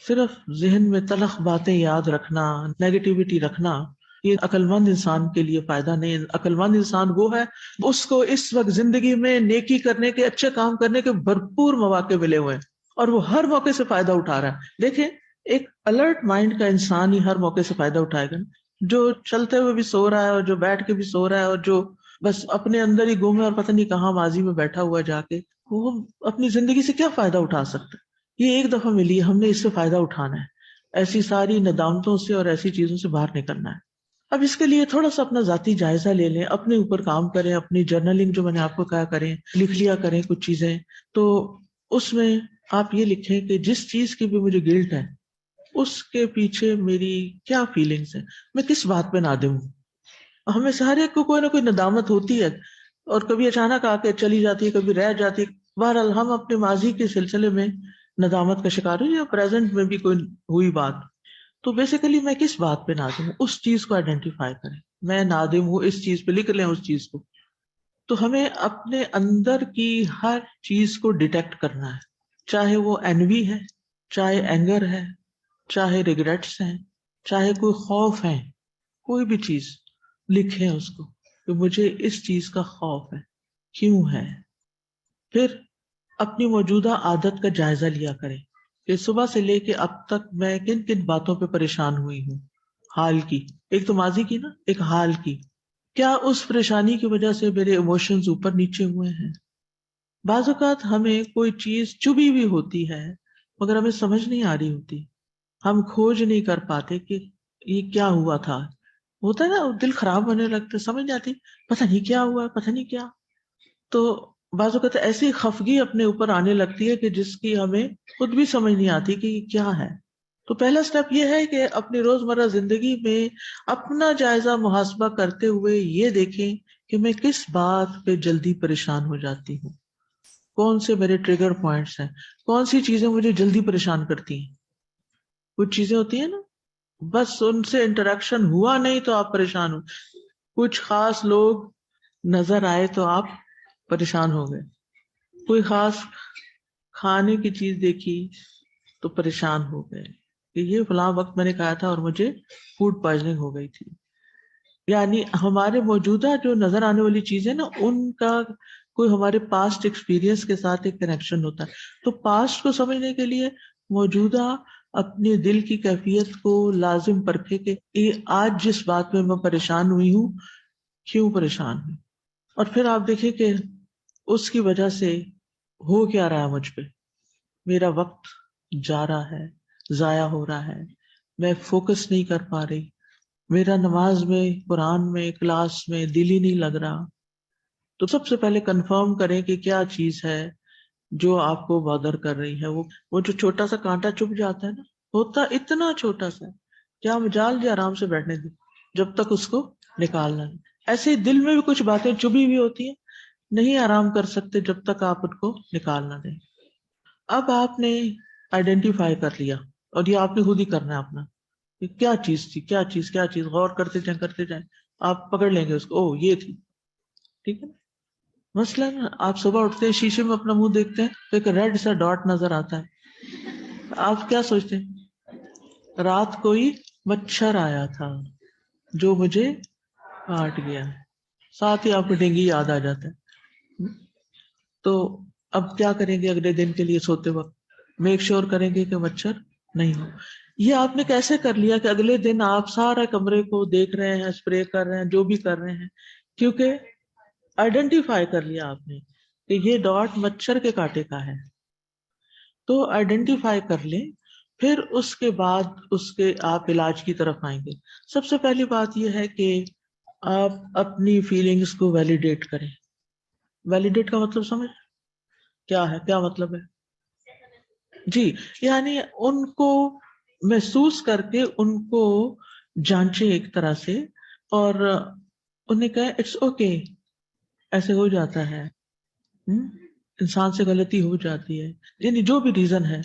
صرف ذہن میں تلخ باتیں یاد رکھنا، نیگیٹیوٹی رکھنا، یہ عقل مند انسان کے لیے فائدہ نہیں. عقل مند انسان وہ ہے اس کو اس وقت زندگی میں نیکی کرنے کے، اچھے کام کرنے کے بھرپور مواقع ملے ہوئے ہیں، اور وہ ہر موقع سے فائدہ اٹھا رہا ہے. دیکھیں ایک الرٹ مائنڈ کا انسان ہی ہر موقع سے فائدہ اٹھائے گا. جو چلتے ہوئے بھی سو رہا ہے، اور جو بیٹھ کے بھی سو رہا ہے، اور جو بس اپنے اندر ہی گم ہے اور پتہ نہیں کہاں ماضی میں بیٹھا ہوا جا کے، وہ اپنی زندگی سے کیا فائدہ اٹھا سکتا ہے؟ یہ ایک دفعہ ملی ہے، ہم نے اس سے فائدہ اٹھانا ہے، ایسی ساری ندامتوں سے اور ایسی چیزوں سے باہر نکلنا ہے. اب اس کے لیے تھوڑا سا اپنا ذاتی جائزہ لے لیں، اپنے اوپر کام کریں، اپنی جرنلنگ جو میں نے آپ کو کہا کریں، لکھ لیا کریں کچھ چیزیں. تو اس میں آپ یہ لکھیں کہ جس چیز کی بھی مجھے گلٹ ہے، اس کے پیچھے میری کیا فیلنگس ہیں، میں کس بات پہ نادم ہوں. ہمیں سارے کو کوئی نہ کوئی ندامت ہوتی ہے، اور کبھی اچانک آ کے چلی جاتی ہے، کبھی رہ جاتی ہے. بہرحال ہم اپنے ماضی کے سلسلے میں ندامت کا شکار ہوئی، یا پریزنٹ میں بھی کوئی ہوئی بات. تو بیسیکلی میں کس بات پہ نادم ہوں، اس چیز کو آئیڈینٹیفائی کریں. میں نادم ہوں اس چیز پہ، لکھ لیں اس چیز کو. تو ہمیں اپنے اندر کی ہر چیز کو ڈیٹیکٹ کرنا ہے، چاہے وہ انوی ہے، چاہے اینگر ہے، چاہے ریگریٹس ہیں، چاہے کوئی خوف ہے، کوئی بھی چیز لکھیں اس کو کہ مجھے اس چیز کا خوف ہے، کیوں ہے. پھر اپنی موجودہ عادت کا جائزہ لیا کریں کہ صبح سے لے کے اب تک میں کن کن باتوں پہ پریشان ہوئی ہوں. حال کی، ایک تو ماضی کی نا، ایک حال کی. کیا اس پریشانی کی وجہ سے میرے ایموشنز اوپر نیچے ہوئے ہیں؟ بعض اوقات ہمیں کوئی چیز چبھی بھی ہوتی ہے مگر ہمیں سمجھ نہیں آ رہی ہوتی، ہم کھوج نہیں کر پاتے کہ یہ کیا ہوا تھا. ہوتا ہے نا، دل خراب ہونے لگتا، سمجھ نہیں آتی پتہ نہیں کیا ہوا، پتہ نہیں کیا. تو بعض اوقات ایسی خفگی اپنے اوپر آنے لگتی ہے کہ جس کی ہمیں خود بھی سمجھ نہیں آتی کہ یہ کیا ہے. تو پہلا سٹیپ یہ ہے کہ اپنی روزمرہ زندگی میں اپنا جائزہ محاسبہ کرتے ہوئے یہ دیکھیں کہ میں کس بات پہ جلدی پریشان ہو جاتی ہوں، کون سے میرے ٹریگر پوائنٹس ہیں، کون سی چیزیں مجھے جلدی پریشان کرتی ہیں. کچھ چیزیں ہوتی ہیں نا، بس ان سے انٹریکشن ہوا نہیں تو آپ پریشان ہو، کچھ خاص لوگ نظر آئے تو آپ پریشان ہو گئے، کوئی خاص کھانے کی چیز دیکھی تو پریشان ہو گئے کہ یہ فلاں وقت میں نے کھایا تھا اور مجھے فوڈ پوائزننگ ہو گئی تھی. یعنی ہمارے موجودہ جو نظر آنے والی چیزیں نا، ان کا کوئی ہمارے پاسٹ ایکسپیرینس کے ساتھ ایک کنیکشن ہوتا ہے. تو پاسٹ کو سمجھنے کے لیے موجودہ اپنے دل کی کیفیت کو لازم پرکھے کہ یہ آج جس بات میں میں پریشان ہوئی ہوں، کیوں پریشان ہوں. اور پھر آپ دیکھیں کہ اس کی وجہ سے ہو کیا رہا ہے مجھ پہ. میرا وقت جا رہا ہے، ضائع ہو رہا ہے، میں فوکس نہیں کر پا رہی، میرا نماز میں، قرآن میں، کلاس میں دل ہی نہیں لگ رہا. تو سب سے پہلے کنفرم کریں کہ کیا چیز ہے جو آپ کو بادر کر رہی ہے. وہ جو چھوٹا سا کانٹا چبھ جاتا ہے نا، ہوتا اتنا چھوٹا سا، کیا مجال دے آرام سے بیٹھنے دیں جب تک اس کو نکالنا نہیں. ایسے ہی دل میں بھی کچھ باتیں چبھی ہوئی ہوتی ہیں، نہیں آرام کر سکتے جب تک آپ ان کو نکال نہ دیں. اب آپ نے آئیڈینٹیفائی کر لیا، اور یہ آپ نے خود ہی کرنا ہے اپنا، کہ کیا چیز تھی، کیا چیز. غور کرتے جائیں آپ پکڑ لیں گے اس کو، یہ تھی. ٹھیک ہے نا. مثلاً آپ صبح اٹھتے ہیں، شیشے میں اپنا منہ دیکھتے ہیں تو ایک ریڈ سا ڈاٹ نظر آتا ہے، آپ کیا سوچتے ہیں؟ رات کوئی مچھر آیا تھا جو مجھے کاٹ گیا. ساتھ ہی آپ کو ڈینگی یاد آ جاتا ہے. تو اب کیا کریں گے اگلے دن کے لیے سوتے وقت؟ میک شور کریں گے کہ مچھر نہیں ہو. یہ آپ نے کیسے کر لیا کہ اگلے دن آپ سارا کمرے کو دیکھ رہے ہیں، اسپرے کر رہے ہیں، جو بھی کر رہے ہیں، کیونکہ آئیڈینٹیفائی کر لیا آپ نے کہ یہ ڈاٹ مچھر کے کانٹے کا ہے. تو آئیڈینٹیفائی کر لیں، پھر اس کے بعد اس کے آپ علاج کی طرف آئیں گے. سب سے پہلی بات یہ ہے کہ آپ اپنی فیلنگز کو ویلیڈیٹ کریں. ویلیڈیٹ کا مطلب سمجھ کیا ہے، کیا مطلب ہے؟ جی، یعنی ان کو محسوس کر کے ان کو جانچے ایک طرح سے، اور انہیں کہا اٹس اوکے، ایسے ہو جاتا ہے، انسان سے غلطی ہو جاتی ہے، یعنی جو بھی ریزن ہے.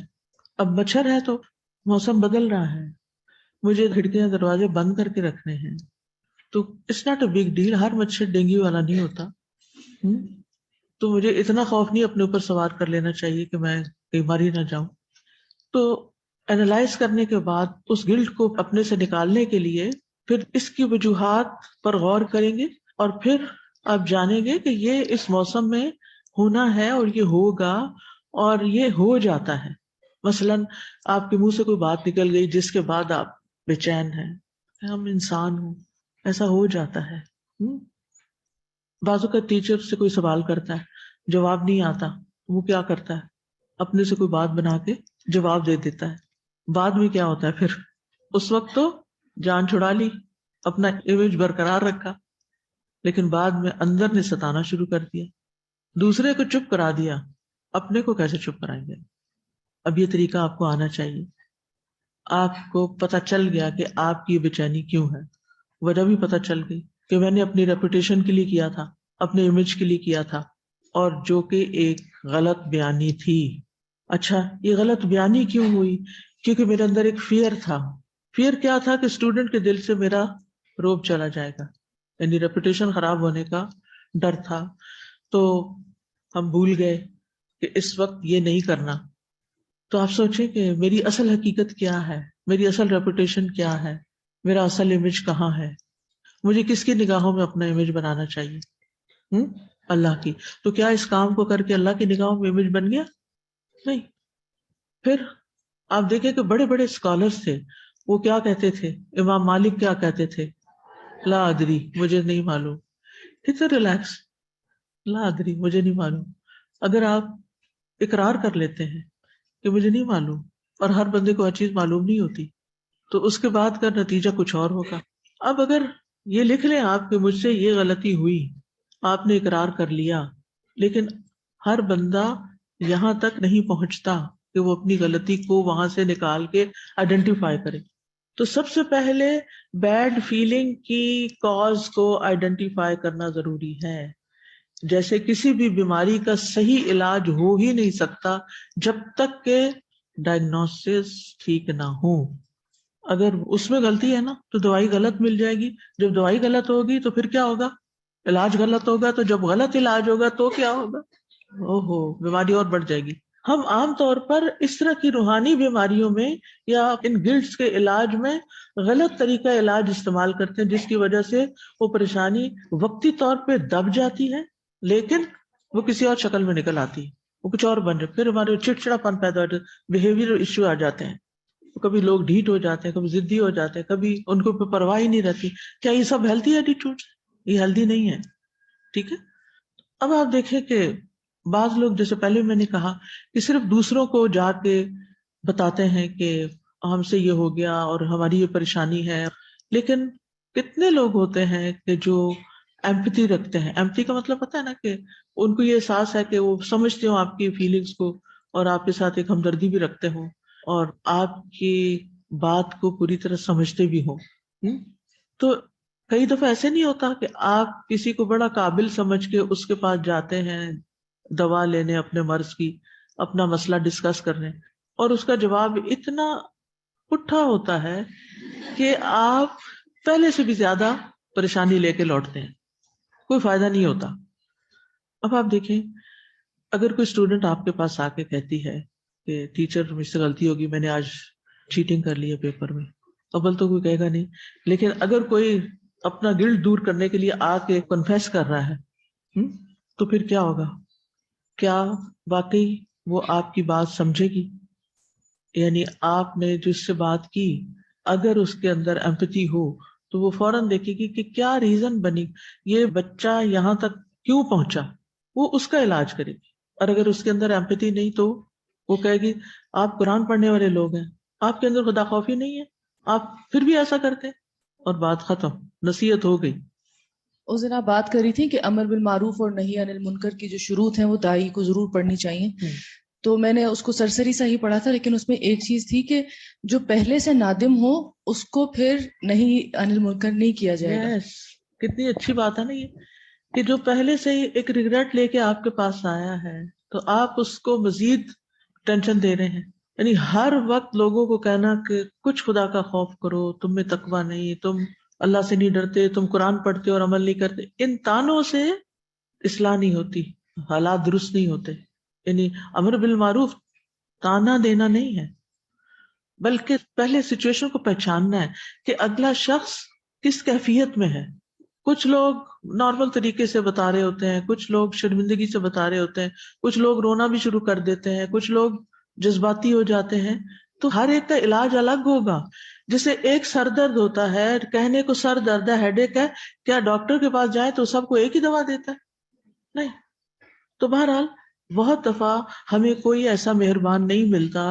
اب مچھر ہے تو موسم بدل رہا ہے، مجھے کھڑکیاں دروازے بند کر کے رکھنے ہیں، تو it's not a big deal. ہر مچھر ڈینگو والا نہیں ہوتا. تو مجھے اتنا خوف نہیں اپنے اوپر سوار کر لینا چاہیے کہ میں کہیں مر ہی نہ جاؤں. تو اینالائز کرنے کے بعد اس گلٹ کو اپنے سے نکالنے کے لیے پھر اس کی وجوہات پر غور کریں گے، اور پھر آپ جانیں گے کہ یہ اس موسم میں ہونا ہے اور یہ ہوگا اور یہ ہو جاتا ہے. مثلاً آپ کے منہ سے کوئی بات نکل گئی جس کے بعد آپ بے چین ہیں، ہم انسان ہوں، ایسا ہو جاتا ہے. بعض اوقات ٹیچر سے کوئی سوال کرتا ہے، جواب نہیں آتا، وہ کیا کرتا ہے، اپنے سے کوئی بات بنا کے جواب دے دیتا ہے. بعد میں کیا ہوتا ہے پھر؟ اس وقت تو جان چھڑا لی، اپنا امیج برقرار رکھا، لیکن بعد میں اندر نے ستانا شروع کر دیا. دوسرے کو چپ کرا دیا، اپنے کو کیسے چپ کرائیں گے؟ اب یہ طریقہ آپ کو آنا چاہیے. آپ کو پتہ چل گیا کہ آپ کی بے چینی کیوں ہے، وجہ بھی پتہ چل گئی کہ میں نے اپنی ریپوٹیشن کے لیے کیا تھا، اپنے امیج کے لیے کیا تھا، اور جو کہ ایک غلط بیانی تھی. اچھا، یہ غلط بیانی کیوں ہوئی؟ کیونکہ میرے اندر ایک فیئر تھا. فیئر کیا تھا؟ کہ اسٹوڈنٹ کے دل سے میرا روب چلا جائے گا، یعنی ریپوٹیشن خراب ہونے کا ڈر تھا. تو ہم بھول گئے کہ اس وقت یہ نہیں کرنا. تو آپ سوچیں کہ میری اصل حقیقت کیا ہے، میری اصل ریپوٹیشن کیا ہے، میرا اصل امیج کہاں ہے، مجھے کس کی نگاہوں میں اپنا امیج بنانا چاہیے؟ اللہ کی. تو کیا اس کام کو کر کے اللہ کی نگاہوں میں امیج بن گیا؟ نہیں. پھر آپ دیکھیں کہ بڑے بڑے اسکالرس تھے، وہ کیا کہتے تھے؟ امام مالک کیا کہتے تھے؟ لا ادری، مجھے نہیں معلوم. کتنے ریلیکس، لا ادری، مجھے نہیں معلوم. اگر آپ اقرار کر لیتے ہیں کہ مجھے نہیں معلوم، اور ہر بندے کو ہر چیز معلوم نہیں ہوتی، تو اس کے بعد کا نتیجہ کچھ اور ہوگا. اب اگر یہ لکھ لیں آپ کہ مجھ سے یہ غلطی ہوئی، آپ نے اقرار کر لیا، لیکن ہر بندہ یہاں تک نہیں پہنچتا کہ وہ اپنی غلطی کو وہاں سے نکال کے آئیڈینٹیفائی کرے. تو سب سے پہلے بیڈ فیلنگ کی کاز کو آئیڈینٹیفائی کرنا ضروری ہے. جیسے کسی بھی بیماری کا صحیح علاج ہو ہی نہیں سکتا جب تک کہ ڈائگنوسس ٹھیک نہ ہو. اگر اس میں غلطی ہے نا تو دوائی غلط مل جائے گی، جب دوائی غلط ہوگی تو پھر کیا ہوگا؟ علاج غلط ہوگا، تو جب غلط علاج ہوگا تو کیا ہوگا؟ بیماری اور بڑھ جائے گی. ہم عام طور پر اس طرح کی روحانی بیماریوں میں یا ان گلٹس کے علاج میں غلط طریقہ علاج استعمال کرتے ہیں، جس کی وجہ سے وہ پریشانی وقتی طور پہ دب جاتی ہے، لیکن وہ کسی اور شکل میں نکل آتی ہے، وہ کچھ اور بن جائے. پھر ہمارے چڑچڑا پن پیدا ہوتا ہے، بیہیویئر ایشو آ جاتے ہیں. کبھی لوگ ڈھیٹ ہو جاتے ہیں، کبھی ضدی ہو جاتے ہیں، کبھی ان کو پرواہ ہی نہیں رہتی. کیا یہ سب ہیلتھی ایٹیٹیوڈ؟ یہ ہیلتھی نہیں ہے. ٹھیک ہے. اب آپ دیکھیں کہ بعض لوگ، جیسے پہلے میں نے کہا، کہ صرف دوسروں کو جا کے بتاتے ہیں کہ ہم سے یہ ہو گیا اور ہماری یہ پریشانی ہے، لیکن کتنے لوگ ہوتے ہیں کہ جو ایمپتھی رکھتے ہیں. ایمپتھی کا مطلب پتہ ہے نا، کہ ان کو یہ احساس ہے کہ وہ سمجھتے ہوں آپ کی فیلنگس کو، اور آپ کے ساتھ ایک ہمدردی بھی رکھتے ہوں، اور آپ کی بات کو پوری طرح سمجھتے بھی ہوں. تو کئی دفعہ ایسے نہیں ہوتا کہ آپ کسی کو بڑا قابل سمجھ کے اس کے پاس جاتے ہیں دوا لینے اپنے مرض کی، اپنا مسئلہ ڈسکس کرنے، اور اس کا جواب اتنا پٹھا ہوتا ہے کہ آپ پہلے سے بھی زیادہ پریشانی لے کے لوٹتے ہیں، کوئی فائدہ نہیں ہوتا. اب آپ دیکھیں، اگر کوئی اسٹوڈنٹ آپ کے پاس آ کے کہتی ہے کہ ٹیچر مجھ سے غلطی ہوگی، میں نے آج چیٹنگ کر لی ہے پیپر میں، قبل تو کوئی کہے گا نہیں. لیکن اگر کوئی اپنا گلٹ دور کرنے کے لیے آ کے کنفیس کر رہا ہے، تو پھر کیا ہوگا؟ کیا واقعی وہ آپ کی بات سمجھے گی؟ یعنی آپ نے جس سے بات کی، اگر اس کے اندر ایمپتھی ہو تو وہ فوراً دیکھے گی کہ کیا ریزن بنی، یہ بچہ یہاں تک کیوں پہنچا، وہ اس کا علاج کرے گی. اور اگر اس کے اندر ایمپتھی نہیں تو وہ کہے گی آپ قرآن پڑھنے والے لوگ ہیں، آپ کے اندر خدا خوفی نہیں ہے، آپ پھر بھی ایسا کرتے، اور بات ختم، نصیحت ہو گئی. اس دن آپ بات کر رہی تھی کہ امر بالمعروف اور نہی عن المنکر کی جو شروط ہیں وہ داعی کو ضرور پڑھنی چاہیے. تو میں نے اس کو سرسری سا ہی پڑھا تھا، لیکن اس میں ایک چیز تھی کہ جو پہلے سے نادم ہو اس کو پھر نہیں انل منکر نہیں کیا جائے گا. یس، کتنی اچھی بات ہے نا یہ، کہ جو پہلے سے ہی ایک ریگریٹ لے کے آپ کے پاس آیا ہے تو آپ اس کو مزید ٹینشن دے رہے ہیں. یعنی ہر وقت لوگوں کو کہنا کہ کچھ خدا کا خوف کرو، تم میں تقویٰ نہیں، تم اللہ سے نہیں ڈرتے، تم قرآن پڑھتے اور عمل نہیں کرتے، ان تانوں سے اصلاح نہیں ہوتی، حالات درست نہیں ہوتے. یعنی امر بالمعروف تانا دینا نہیں ہے، بلکہ پہلے سچویشن کو پہچاننا ہے کہ اگلا شخص کس کیفیت میں ہے. کچھ لوگ نارمل طریقے سے بتا رہے ہوتے ہیں، کچھ لوگ شرمندگی سے بتا رہے ہوتے ہیں، کچھ لوگ رونا بھی شروع کر دیتے ہیں، کچھ لوگ جذباتی ہو جاتے ہیں. تو ہر ایک کا علاج الگ ہوگا. جیسے ایک سر درد ہوتا ہے، کہنے کو سر درد ہے، ہیڈ ایک ہے، کیا ڈاکٹر کے پاس جائیں تو سب کو ایک ہی دوا دیتا ہے؟ نہیں. تو بہرحال بہت دفعہ ہمیں کوئی ایسا مہربان نہیں ملتا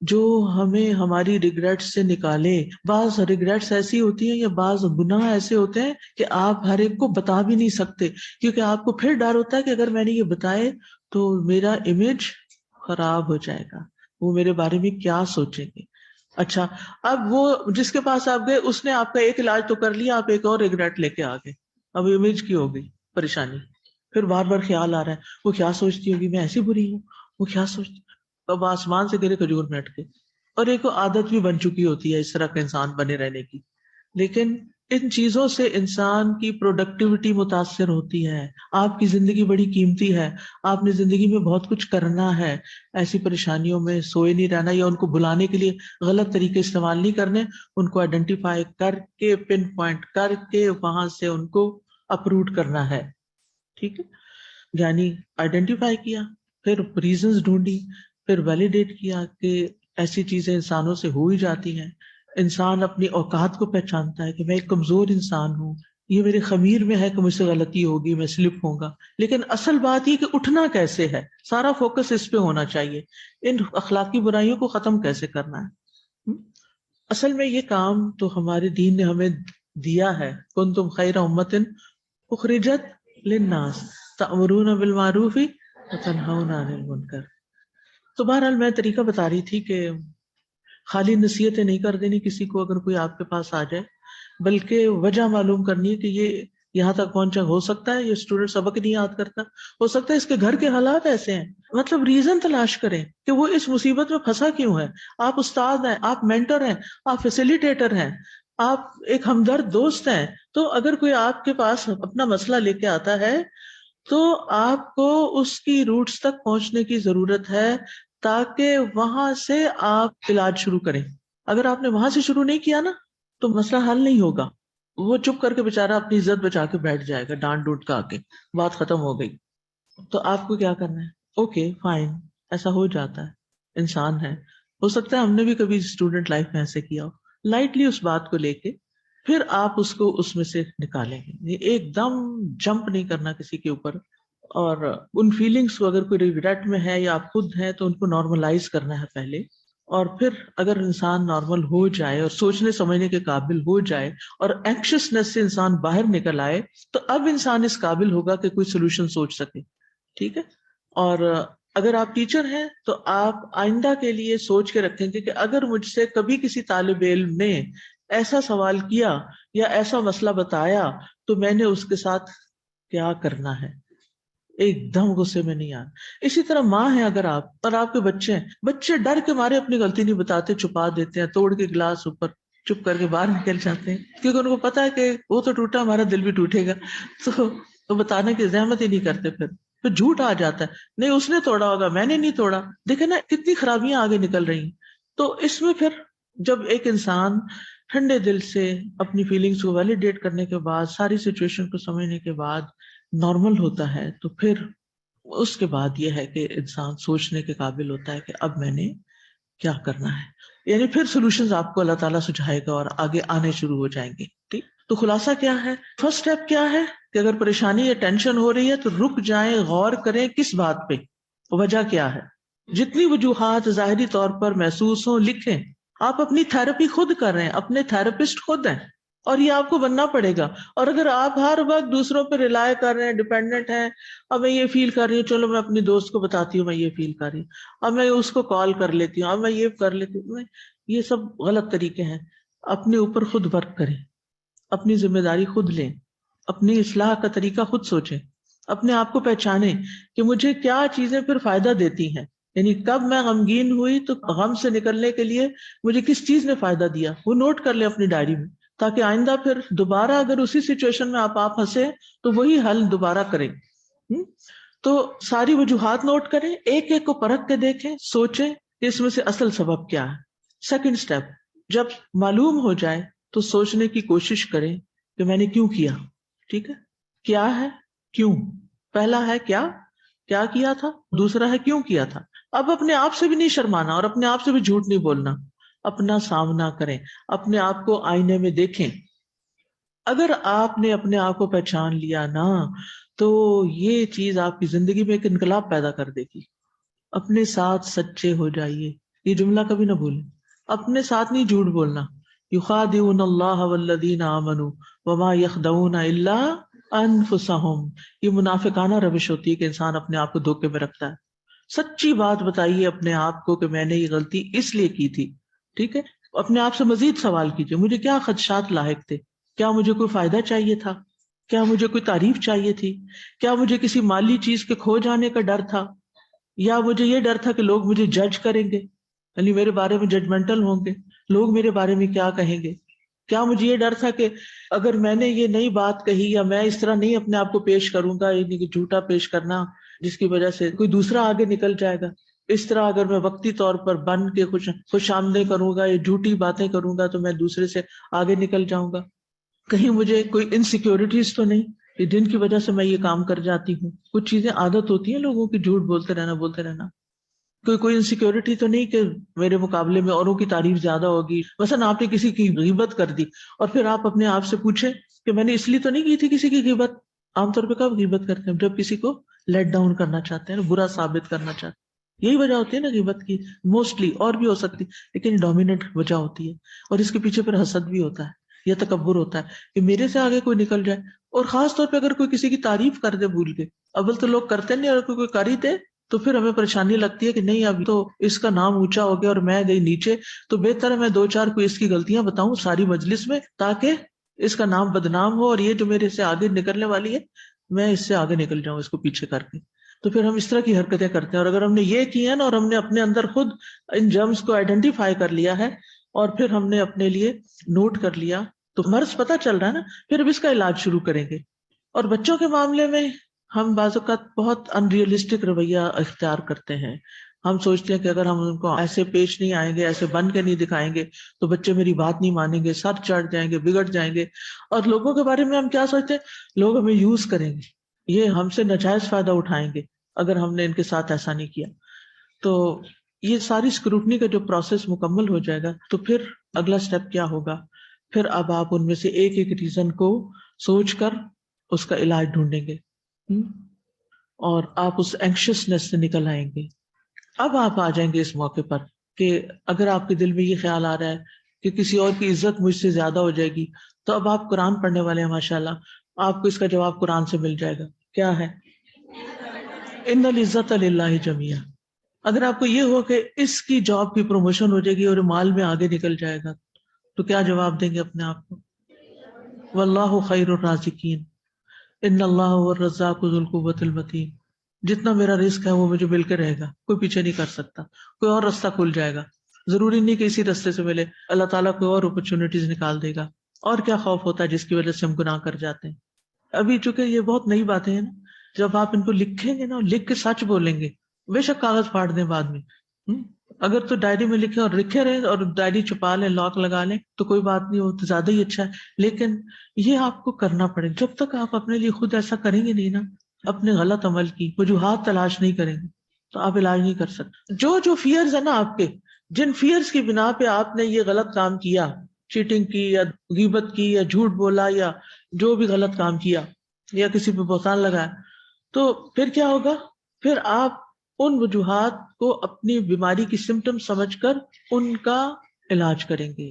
جو ہمیں ہماری ریگریٹس سے نکالے. بعض ریگریٹس ایسی ہوتی ہیں یا بعض گناہ ایسے ہوتے ہیں کہ آپ ہر ایک کو بتا بھی نہیں سکتے، کیونکہ آپ کو پھر ڈر ہوتا ہے کہ اگر میں نے یہ بتائے تو میرا امیج خراب ہو جائے گا، وہ میرے بارے میں کیا سوچیں گے. اچھا، اب وہ جس کے پاس آپ گئے اس نے آپ کا ایک علاج تو کر لیا، آپ ایک اور ریگریٹ لے کے آ گئے. اب امیج کی ہو گئی پریشانی. پھر بار بار خیال آ رہا ہے وہ کیا سوچتی ہوگی، میں ایسی بری ہوں، وہ کیا سوچتی. اب آسمان سے گرے کھجور میں اٹکے. اور ایک عادت بھی بن چکی ہوتی ہے اس طرح کا انسان بنے رہنے کی. لیکن ان چیزوں سے انسان کی پروڈکٹیوٹی متاثر ہوتی ہے. آپ کی زندگی بڑی قیمتی ہے، آپ نے زندگی میں بہت کچھ کرنا ہے. ایسی پریشانیوں میں سوئے نہیں رہنا یا ان کو بلانے کے لیے غلط طریقے استعمال نہیں کرنے، ان کو آئیڈینٹیفائی کر کے پن پوائنٹ کر کے وہاں سے ان کو اپروٹ کرنا ہے. ٹھیک ہے، یعنی آئیڈینٹیفائی کیا، پھر ریزنز ڈھونڈی، پھر ویلیڈیٹ کیا کہ ایسی چیزیں انسانوں سے ہو ہی جاتی ہیں. انسان اپنی اوقات کو پہچانتا ہے کہ میں ایک کمزور انسان ہوں، یہ میرے خمیر میں ہے کہ مجھ سے غلطی ہوگی، میں سلپ ہوں گا. لیکن اصل بات یہ کہ اٹھنا کیسے ہے، سارا فوکس اس پہ ہونا چاہیے، ان اخلاقی برائیوں کو ختم کیسے کرنا ہے. اصل میں یہ کام تو ہمارے دین نے ہمیں دیا ہے، کنتم خیر امۃ اخرجت للناس تأمرون بالمعروف وتنہون عن المنکر. تو بہرحال میں طریقہ بتا رہی تھی کہ خالی نصیحتیں نہیں کر دینی کسی کو اگر کوئی آپ کے پاس آ جائے، بلکہ وجہ معلوم کرنی ہے کہ یہ یہاں تک پہنچا. ہو سکتا ہے یہ اسٹوڈنٹ سبق نہیں یاد کرتا، ہو سکتا ہے اس کے گھر کے حالات ایسے ہیں. مطلب ریزن تلاش کریں کہ وہ اس مصیبت میں پھنسا کیوں ہے. آپ استاد ہیں، آپ مینٹر ہیں، آپ فیسیلیٹیٹر ہیں، آپ ایک ہمدرد دوست ہیں. تو اگر کوئی آپ کے پاس اپنا مسئلہ لے کے آتا ہے تو آپ کو اس کی روٹس تک پہنچنے کی ضرورت ہے تاکہ وہاں سے آپ علاج شروع کریں. اگر آپ نے وہاں سے شروع نہیں کیا نا تو مسئلہ حل نہیں ہوگا. وہ چپ کر کے بےچارہ اپنی عزت بچا کے بیٹھ جائے گا، ڈانٹ ڈوٹ کا آ کے بات ختم ہو گئی. تو آپ کو کیا کرنا ہے، اوکے فائن، ایسا ہو جاتا ہے، انسان ہے، ہو سکتا ہے ہم نے بھی کبھی اسٹوڈنٹ لائف میں ایسے کیا ہو. لائٹلی اس بات کو لے کے پھر آپ اس کو اس میں سے نکالیں گے. ایک دم جمپ نہیں کرنا کسی کے اوپر، اور ان فیلنگس کو اگر کوئی ریگریٹ میں ہے یا آپ خود ہیں تو ان کو نارملائز کرنا ہے پہلے. اور پھر اگر انسان نارمل ہو جائے اور سوچنے سمجھنے کے قابل ہو جائے اور اینکشسنس سے انسان باہر نکل آئے تو اب انسان اس قابل ہوگا کہ کوئی سولوشن سوچ سکے. ٹھیک ہے. اور اگر آپ ٹیچر ہیں تو آپ آئندہ کے لیے سوچ کے رکھیں گے کہ اگر مجھ سے کبھی کسی طالب علم نے ایسا سوال کیا یا ایسا مسئلہ بتایا تو میں نے اس کے ساتھ کیا کرنا ہے. ایک دم غصے میں نہیں آنا. اسی طرح ماں ہے اگر آپ اور آپ کے بچے ہیں، بچے ڈر کے مارے اپنی غلطی نہیں بتاتے، چھپا دیتے ہیں، توڑ کے گلاس اوپر چپ کر کے باہر نکل جاتے ہیں کیونکہ ان کو پتا ہے کہ وہ تو ٹوٹا، ہمارا دل بھی ٹوٹے گا. تو وہ بتانے کی زحمت ہی نہیں کرتے. پھر جھوٹ آ جاتا ہے، نہیں اس نے توڑا ہوگا، میں نے نہیں توڑا. دیکھیں نا کتنی خرابیاں آگے نکل رہی ہیں. تو اس میں پھر جب ایک انسان ٹھنڈے دل سے اپنی فیلنگس کو ویلیڈیٹ کرنے کے بعد، ساری سچویشن کو سمجھنے کے بعد نارمل ہوتا ہے تو پھر اس کے بعد یہ ہے کہ انسان سوچنے کے قابل ہوتا ہے کہ اب میں نے کیا کرنا ہے. یعنی پھر سولوشنز آپ کو اللہ تعالیٰ سجھائے گا اور آگے آنے شروع ہو جائیں گے. ٹھیک. تو خلاصہ کیا ہے، فرسٹ اسٹیپ کیا ہے کہ اگر پریشانی یا ٹینشن ہو رہی ہے تو رک جائیں، غور کریں کس بات پہ، وجہ کیا ہے. جتنی وجوہات ظاہری طور پر محسوس ہوں لکھیں. آپ اپنی تھراپی خود کر رہے ہیں، اپنے تھراپسٹ خود ہیں، اور یہ آپ کو بننا پڑے گا. اور اگر آپ ہر وقت دوسروں پہ ریلائے کر رہے ہیں، ڈیپینڈنٹ ہیں، اب میں یہ فیل کر رہی ہوں، چلو میں اپنی دوست کو بتاتی ہوں میں یہ فیل کر رہی ہوں، اب میں اس کو کال کر لیتی ہوں، اب میں یہ کر لیتی ہوں، یہ سب غلط طریقے ہیں. اپنے اوپر خود ورک کریں، اپنی ذمہ داری خود لیں، اپنی اصلاح کا طریقہ خود سوچیں، اپنے آپ کو پہچانیں کہ مجھے کیا چیزیں پھر فائدہ دیتی ہیں. یعنی کب میں غمگین ہوئی تو غم سے نکلنے کے لیے مجھے کس چیز نے فائدہ دیا، وہ نوٹ کر لیں اپنی ڈائری میں، تاکہ آئندہ پھر دوبارہ اگر اسی سچویشن میں آپ پھنسے تو وہی حل دوبارہ کریں. تو ساری وجوہات نوٹ کریں، ایک ایک کو پرکھ کے دیکھیں، سوچیں کہ اس میں سے اصل سبب کیا ہے. سیکنڈ اسٹیپ، جب معلوم ہو جائے تو سوچنے کی کوشش کریں کہ میں نے کیوں کیا. ٹھیک ہے، کیا ہے، کیوں. پہلا ہے کیا کیا تھا، دوسرا ہے کیوں کیا تھا. اب اپنے آپ سے بھی نہیں شرمانا اور اپنے آپ سے بھی جھوٹ نہیں بولنا، اپنا سامنا کریں، اپنے آپ کو آئینے میں دیکھیں. اگر آپ نے اپنے آپ کو پہچان لیا نا تو یہ چیز آپ کی زندگی میں ایک انقلاب پیدا کر دے گی. اپنے ساتھ سچے ہو جائیے، یہ جملہ کبھی نہ بھولیں. اپنے ساتھ نہیں جھوٹ بولنا. یخادعون اللہ والذین آمنوا وما یخدعون الا انفسہم. یہ منافقانہ روش ہوتی ہے کہ انسان اپنے آپ کو دھوکے میں رکھتا ہے. سچی بات بتائیے اپنے آپ کو کہ میں نے یہ غلطی اس لیے کی تھی. ٹھیک ہے، اپنے آپ سے مزید سوال کیجیے، مجھے کیا خدشات لاحق تھے، کیا مجھے کوئی فائدہ چاہیے تھا، کیا مجھے کوئی تعریف چاہیے تھی، کیا مجھے کسی مالی چیز کے کھو جانے کا ڈر تھا، یا مجھے یہ ڈر تھا کہ لوگ مجھے جج کریں گے، یعنی میرے بارے میں ججمنٹل ہوں گے، لوگ میرے بارے میں کیا کہیں گے. کیا مجھے یہ ڈر تھا کہ اگر میں نے یہ نئی بات کہی یا میں اس طرح نہیں اپنے آپ کو پیش کروں گا، یعنی کہ جھوٹا پیش کرنا جس کی وجہ سے کوئی دوسرا آگے نکل جائے گا. اس طرح اگر میں وقتی طور پر بن کے خوش آمدیں کروں گا یا جھوٹی باتیں کروں گا تو میں دوسرے سے آگے نکل جاؤں گا. کہیں مجھے کوئی انسیکیورٹیز تو نہیں کہ جن کی وجہ سے میں یہ کام کر جاتی ہوں. کچھ چیزیں عادت ہوتی ہیں لوگوں کی، جھوٹ بولتے رہنا. کوئی انسیکیورٹی تو نہیں کہ میرے مقابلے میں اوروں کی تعریف زیادہ ہوگی. مثلا آپ نے کسی کی غیبت کر دی اور پھر آپ اپنے آپ سے پوچھیں کہ میں نے اس لیے تو نہیں کی تھی کسی کی غیبت. عام طور پہ کب غیبت کرتے ہیں؟ جب کسی کو لیٹ ڈاؤن کرنا چاہتے ہیں، برا ثابت کرنا چاہتے ہیں. یہی وجہ ہوتی ہے نا غیبت کی، موسٹلی، اور بھی ہو سکتی لیکن ڈومیننٹ وجہ ہوتی ہے. اور اس کے پیچھے پھر حسد بھی ہوتا ہے یا تکبر ہوتا ہے کہ میرے سے آگے کوئی نکل جائے. اور خاص طور پہ اگر کوئی کسی کی تعریف کر دے بھول کے، اول تو لوگ کرتے نہیں، اور کوئی کر ہی دے تو پھر ہمیں پریشانی لگتی ہے کہ نہیں اب تو اس کا نام اونچا ہو گیا اور میں گئی نیچے، تو بہتر ہے میں 2-4 کوئی اس کی غلطیاں بتاؤں ساری مجلس میں تاکہ اس کا نام بدنام ہو، اور یہ جو میرے سے آگے نکلنے والی ہے میں اس سے آگے نکل جاؤں اس کو پیچھے کر کے. تو پھر ہم اس طرح کی حرکتیں کرتے ہیں. اور اگر ہم نے یہ کی ہے نا اور ہم نے اپنے اندر خود ان جرمز کو آئیڈینٹیفائی کر لیا ہے اور پھر ہم نے اپنے لیے نوٹ کر لیا تو مرض پتہ چل رہا ہے نا، پھر اب اس کا علاج شروع کریں گے. اور بچوں کے معاملے میں ہم بعض اوقات بہت انریلسٹک رویہ اختیار کرتے ہیں. ہم سوچتے ہیں کہ اگر ہم ان کو ایسے پیش نہیں آئیں گے، ایسے بن کے نہیں دکھائیں گے تو بچے میری بات نہیں مانیں گے، سر چڑھ جائیں گے، بگڑ جائیں گے. اور لوگوں کے بارے میں ہم کیا سوچتے ہیں؟ لوگ ہمیں یوز کریں گے، یہ ہم سے ناجائز فائدہ اٹھائیں گے اگر ہم نے ان کے ساتھ ایسا نہیں کیا. تو یہ ساری اسکروٹنی کا جو پروسیس مکمل ہو جائے گا تو پھر اگلا اسٹیپ کیا ہوگا؟ پھر اب آپ ان میں سے ایک ایک ریزن کو سوچ کر اس کا علاج ڈھونڈیں گے اور آپ اس اینکشسنس سے نکل آئیں گے. اب آپ آ جائیں گے اس موقع پر کہ اگر آپ کے دل میں یہ خیال آ رہا ہے کہ کسی اور کی عزت مجھ سے زیادہ ہو جائے گی، تو اب آپ قرآن پڑھنے والے ہیں ماشاءاللہ، آپ کو اس کا جواب قرآن سے مل جائے گا. کیا ہے؟ ان العزت للہ جمیعا. اگر آپ کو یہ ہو کہ اس کی جاب کی پروموشن ہو جائے گی اور مال میں آگے نکل جائے گا تو کیا جواب دیں گے اپنے آپ کو؟ واللہ خیر الرازقین ان اللہ هو الرزاق ذو القوۃ المتین. جتنا میرا رزق ہے وہ مجھے مل کے رہے گا، کوئی پیچھے نہیں کر سکتا. کوئی اور راستہ کھل جائے گا، ضروری نہیں کہ اسی راستے سے ملے، اللہ تعالیٰ کوئی اور اپرچونٹیز نکال دے گا. اور کیا خوف ہوتا ہے جس کی وجہ سے ہم گناہ کر جاتے ہیں. ابھی چونکہ یہ بہت نئی باتیں ہیں نا، جب آپ ان کو لکھیں گے نا، لکھ کے سچ بولیں گے، بے شک کاغذ پھاڑ دیں بعد میں، اگر تو ڈائری میں لکھیں اور لکھے رہے اور ڈائری چھپا لیں، لاک لگا لیں تو کوئی بات نہیں، ہو تو زیادہ ہی اچھا ہے. لیکن یہ آپ کو کرنا پڑے. جب تک آپ اپنے لیے خود ایسا کریں گے نہیں نا، اپنے غلط عمل کی وجوہات تلاش نہیں کریں گے تو آپ علاج نہیں کر سکتے. جو فیئرز ہیں نا آپ کے، جن فیئرز کی بنا پہ آپ نے یہ غلط کام کیا، چیٹنگ کی یا غیبت کی یا جھوٹ بولا یا جو بھی غلط کام کیا یا کسی پہ بہتان لگایا، تو پھر کیا ہوگا؟ پھر آپ ان وجوہات کو اپنی بیماری کی سمٹم سمجھ کر ان کا علاج کریں گے.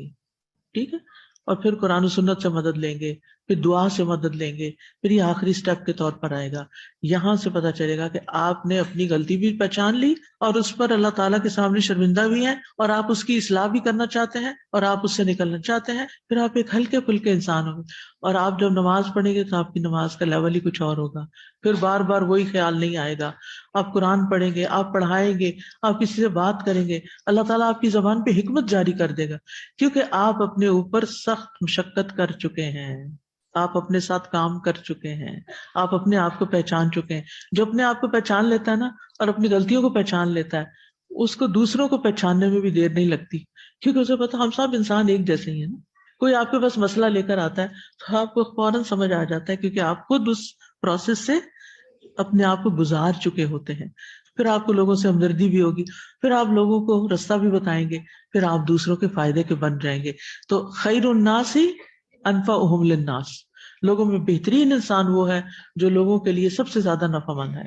ٹھیک ہے؟ اور پھر قرآن و سنت سے مدد لیں گے، پھر دعا سے مدد لیں گے، پھر یہ آخری سٹیپ کے طور پر آئے گا. یہاں سے پتہ چلے گا کہ آپ نے اپنی غلطی بھی پہچان لی اور اس پر اللہ تعالیٰ کے سامنے شرمندہ بھی ہیں، اور آپ اس کی اصلاح بھی کرنا چاہتے ہیں، اور آپ اس سے نکلنا چاہتے ہیں. پھر آپ ایک ہلکے پھلکے انسان ہوں گے. اور آپ جب نماز پڑھیں گے تو آپ کی نماز کا لیول ہی کچھ اور ہوگا. پھر بار بار وہی خیال نہیں آئے گا. آپ قرآن پڑھیں گے، آپ پڑھائیں گے، آپ کسی سے بات کریں گے، اللہ تعالیٰ آپ کی زبان پہ حکمت جاری کر دے گا، کیونکہ آپ اپنے اوپر سخت مشقت کر چکے ہیں، آپ اپنے ساتھ کام کر چکے ہیں، آپ اپنے آپ کو پہچان چکے ہیں. جو اپنے آپ کو پہچان لیتا ہے نا، اور اپنی غلطیوں کو پہچان لیتا ہے، اس کو دوسروں کو پہچاننے میں بھی دیر نہیں لگتی، کیونکہ اسے پتا ہم سب انسان ایک جیسے ہی ہیں نا. کوئی آپ کے پاس مسئلہ لے کر آتا ہے تو آپ کو فوراً سمجھ آ جاتا ہے، کیونکہ آپ خود اس پروسیس سے اپنے آپ کو گزار چکے ہوتے ہیں. پھر آپ کو لوگوں سے ہمدردی بھی ہوگی، پھر آپ لوگوں کو رستہ بھی بتائیں گے، پھر آپ دوسروں کے فائدے کے بن جائیں گے. تو خیر الناس ہی انفعہم للناس، لوگوں میں بہترین انسان وہ ہے جو لوگوں کے لیے سب سے زیادہ نفع مند ہے.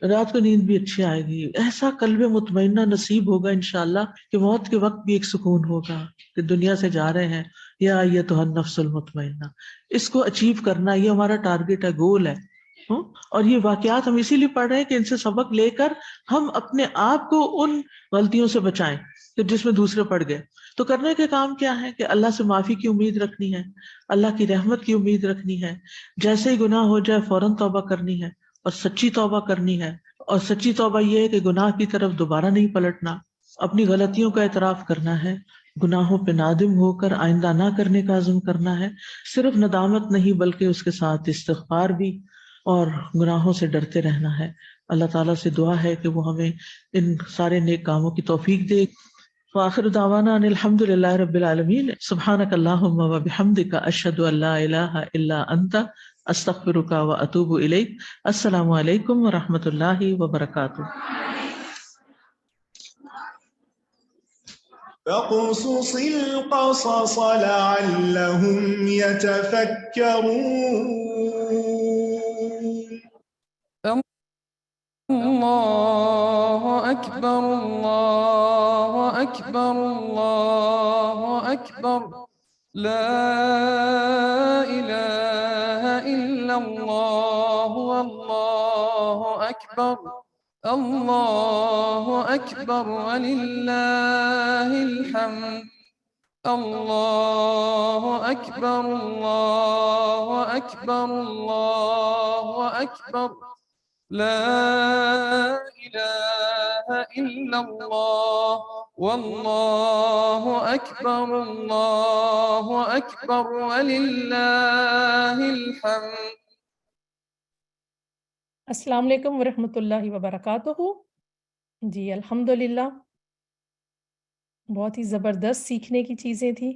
رات کو نیند بھی اچھی آئے گی، ایسا قلب مطمئنہ نصیب ہوگا انشاءاللہ کہ موت کے وقت بھی ایک سکون ہوگا کہ دنیا سے جا رہے ہیں. یا ایتھا النفس المطمئنہ، اس کو اچیو کرنا یہ ہمارا ٹارگٹ ہے، گول ہے. اور یہ واقعات ہم اسی لیے پڑھ رہے ہیں کہ ان سے سبق لے کر ہم اپنے آپ کو ان غلطیوں سے بچائیں کہ جس میں دوسرے پڑ گئے. تو کرنے کے کام کیا ہے کہ اللہ سے معافی کی امید رکھنی ہے، اللہ کی رحمت کی امید رکھنی ہے. جیسے ہی گناہ ہو جائے فوراً توبہ کرنی ہے، اور سچی توبہ کرنی ہے. اور سچی توبہ یہ ہے کہ گناہ کی طرف دوبارہ نہیں پلٹنا، اپنی غلطیوں کا اعتراف کرنا ہے، گناہوں پہ نادم ہو کر آئندہ نہ کرنے کا عزم کرنا ہے. صرف ندامت نہیں بلکہ اس کے ساتھ استغفار بھی، اور گناہوں سے ڈرتے رہنا ہے. اللہ تعالیٰ سے دعا ہے کہ وہ ہمیں ان سارے نیک کاموں کی توفیق دے. وآخر دعوانا ان الحمد للہ رب العالمین. سبحانک اللہم و بحمدک، اشہد ان لا الہ الا انت، استغفرک و اتوب الیک. السلام علیکم و رحمۃ اللہ وبرکاتہ. فاقصص القصص لعلهم يتفكرون. الله أكبر الله أكبر الله أكبر لا إله إلا الله والله أكبر الله أكبر ولله الحمد الله أكبر الله أكبر الله أكبر لا إله إلا الله والله أكبر الله أكبر ولله الحمد. السلام علیکم ورحمۃ اللہ وبرکاتہ. جی الحمدللہ، بہت ہی زبردست سیکھنے کی چیزیں تھیں.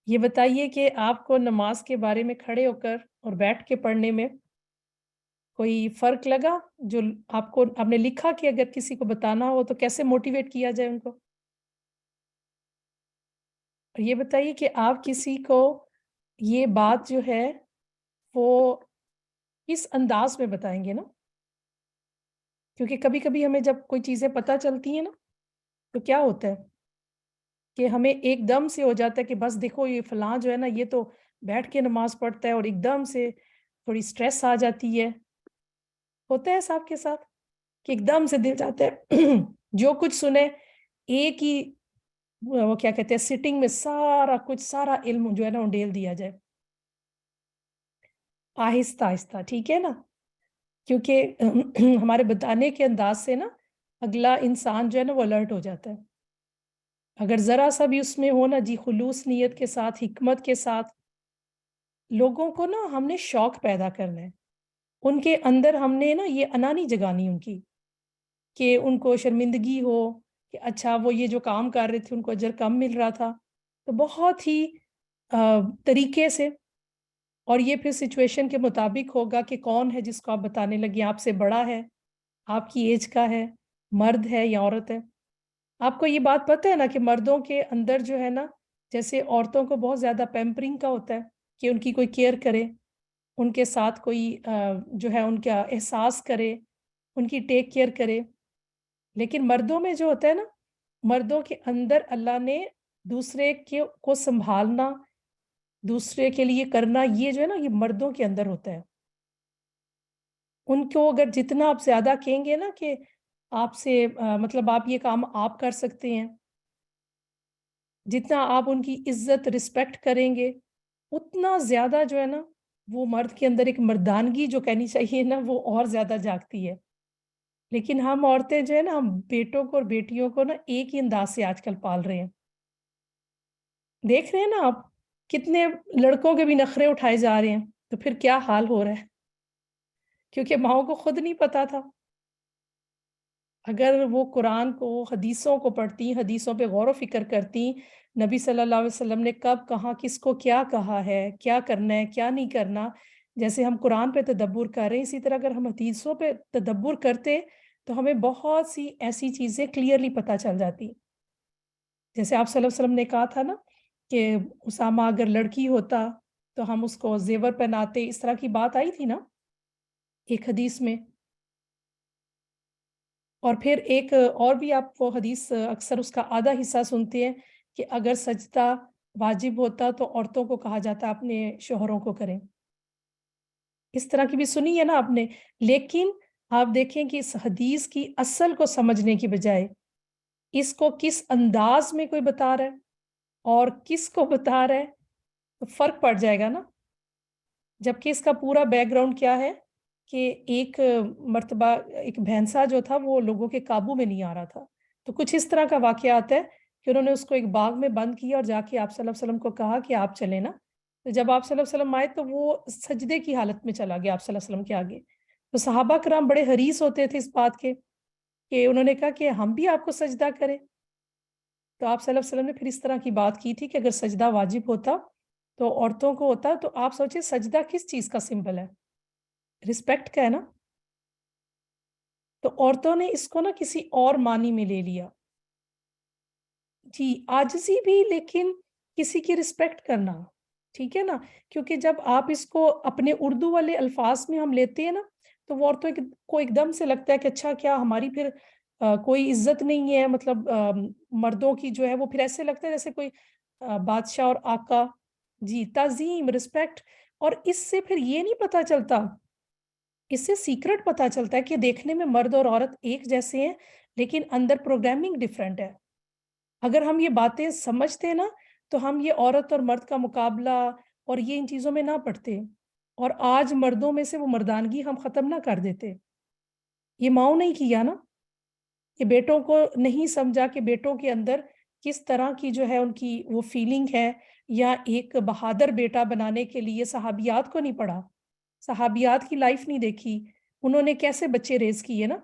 یہ بتائیے کہ آپ کو نماز کے بارے میں کھڑے ہو کر اور بیٹھ کے پڑھنے میں کوئی فرق لگا؟ جو آپ نے لکھا کہ اگر کسی کو بتانا ہو تو کیسے موٹیویٹ کیا جائے ان کو. اور یہ بتائیے کہ آپ کسی کو یہ بات جو ہے وہ کس انداز میں بتائیں گے نا، کیونکہ کبھی کبھی ہمیں جب کوئی چیزیں پتہ چلتی ہیں نا تو کیا ہوتا ہے کہ ہمیں ایک دم سے ہو جاتا ہے کہ بس دیکھو یہ فلاں جو ہے نا یہ تو بیٹھ کے نماز پڑھتا ہے، اور ایک دم سے تھوڑی سٹریس آ جاتی ہے. ہوتا ہے صاحب کے ساتھ کہ ایک دم سے دل جاتا ہے جو کچھ سنے ایک ہی وہ کیا کہتے ہیں سٹنگ میں سارا کچھ، سارا علم جو ہے نا ڈھیل دیا جائے. آہستہ آہستہ، ٹھیک ہے نا، کیونکہ ہمارے بتانے کے انداز سے نا اگلا انسان جو ہے نا وہ الرٹ ہو جاتا ہے. اگر ذرا سا بھی اس میں ہو نا جی خلوص نیت کے ساتھ، حکمت کے ساتھ، لوگوں کو نا ہم نے شوق پیدا کرنا ہے، ان کے اندر ہم نے نا یہ انانی جگانی ان کی، کہ ان کو شرمندگی ہو کہ اچھا وہ یہ جو کام کر رہے تھے ان کو اجر کم مل رہا تھا. تو بہت ہی طریقے سے، اور یہ پھر سچویشن کے مطابق ہوگا کہ کون ہے جس کو آپ بتانے لگے، آپ سے بڑا ہے، آپ کی ایج کا ہے، مرد ہے یا عورت ہے. آپ کو یہ بات پتہ ہے نا کہ مردوں کے اندر جو ہے نا، جیسے عورتوں کو بہت زیادہ پیمپرنگ کا ہوتا ہے کہ ان کی کوئی کیئر کرے، ان کے ساتھ کوئی جو ہے ان کا احساس کرے، ان کی ٹیک کیئر کرے. لیکن مردوں میں جو ہوتا ہے نا، مردوں کے اندر اللہ نے دوسرے کو سنبھالنا، دوسرے کے لیے کرنا، یہ جو ہے نا یہ مردوں کے اندر ہوتا ہے. ان کو اگر جتنا آپ زیادہ کہیں گے نا کہ آپ سے مطلب آپ یہ کام آپ کر سکتے ہیں، جتنا آپ ان کی عزت رسپیکٹ کریں گے، اتنا زیادہ جو ہے نا وہ مرد کے اندر ایک مردانگی جو کہنی چاہیے نا وہ اور زیادہ جاگتی ہے. لیکن ہم عورتیں جو ہے نا ہم بیٹوں کو اور بیٹیوں کو نا ایک ہی انداز سے آج کل پال رہے ہیں. دیکھ رہے ہیں نا آپ کتنے لڑکوں کے بھی نخرے اٹھائے جا رہے ہیں، تو پھر کیا حال ہو رہا ہے، کیونکہ ماؤں کو خود نہیں پتا تھا. اگر وہ قرآن کو حدیثوں کو پڑھتی، حدیثوں پہ غور و فکر کرتی، نبی صلی اللہ علیہ وسلم نے کب کہاں کس کو کیا کہا ہے، کیا کرنا ہے کیا نہیں کرنا، جیسے ہم قرآن پہ تدبر کر رہے ہیں اسی طرح اگر ہم حدیثوں پہ تدبر کرتے تو ہمیں بہت سی ایسی چیزیں کلیئرلی پتہ چل جاتی. جیسے آپ صلی اللہ علیہ وسلم نے کہا تھا نا کہ اسامہ اگر لڑکی ہوتا تو ہم اس کو زیور پہناتے، اس طرح کی بات آئی تھی نا ایک حدیث میں. اور پھر ایک اور بھی آپ وہ حدیث اکثر اس کا آدھا حصہ سنتے ہیں کہ اگر سجدہ واجب ہوتا تو عورتوں کو کہا جاتا اپنے شوہروں کو کریں. اس طرح کی بھی سنی ہے نا آپ نے. لیکن آپ دیکھیں کہ اس حدیث کی اصل کو سمجھنے کی بجائے اس کو کس انداز میں کوئی بتا رہا ہے اور کس کو بتا رہا ہے تو فرق پڑ جائے گا نا. جبکہ اس کا پورا بیک گراؤنڈ کیا ہے کہ ایک مرتبہ ایک بھینسا جو تھا وہ لوگوں کے قابو میں نہیں آ رہا تھا، تو کچھ اس طرح کا واقعہ آتا ہے کہ انہوں نے اس کو ایک باغ میں بند کیا اور جا کے آپ صلی اللہ علیہ وسلم کو کہا کہ آپ چلیں نا. تو جب آپ صلی اللہ علیہ وسلم آئے تو وہ سجدے کی حالت میں چلا گیا آپ صلی اللہ علیہ وسلم کے آگے. تو صحابہ کرام بڑے حریص ہوتے تھے اس بات کے کہ انہوں نے کہا کہ ہم بھی آپ کو سجدہ کریں. تو آپ صلی اللہ علیہ وسلم نے پھر اس طرح کی بات کی تھی کہ اگر سجدہ واجب ہوتا تو عورتوں کو ہوتا. تو آپ سوچیں سجدہ کس چیز کا سمبل ہے؟ رسپیکٹ کا ہے نا. تو عورتوں نے اس کو نا کسی اور معنی میں لے لیا. جی عاجزی بھی، لیکن کسی کی رسپیکٹ کرنا، ٹھیک ہے نا. کیونکہ جب آپ اس کو اپنے اردو والے الفاظ میں ہم لیتے ہیں نا تو وہ عورتوں کو ایک دم سے لگتا ہے کہ اچھا کیا ہماری پھر کوئی عزت نہیں ہے، مطلب مردوں کی جو ہے وہ پھر ایسے لگتا ہے جیسے کوئی بادشاہ اور آقا. جی تعظیم، رسپیکٹ. اور اس سے پھر یہ نہیں پتا چلتا، اس سے سیکرٹ پتا چلتا ہے کہ دیکھنے میں مرد اور عورت ایک جیسے ہیں لیکن اندر پروگرامنگ ڈیفرنٹ ہے. اگر ہم یہ باتیں سمجھتے نا تو ہم یہ عورت اور مرد کا مقابلہ اور یہ ان چیزوں میں نہ پڑتے، اور آج مردوں میں سے وہ مردانگی ہم ختم نہ کر دیتے. یہ ماؤں نہیں کیا نا، کہ بیٹوں کو نہیں سمجھا کہ بیٹوں کے اندر کس طرح کی جو ہے ان کی وہ فیلنگ ہے، یا ایک بہادر بیٹا بنانے کے لیے صحابیات کو نہیں پڑھا، صحابیات کی لائف نہیں دیکھی، انہوں نے کیسے بچے ریز کیے نا.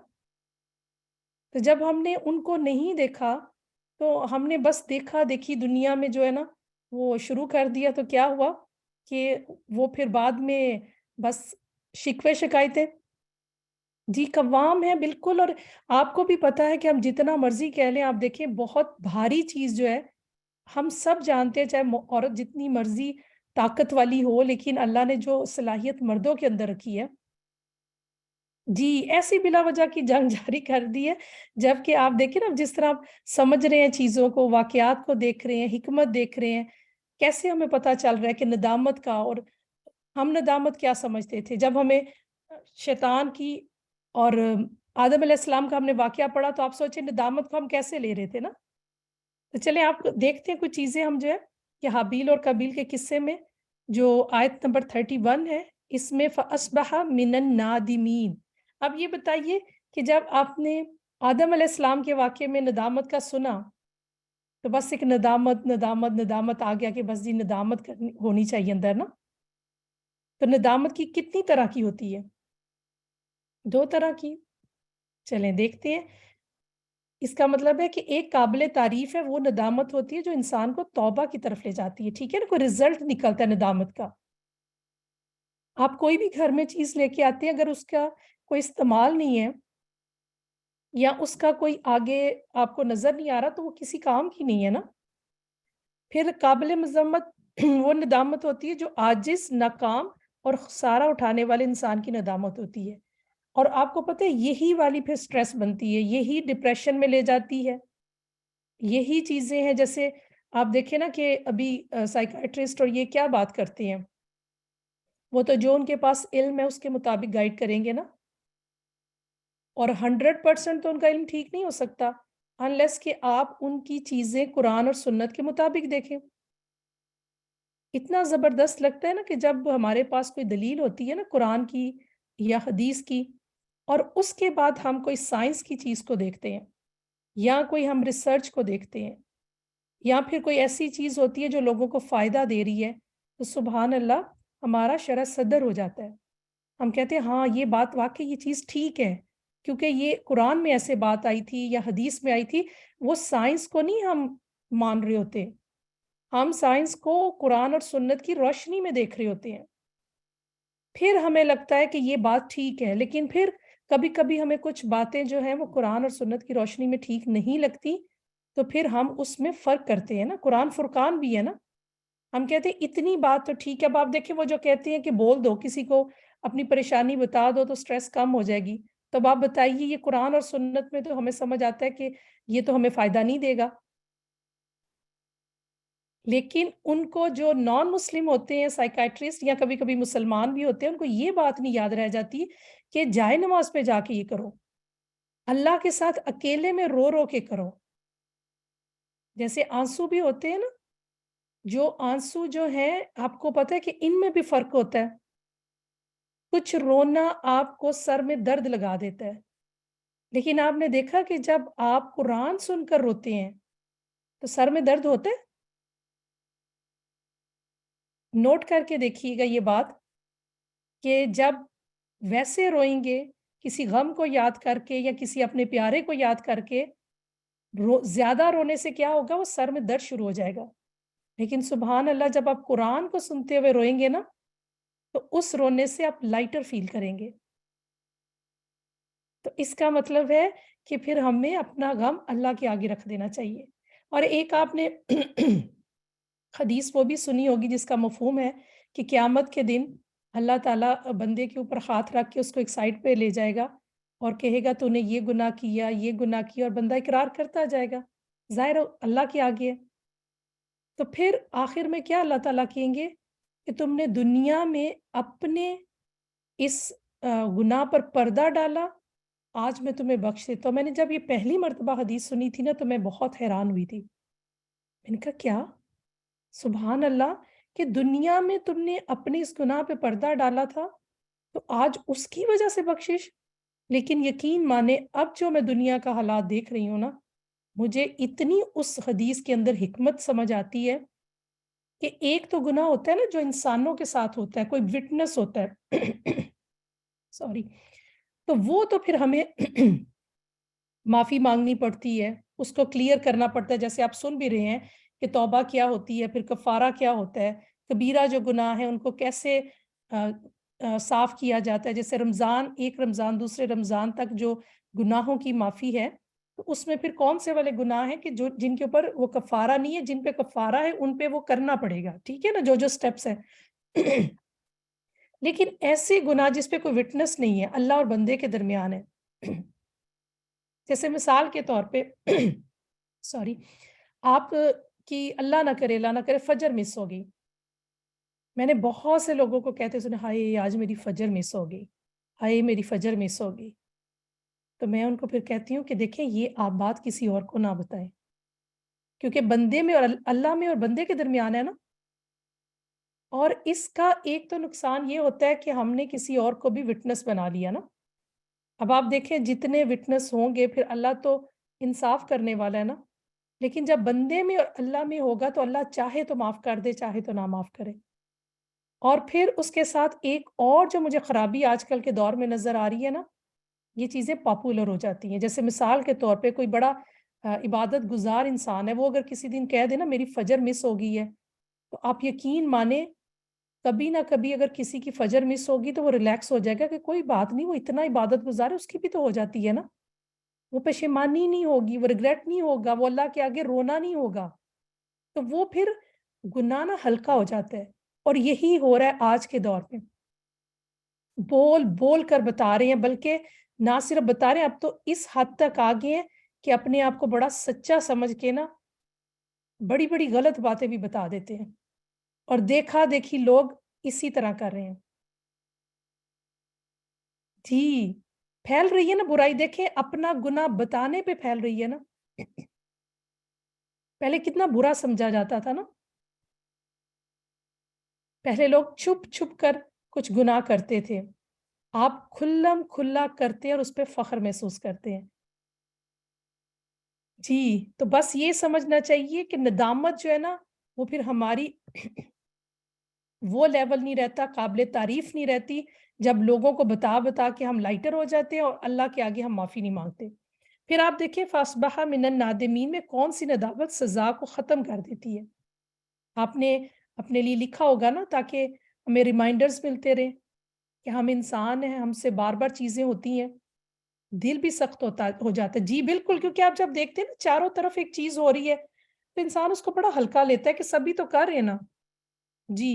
تو جب ہم نے ان کو نہیں دیکھا تو ہم نے بس دیکھا دیکھی دنیا میں جو ہے نا وہ شروع کر دیا. تو کیا ہوا کہ وہ پھر بعد میں بس شکوے شکایتیں. جی قوام ہے بالکل. اور آپ کو بھی پتا ہے کہ ہم جتنا مرضی کہہ لیں، آپ دیکھیں بہت بھاری چیز جو ہے ہم سب جانتے ہیں، چاہے عورت جتنی مرضی طاقت والی ہو، لیکن اللہ نے جو صلاحیت مردوں کے اندر رکھی ہے، جی ایسی بلا وجہ کی جنگ جاری کر دی ہے. جبکہ آپ دیکھیں نا جس طرح آپ سمجھ رہے ہیں چیزوں کو، واقعات کو دیکھ رہے ہیں، حکمت دیکھ رہے ہیں، کیسے ہمیں پتا چل رہا ہے کہ ندامت کا. اور ہم ندامت کیا سمجھتے تھے جب ہمیں شیطان کی اور آدم علیہ السلام کا ہم نے واقعہ پڑھا تو آپ سوچیں ندامت کو ہم کیسے لے رہے تھے نا. تو چلیں آپ دیکھتے ہیں کچھ چیزیں ہم جو ہے کہ حابیل اور قابیل کے قصے میں جو آیت نمبر 31 ہے، اس میں فَأَصْبَحَ مِنَ النَّادِمِينَ. اب یہ بتائیے کہ جب آپ نے آدم علیہ السلام کے واقعے میں ندامت کا سنا تو بس ایک ندامت ندامت ندامت آ گیا کہ بس جی ندامت ہونی چاہیے اندر نا. تو ندامت کی کتنی طرح کی ہوتی ہے؟ 2 طرح کی. چلیں دیکھتے ہیں. اس کا مطلب ہے کہ ایک قابل تعریف ہے وہ ندامت ہوتی ہے جو انسان کو توبہ کی طرف لے جاتی ہے، ٹھیک ہے نا، کوئی رزلٹ نکلتا ہے ندامت کا. آپ کوئی بھی گھر میں چیز لے کے آتے ہیں، اگر اس کا کوئی استعمال نہیں ہے یا اس کا کوئی آگے آپ کو نظر نہیں آ رہا تو وہ کسی کام کی نہیں ہے نا. پھر قابل مذمت وہ ندامت ہوتی ہے جو عاجز، ناکام اور خسارہ اٹھانے والے انسان کی ندامت ہوتی ہے. اور آپ کو پتہ ہے یہی والی پھر سٹریس بنتی ہے، یہی ڈپریشن میں لے جاتی ہے. یہی چیزیں ہیں جیسے آپ دیکھیں نا کہ ابھی سائیکائٹرسٹ اور یہ کیا بات کرتے ہیں، وہ تو جو ان کے پاس علم ہے اس کے مطابق گائیڈ کریں گے نا، اور 100% تو ان کا علم ٹھیک نہیں ہو سکتا انلیس کہ آپ ان کی چیزیں قرآن اور سنت کے مطابق دیکھیں۔ اتنا زبردست لگتا ہے نا کہ جب ہمارے پاس کوئی دلیل ہوتی ہے نا قرآن کی یا حدیث کی، اور اس کے بعد ہم کوئی سائنس کی چیز کو دیکھتے ہیں یا کوئی ہم ریسرچ کو دیکھتے ہیں یا پھر کوئی ایسی چیز ہوتی ہے جو لوگوں کو فائدہ دے رہی ہے، تو سبحان اللہ ہمارا شرح صدر ہو جاتا ہے۔ ہم کہتے ہیں ہاں یہ بات واقعی یہ چیز ٹھیک ہے، کیونکہ یہ قرآن میں ایسے بات آئی تھی یا حدیث میں آئی تھی۔ وہ سائنس کو نہیں ہم مان رہے ہوتے، ہم سائنس کو قرآن اور سنت کی روشنی میں دیکھ رہے ہوتے ہیں۔ پھر ہمیں لگتا ہے کہ یہ بات ٹھیک ہے، لیکن پھر کبھی کبھی ہمیں کچھ باتیں جو ہیں وہ قرآن اور سنت کی روشنی میں ٹھیک نہیں لگتی، تو پھر ہم اس میں فرق کرتے ہیں نا۔ قرآن فرقان بھی ہے نا، ہم کہتے ہیں اتنی بات تو ٹھیک ہے۔ اب آپ دیکھیں وہ جو کہتے ہیں کہ بول دو، کسی کو اپنی پریشانی بتا دو تو سٹریس کم ہو جائے گی، تو اب آپ بتائیے یہ قرآن اور سنت میں تو ہمیں سمجھ آتا ہے کہ یہ تو ہمیں فائدہ نہیں دے گا، لیکن ان کو جو نان مسلم ہوتے ہیں سائیکائٹرسٹ یا کبھی کبھی مسلمان بھی ہوتے ہیں، ان کو یہ بات نہیں یاد رہ جاتی کہ جائے نماز پہ جا کے یہ کرو، اللہ کے ساتھ اکیلے میں رو رو کے کرو۔ جیسے آنسو بھی ہوتے ہیں نا، جو آنسو جو ہیں آپ کو پتہ ہے کہ ان میں بھی فرق ہوتا ہے۔ کچھ رونا آپ کو سر میں درد لگا دیتا ہے، لیکن آپ نے دیکھا کہ جب آپ قرآن سن کر روتے ہیں تو سر میں درد ہوتا ہے؟ نوٹ کر کے دیکھیے گا یہ بات کہ جب ویسے روئیں گے کسی غم کو یاد کر کے یا کسی اپنے پیارے کو یاد کر کے، زیادہ رونے سے کیا ہوگا، وہ سر میں درد شروع ہو جائے گا۔ لیکن سبحان اللہ جب آپ قرآن کو سنتے ہوئے روئیں گے نا، تو اس رونے سے آپ لائٹر فیل کریں گے۔ تو اس کا مطلب ہے کہ پھر ہمیں اپنا غم اللہ کے آگے رکھ دینا چاہیے۔ اور ایک آپ نے حدیث وہ بھی سنی ہوگی جس کا مفہوم ہے کہ قیامت کے دن اللہ تعالیٰ بندے کے اوپر ہاتھ رکھ کے اس کو ایک سائڈ پہ لے جائے گا اور کہے گا تو نے یہ گناہ کیا، یہ گناہ کیا، اور بندہ اقرار کرتا جائے گا، ظاہر اللہ کے آگے ہے۔ تو پھر آخر میں کیا اللہ تعالیٰ کہیں گے کہ تم نے دنیا میں اپنے اس گناہ پر پردہ ڈالا، آج میں تمہیں بخش دیتا ہوں۔ میں نے جب یہ پہلی مرتبہ حدیث سنی تھی نا تو میں بہت حیران ہوئی تھی۔ میں نے کہا کیا؟ سبحان اللہ، کہ دنیا میں تم نے اپنے اس گناہ پہ پردہ ڈالا تھا تو آج اس کی وجہ سے بخشش۔ لیکن یقین مانے اب جو میں دنیا کا حالات دیکھ رہی ہوں نا، مجھے اتنی اس حدیث کے اندر حکمت سمجھ آتی ہے کہ ایک تو گناہ ہوتا ہے نا جو انسانوں کے ساتھ ہوتا ہے، کوئی وٹنس ہوتا ہے سوری، تو وہ تو پھر ہمیں معافی مانگنی پڑتی ہے، اس کو کلیئر کرنا پڑتا ہے۔ جیسے آپ سن بھی رہے ہیں کہ توبہ کیا ہوتی ہے، پھر کفارہ کیا ہوتا ہے، کبیرہ جو گناہ ہیں ان کو کیسے صاف کیا جاتا ہے۔ جیسے رمضان، ایک رمضان دوسرے رمضان تک جو گناہوں کی معافی ہے، تو اس میں پھر کون سے والے گناہ ہیں کہ جن کے اوپر وہ کفارہ نہیں ہے، جن پہ کفارہ ہے ان پہ وہ کرنا پڑے گا، ٹھیک ہے نا، جو سٹیپس ہیں لیکن ایسے گناہ جس پہ کوئی وٹنس نہیں ہے، اللہ اور بندے کے درمیان ہے، جیسے مثال کے طور پہ سوری، آپ کی اللہ نہ کرے فجر مس ہو گئی۔ میں نے بہت سے لوگوں کو کہتے سنے، ہائے آج میری فجر مس ہو گئی، ہائے میری فجر مس ہو گئی۔ تو میں ان کو پھر کہتی ہوں کہ دیکھیں یہ آپ بات کسی اور کو نہ بتائیں، کیونکہ بندے میں اور اللہ میں اور بندے کے درمیان ہے نا۔ اور اس کا ایک تو نقصان یہ ہوتا ہے کہ ہم نے کسی اور کو بھی وٹنس بنا لیا نا۔ اب آپ دیکھیں جتنے وٹنس ہوں گے پھر اللہ تو انصاف کرنے والا ہے نا، لیکن جب بندے میں اور اللہ میں ہوگا تو اللہ چاہے تو معاف کر دے، چاہے تو نہ معاف کرے۔ اور پھر اس کے ساتھ ایک اور جو مجھے خرابی آج کل کے دور میں نظر آ رہی ہے نا، یہ چیزیں پاپولر ہو جاتی ہیں۔ جیسے مثال کے طور پہ کوئی بڑا عبادت گزار انسان ہے، وہ اگر کسی دن کہہ دے نا میری فجر مس ہو گئی ہے، تو آپ یقین مانیں کبھی نہ کبھی اگر کسی کی فجر مس ہوگی تو وہ ریلیکس ہو جائے گا کہ کوئی بات نہیں، وہ اتنا عبادت گزار ہے، اس کی بھی تو ہو جاتی ہے نا۔ وہ پشیمانی نہیں ہوگی، وہ ریگریٹ نہیں ہوگا، وہ اللہ کے آگے رونا نہیں ہوگا، تو وہ پھر گناہ نہ ہلکا ہو جاتا ہے۔ اور یہی ہو رہا ہے آج کے دور میں، بول بول کر بتا رہے ہیں، بلکہ نہ صرف بتا رہے ہیں، اب تو اس حد تک آگے ہیں کہ اپنے آپ کو بڑا سچا سمجھ کے نا بڑی بڑی غلط باتیں بھی بتا دیتے ہیں، اور دیکھا دیکھی لوگ اسی طرح کر رہے ہیں. جی پھیل رہی ہے نا برائی، دیکھیں اپنا گناہ بتانے پہ پھیل رہی ہے نا. پہلے کتنا برا سمجھا جاتا تھا نا، پہلے لوگ چھپ چھپ کر کچھ گناہ کرتے تھے، آپ کھلم کھلا کرتے ہیں اور اس پہ فخر محسوس کرتے ہیں. جی تو بس یہ سمجھنا چاہیے کہ ندامت جو ہے نا وہ پھر ہماری وہ لیول نہیں رہتا، قابل تعریف نہیں رہتی جب لوگوں کو بتا بتا کے ہم لائٹر ہو جاتے ہیں اور اللہ کے آگے ہم معافی نہیں مانگتے. پھر آپ دیکھیں فاصبح من النادمین میں کون سی ندامت سزا کو ختم کر دیتی ہے. آپ نے اپنے لیے لکھا ہوگا نا تاکہ ہمیں ریمائنڈرز ملتے رہیں کہ ہم انسان ہیں، ہم سے بار بار چیزیں ہوتی ہیں، دل بھی سخت ہو جاتا ہے. جی بالکل، کیونکہ آپ جب دیکھتے ہیں نا چاروں طرف ایک چیز ہو رہی ہے تو انسان اس کو بڑا ہلکا لیتا ہے کہ سبھی تو کر رہے ہیں نا. جی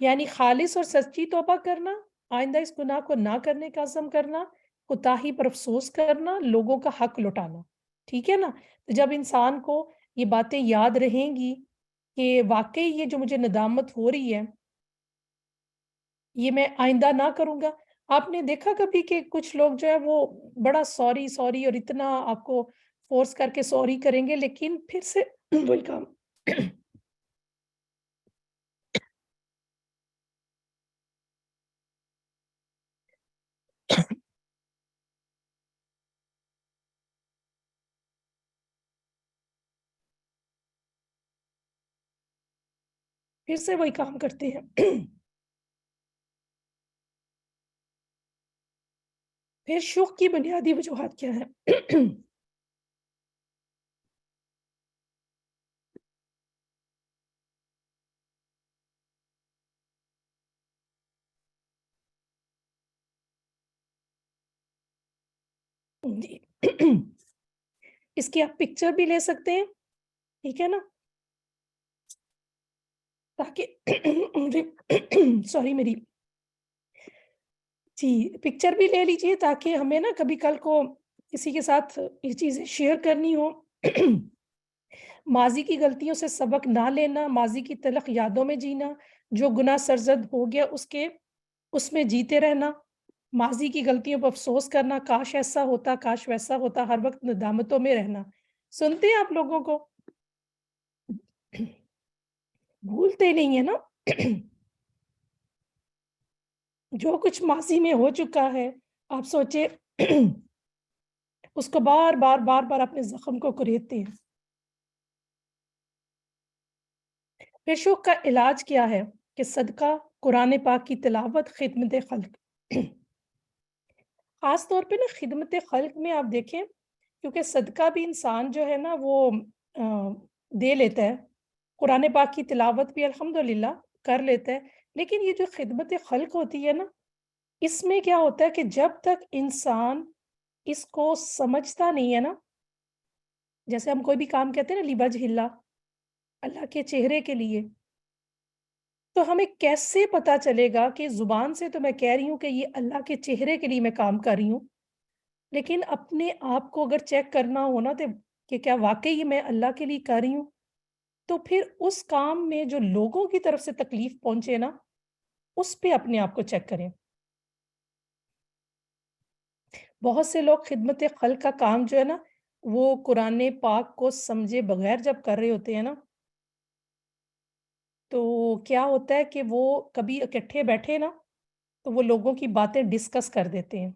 یعنی خالص اور سچی توبہ کرنا، آئندہ اس گناہ کو نہ کرنے کا عزم کرنا، کوتاہی پر افسوس کرنا، لوگوں کا حق لوٹانا. ٹھیک ہے نا. تو جب انسان کو یہ باتیں یاد رہیں گی کہ واقعی یہ جو مجھے ندامت ہو رہی ہے یہ میں آئندہ نہ کروں گا. آپ نے دیکھا کبھی کہ کچھ لوگ جو ہے وہ بڑا سوری سوری اور اتنا آپ کو فورس کر کے سوری کریں گے لیکن پھر سے وہی کام پھر سے وہی کام کرتے ہیں. پھر شوق کی بنیادی وجوہات کیا ہے؟ جی اس کی آپ پکچر بھی لے سکتے ہیں، ٹھیک ہے نا، تاکہ سوری میری جی پکچر بھی لے لیجئے تاکہ ہمیں نا کبھی کل کو کسی کے ساتھ یہ چیزیں شیئر کرنی ہو. ماضی کی غلطیوں سے سبق نہ لینا، ماضی کی تلخ یادوں میں جینا، جو گناہ سرزد ہو گیا اس میں جیتے رہنا، ماضی کی غلطیوں پر افسوس کرنا، کاش ایسا ہوتا کاش ویسا ہوتا، ہر وقت ندامتوں میں رہنا. سنتے ہیں آپ لوگوں کو بھولتے نہیں ہے نا. جو کچھ ماضی میں ہو چکا ہے آپ سوچے اس کو بار بار بار بار اپنے زخم کو کریدتے ہیں. پھر شوق کا علاج کیا ہے کہ صدقہ، قرآن پاک کی تلاوت، خدمت خلق. خاص طور پہ نا خدمت خلق میں آپ دیکھیں کیونکہ صدقہ بھی انسان جو ہے نا وہ دے لیتا ہے، قرآن پاک کی تلاوت بھی الحمدللہ کر لیتا ہے، لیکن یہ جو خدمت خلق ہوتی ہے نا اس میں کیا ہوتا ہے کہ جب تک انسان اس کو سمجھتا نہیں ہے نا، جیسے ہم کوئی بھی کام کہتے ہیں نا لیبج ہلا اللہ کے چہرے کے لیے، تو ہمیں کیسے پتا چلے گا کہ زبان سے تو میں کہہ رہی ہوں کہ یہ اللہ کے چہرے کے لیے میں کام کر رہی ہوں، لیکن اپنے آپ کو اگر چیک کرنا ہو نا کہ کیا واقعی یہ میں اللہ کے لیے کر رہی ہوں، تو پھر اس کام میں جو لوگوں کی طرف سے تکلیف پہنچے نا اس پہ اپنے آپ کو چیک کریں. بہت سے لوگ خدمت خلق کا کام جو ہے نا وہ قرآن پاک کو سمجھے بغیر جب کر رہے ہوتے ہیں نا تو کیا ہوتا ہے کہ وہ کبھی اکٹھے بیٹھے نا تو وہ لوگوں کی باتیں ڈسکس کر دیتے ہیں.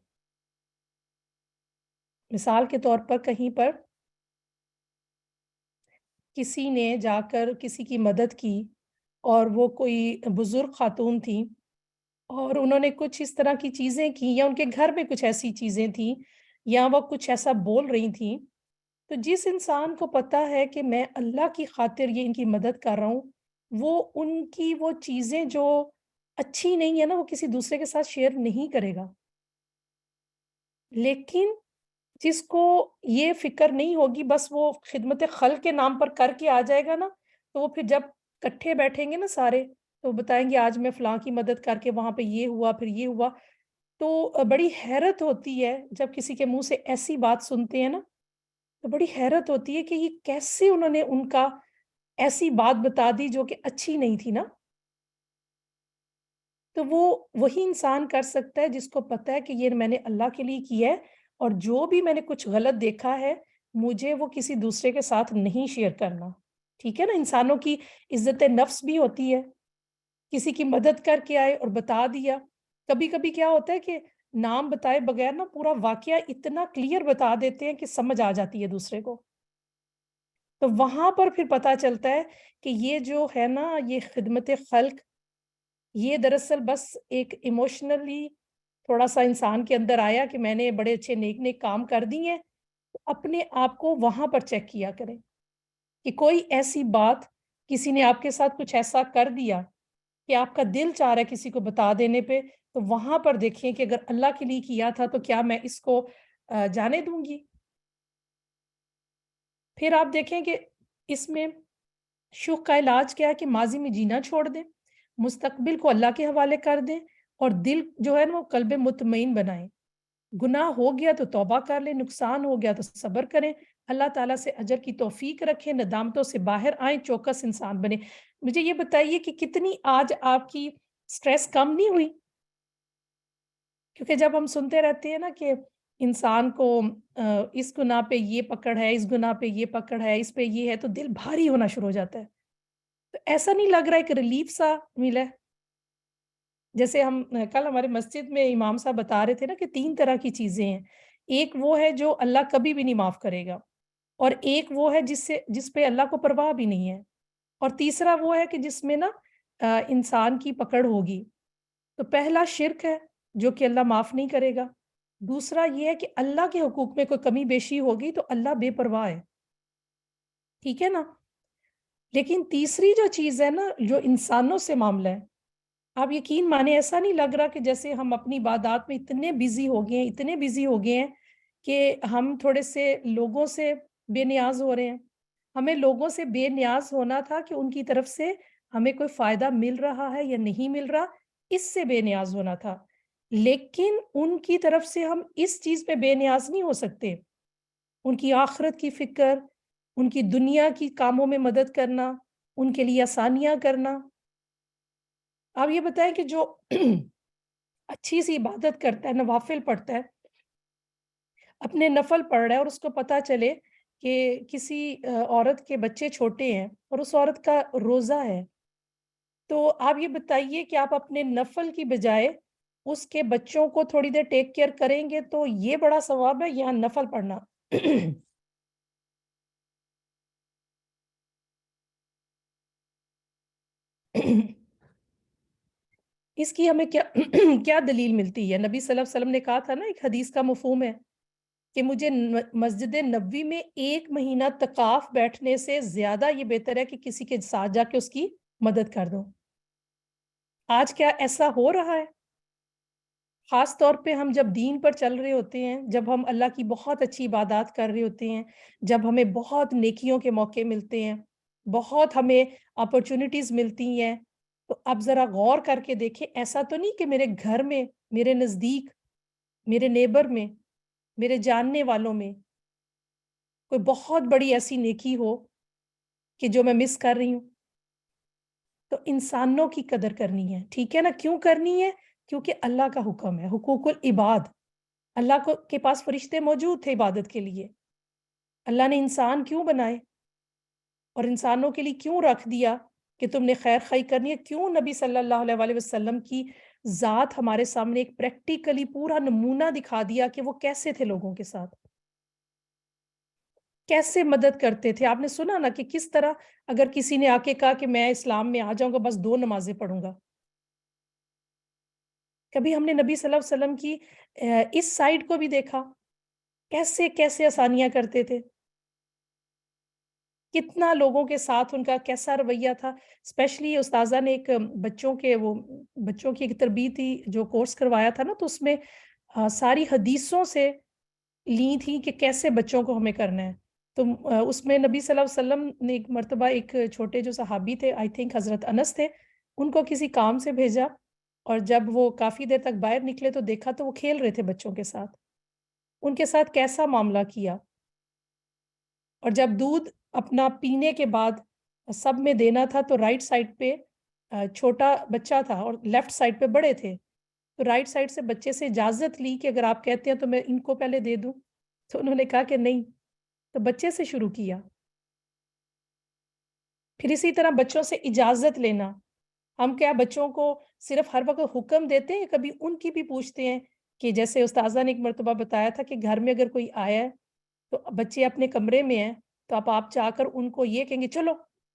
مثال کے طور پر کہیں پر کسی نے جا کر کسی کی مدد کی اور وہ کوئی بزرگ خاتون تھی اور انہوں نے کچھ اس طرح کی چیزیں کی یا ان کے گھر میں کچھ ایسی چیزیں تھیں یا وہ کچھ ایسا بول رہی تھیں، تو جس انسان کو پتا ہے کہ میں اللہ کی خاطر یہ ان کی مدد کر رہا ہوں وہ ان کی وہ چیزیں جو اچھی نہیں ہے نا وہ کسی دوسرے کے ساتھ شیئر نہیں کرے گا. لیکن جس کو یہ فکر نہیں ہوگی بس وہ خدمت خلق کے نام پر کر کے آ جائے گا نا تو وہ پھر جب کٹھے بیٹھیں گے نا سارے تو بتائیں گے آج میں فلاں کی مدد کر کے وہاں پہ یہ ہوا پھر یہ ہوا. تو بڑی حیرت ہوتی ہے جب کسی کے منہ سے ایسی بات سنتے ہیں نا تو بڑی حیرت ہوتی ہے کہ یہ کیسے انہوں نے ان کا ایسی بات بتا دی جو کہ اچھی نہیں تھی نا. تو وہ وہی انسان کر سکتا ہے جس کو پتا ہے کہ یہ میں نے اللہ کے لیے کیا ہے، اور جو بھی میں نے کچھ غلط دیکھا ہے مجھے وہ کسی دوسرے کے ساتھ نہیں شیئر کرنا. ٹھیک ہے نا. انسانوں کی عزت نفس بھی ہوتی ہے. کسی کی مدد کر کے آئے اور بتا دیا. کبھی کبھی کیا ہوتا ہے کہ نام بتائے بغیر نا پورا واقعہ اتنا کلیئر بتا دیتے ہیں کہ سمجھ آ جاتی ہے دوسرے کو. تو وہاں پر پھر پتا چلتا ہے کہ یہ جو ہے نا یہ خدمت خلق، یہ دراصل بس ایک ایموشنلی تھوڑا سا انسان کے اندر آیا کہ میں نے بڑے اچھے نیک نیک کام کر دیے ہیں. اپنے آپ کو وہاں پر چیک کیا کریں کہ کوئی ایسی بات، کسی نے آپ کے ساتھ کچھ ایسا کر دیا کہ آپ کا دل چاہ رہا ہے کسی کو بتا دینے پہ، تو وہاں پر دیکھیں کہ اگر اللہ کے لیے کیا تھا تو کیا میں اس کو جانے دوں گی. پھر آپ دیکھیں کہ اس میں شوق کا علاج کیا ہے کہ ماضی میں جینا چھوڑ دیں، مستقبل کو اللہ کے حوالے کر دیں، اور دل جو ہے نا وہ قلب مطمئن بنائیں. گناہ ہو گیا تو توبہ کر لیں، نقصان ہو گیا تو صبر کریں، اللہ تعالیٰ سے اجر کی توفیق رکھیں، ندامتوں سے باہر آئیں، چوکس انسان بنے. مجھے یہ بتائیے کہ کتنی آج آپ کی سٹریس کم نہیں ہوئی؟ کیونکہ جب ہم سنتے رہتے ہیں نا کہ انسان کو اس گناہ پہ یہ پکڑ ہے، اس گناہ پہ یہ پکڑ ہے، اس پہ یہ ہے، تو دل بھاری ہونا شروع ہو جاتا ہے. تو ایسا نہیں لگ رہا ہے کہ ریلیف سا ملا ہے؟ جیسے ہم کل ہمارے مسجد میں امام صاحب بتا رہے تھے نا کہ 3 طرح کی چیزیں ہیں. ایک وہ ہے جو اللہ کبھی بھی نہیں معاف کرے گا، اور ایک وہ ہے جس پہ اللہ کو پرواہ بھی نہیں ہے، اور تیسرا وہ ہے کہ جس میں نا انسان کی پکڑ ہوگی. تو پہلا شرک ہے جو کہ اللہ معاف نہیں کرے گا. دوسرا یہ ہے کہ اللہ کے حقوق میں کوئی کمی بیشی ہوگی تو اللہ بے پرواہ ہے. ٹھیک ہے نا. لیکن تیسری جو چیز ہے نا جو انسانوں سے معاملہ ہے، آپ یقین مانے ایسا نہیں لگ رہا کہ جیسے ہم اپنی عبادات میں اتنے بزی ہو گئے ہیں، اتنے بزی ہو گئے ہیں کہ ہم تھوڑے سے لوگوں سے بے نیاز ہو رہے ہیں. ہمیں لوگوں سے بے نیاز ہونا تھا کہ ان کی طرف سے ہمیں کوئی فائدہ مل رہا ہے یا نہیں مل رہا، اس سے بے نیاز ہونا تھا. لیکن ان کی طرف سے ہم اس چیز پہ بے نیاز نہیں ہو سکتے. ان کی آخرت کی فکر، ان کی دنیا کی کاموں میں مدد کرنا، ان کے لیے آسانیاں کرنا. آپ یہ بتائیں کہ جو اچھی سی عبادت کرتا ہے، نوافل پڑھتا ہے، اپنے نفل پڑھ رہا ہے، اور اس کو پتا چلے کہ کسی عورت کے بچے چھوٹے ہیں اور اس عورت کا روزہ ہے، تو آپ یہ بتائیے کہ آپ اپنے نفل کی بجائے اس کے بچوں کو تھوڑی دیر ٹیک کیئر کریں گے تو یہ بڑا ثواب ہے یا نفل پڑھنا؟ اس کی ہمیں کیا کیا دلیل ملتی ہے؟ نبی صلی اللہ علیہ وسلم نے کہا تھا نا، ایک حدیث کا مفہوم ہے کہ مجھے مسجد نبوی میں 1 مہینہ تکاف بیٹھنے سے زیادہ یہ بہتر ہے کہ کسی کے ساتھ جا کے اس کی مدد کر دو. آج کیا ایسا ہو رہا ہے؟ خاص طور پہ ہم جب دین پر چل رہے ہوتے ہیں، جب ہم اللہ کی بہت اچھی عبادات کر رہے ہوتے ہیں، جب ہمیں بہت نیکیوں کے موقع ملتے ہیں، بہت ہمیں اپرچونٹیز ملتی ہیں، تو اب ذرا غور کر کے دیکھیں، ایسا تو نہیں کہ میرے گھر میں، میرے نزدیک، میرے نیبر میں، میرے جاننے والوں میں کوئی بہت بڑی ایسی نیکی ہو کہ جو میں مس کر رہی ہوں. تو انسانوں کی قدر کرنی ہے. ٹھیک ہے نا. کیوں کرنی ہے؟ کیونکہ اللہ کا حکم ہے، حقوق العباد. اللہ کے پاس فرشتے موجود تھے عبادت کے لیے. اللہ نے انسان کیوں بنائے اور انسانوں کے لیے کیوں رکھ دیا کہ تم نے خیر خواہی کرنی ہے؟ کیوں نبی صلی اللہ علیہ وسلم کی ذات ہمارے سامنے ایک پریکٹیکلی پورا نمونہ دکھا دیا کہ وہ کیسے تھے، لوگوں کے ساتھ کیسے مدد کرتے تھے. آپ نے سنا نا کہ کس طرح اگر کسی نے آ کے کہا کہ میں اسلام میں آ جاؤں گا، بس 2 نمازیں پڑھوں گا. کبھی ہم نے نبی صلی اللہ علیہ وسلم کی اس سائڈ کو بھی دیکھا، کیسے کیسے آسانیاں کرتے تھے، کتنا لوگوں کے ساتھ ان کا کیسا رویہ تھا. اسپیشلی استاذہ نے ایک بچوں کی ایک تربیتی جو کورس کروایا تھا نا، تو اس میں ساری حدیثوں سے لی تھی کہ کیسے بچوں کو ہمیں کرنا ہے. تو اس میں نبی صلی اللہ علیہ وسلم نے ایک مرتبہ ایک چھوٹے جو صحابی تھے، آئی تھنک حضرت انس تھے، ان کو کسی کام سے بھیجا، اور جب وہ کافی دیر تک باہر نکلے تو دیکھا تو وہ کھیل رہے تھے بچوں کے ساتھ. ان کے ساتھ کیسا معاملہ کیا. اور جب دودھ اپنا پینے کے بعد سب میں دینا تھا تو رائٹ سائڈ پہ چھوٹا بچہ تھا اور لیفٹ سائڈ پہ بڑے تھے، تو رائٹ سائڈ سے بچے سے اجازت لی کہ اگر آپ کہتے ہیں تو میں ان کو پہلے دے دوں، تو انہوں نے کہا کہ نہیں، تو بچے سے شروع کیا۔ پھر اسی طرح بچوں سے اجازت لینا، ہم کیا بچوں کو صرف ہر وقت حکم دیتے ہیں، کبھی ان کی بھی پوچھتے ہیں کہ جیسے استاذہ نے ایک مرتبہ بتایا تھا کہ گھر میں اگر کوئی آیا ہے تو بچے اپنے کمرے میں ہیں تو آپ جا کر ان کو یہ کہیں گے چلو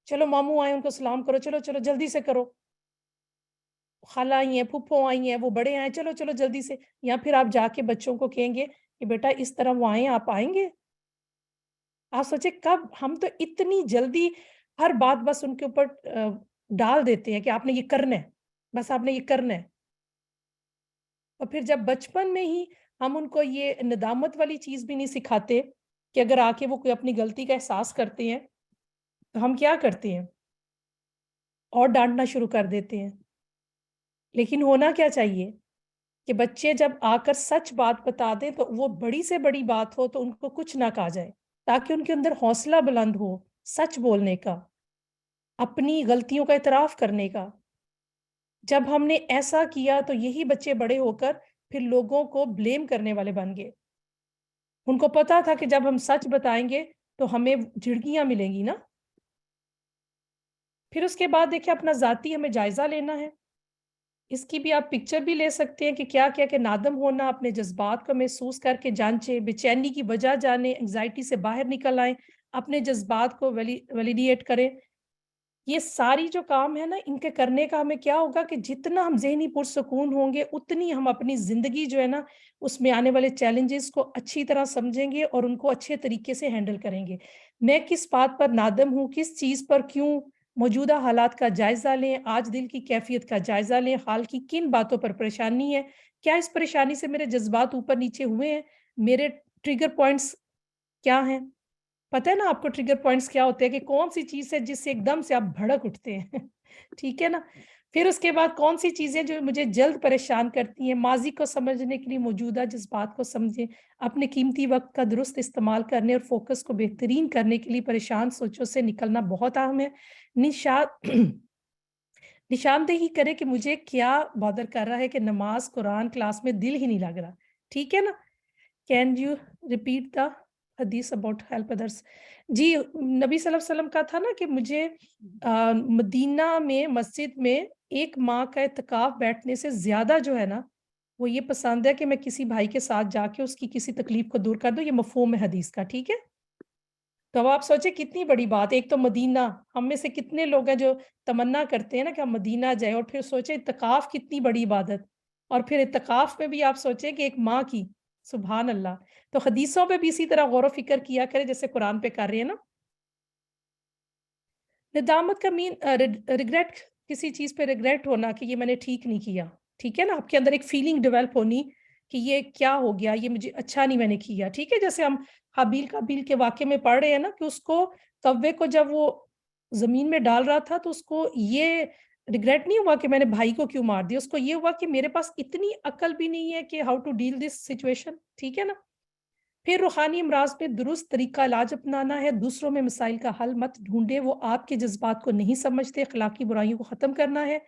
چلو ماموں آئے ان کو سلام کرو، چلو چلو جلدی سے کرو، خالہ آئی ہیں، پھپھو آئی ہیں، وہ بڑے آئے، چلو چلو جلدی سے، یا پھر آپ جا کے بچوں کو کہیں گے کہ بیٹا اس طرح وہ آئے ہیں، آپ آئیں گے؟ آپ سوچے کب ہم تو اتنی جلدی ہر بات بس ان کے اوپر ڈال دیتے ہیں کہ آپ نے یہ کرنا ہے، بس آپ نے یہ کرنا ہے۔ اور پھر جب بچپن میں ہی ہم ان کو یہ ندامت والی چیز بھی نہیں سکھاتے کہ اگر آ کے وہ کوئی اپنی غلطی کا احساس کرتے ہیں تو ہم کیا کرتے ہیں اور ڈانٹنا شروع کر دیتے ہیں۔ لیکن ہونا کیا چاہیے کہ بچے جب آ کر سچ بات بتا دیں تو وہ بڑی سے بڑی بات ہو تو ان کو کچھ نہ کہا جائے، تاکہ ان کے اندر حوصلہ بلند ہو سچ بولنے کا، اپنی غلطیوں کا اعتراف کرنے کا۔ جب ہم نے ایسا کیا تو یہی بچے بڑے ہو کر پھر لوگوں کو بلیم کرنے والے بن گئے۔ ان کو پتا تھا کہ جب ہم سچ بتائیں گے تو ہمیں جھڑکیاں ملیں گی نا۔ پھر اس کے بعد دیکھیں اپنا ذاتی ہمیں جائزہ لینا ہے، اس کی بھی آپ پکچر بھی لے سکتے ہیں کہ کیا کیا کہ نادم ہونا، اپنے جذبات کو محسوس کر کے جانچیں، بے چینی کی وجہ جانیں، انگزائٹی سے باہر نکل آئیں، اپنے جذبات کو ویلیڈیٹ کریں۔ یہ ساری جو کام ہے نا ان کے کرنے کا ہمیں کیا ہوگا کہ جتنا ہم ذہنی پرسکون ہوں گے اتنی ہم اپنی زندگی جو ہے نا اس میں آنے والے چیلنجز کو اچھی طرح سمجھیں گے اور ان کو اچھے طریقے سے ہینڈل کریں گے۔ میں کس بات پر نادم ہوں، کس چیز پر کیوں، موجودہ حالات کا جائزہ لیں، آج دل کی کیفیت کا جائزہ لیں، حال کی کن باتوں پر پریشانی ہے، کیا اس پریشانی سے میرے جذبات اوپر نیچے ہوئے ہیں، میرے ٹریگر پوائنٹس کیا ہیں۔ پتہ ہے نا آپ کو ٹریگر پوائنٹس کیا ہوتے ہیں کہ کون سی چیز ہے جس سے ایک دم سے آپ بھڑک اٹھتے ہیں ٹھیک ہے نا۔ پھر اس کے بعد کون سی چیزیں جو مجھے جلد پریشان کرتی ہیں، ماضی کو سمجھنے کے لیے موجودہ جذبات کو سمجھیں، اپنے قیمتی وقت کا درست استعمال کرنے اور فوکس کو بہترین کرنے کے لیے پریشان سوچوں سے نکلنا بہت اہم ہے۔ نشاندہی کرے کہ مجھے کیا بادر کر رہا ہے کہ نماز قرآن کلاس میں دل ہی نہیں لگ رہا، ٹھیک ہے نا۔ کین یو ریپیٹ دا حدیث اباؤٹ ہیلپ ادرس؟ جی نبی صلی اللہ علیہ وسلم کا تھا نا کہ مجھے مدینہ میں مسجد میں ایک ماہ کا اعتکاف بیٹھنے سے زیادہ جو ہے نا وہ یہ پسند ہے کہ میں کسی بھائی کے ساتھ جا کے اس کی کسی تکلیف کو دور کر دوں، یہ مفہوم ہے حدیث کا، ٹھیک ہے۔ تو اب آپ سوچیں کتنی بڑی بات، ایک تو مدینہ، ہم میں سے کتنے لوگ ہیں جو تمنا کرتے ہیں نا کہ ہم مدینہ جائیں، اور پھر سوچیں اعتکاف کتنی بڑی عبادت، اور پھر اعتکاف میں بھی آپ سوچیں کہ ایک ماہ کی، سبحان اللہ۔ تو حدیثوں پہ بھی اسی طرح غور و فکر کیا کرے جیسے قرآن پہ کر رہے ہیں نا۔ ندامت کا مین ریگریٹ، کسی چیز پہ ریگریٹ ہونا کہ یہ میں نے ٹھیک نہیں کیا، ٹھیک ہے نا، آپ کے اندر ایک فیلنگ ڈیولپ ہونی کہ یہ کیا ہو گیا، یہ مجھے اچھا نہیں میں نے کیا، ٹھیک ہے۔ جیسے ہم حابیل قابیل کے واقعے میں پڑھ رہے ہیں نا کہ اس کو کوے کو جب وہ زمین میں ڈال رہا تھا تو اس کو یہ ریگریٹ نہیں ہوا کہ میں نے بھائی کو کیوں مار دیا، اس کو یہ ہوا کہ میرے پاس اتنی عقل بھی نہیں ہے کہ how to deal this situation, ٹھیک ہے نا۔ پھر روحانی امراض میں درست طریقہ علاج اپنانا ہے، دوسروں میں مسائل کا حل مت ڈھونڈے، وہ آپ کے جذبات کو نہیں سمجھتے، اخلاقی برائیوں کو ختم کرنا ہے،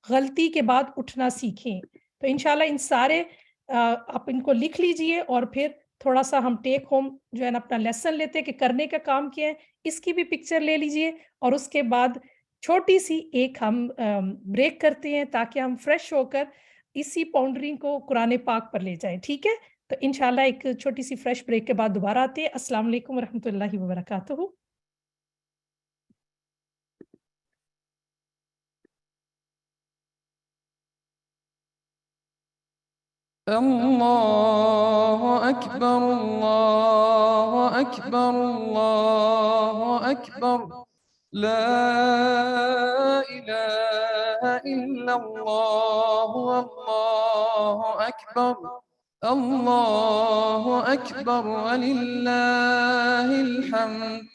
غلطی کے بعد اٹھنا سیکھیں۔ تو انشاءاللہ ان سارے آپ ان کو لکھ لیجئے اور پھر تھوڑا سا ہم ٹیک ہوم جو ہے نا اپنا لیسن لیتے ہیں کہ کرنے کا کام کیا ہے، اس کی بھی پکچر لے لیجئے، اور اس کے بعد چھوٹی سی ایک ہم بریک کرتے ہیں تاکہ ہم فریش ہو کر اسی پاؤنڈرنگ کو قرآن پاک پر لے جائیں، ٹھیک ہے۔ تو انشاءاللہ ایک چھوٹی سی فریش بریک کے بعد دوبارہ آتے ہیں۔ السلام علیکم ورحمۃ اللہ وبرکاتہ۔ الله أكبر الله أكبر الله أكبر، لا إله إلا الله، والله أكبر، الله أكبر ولله الحمد۔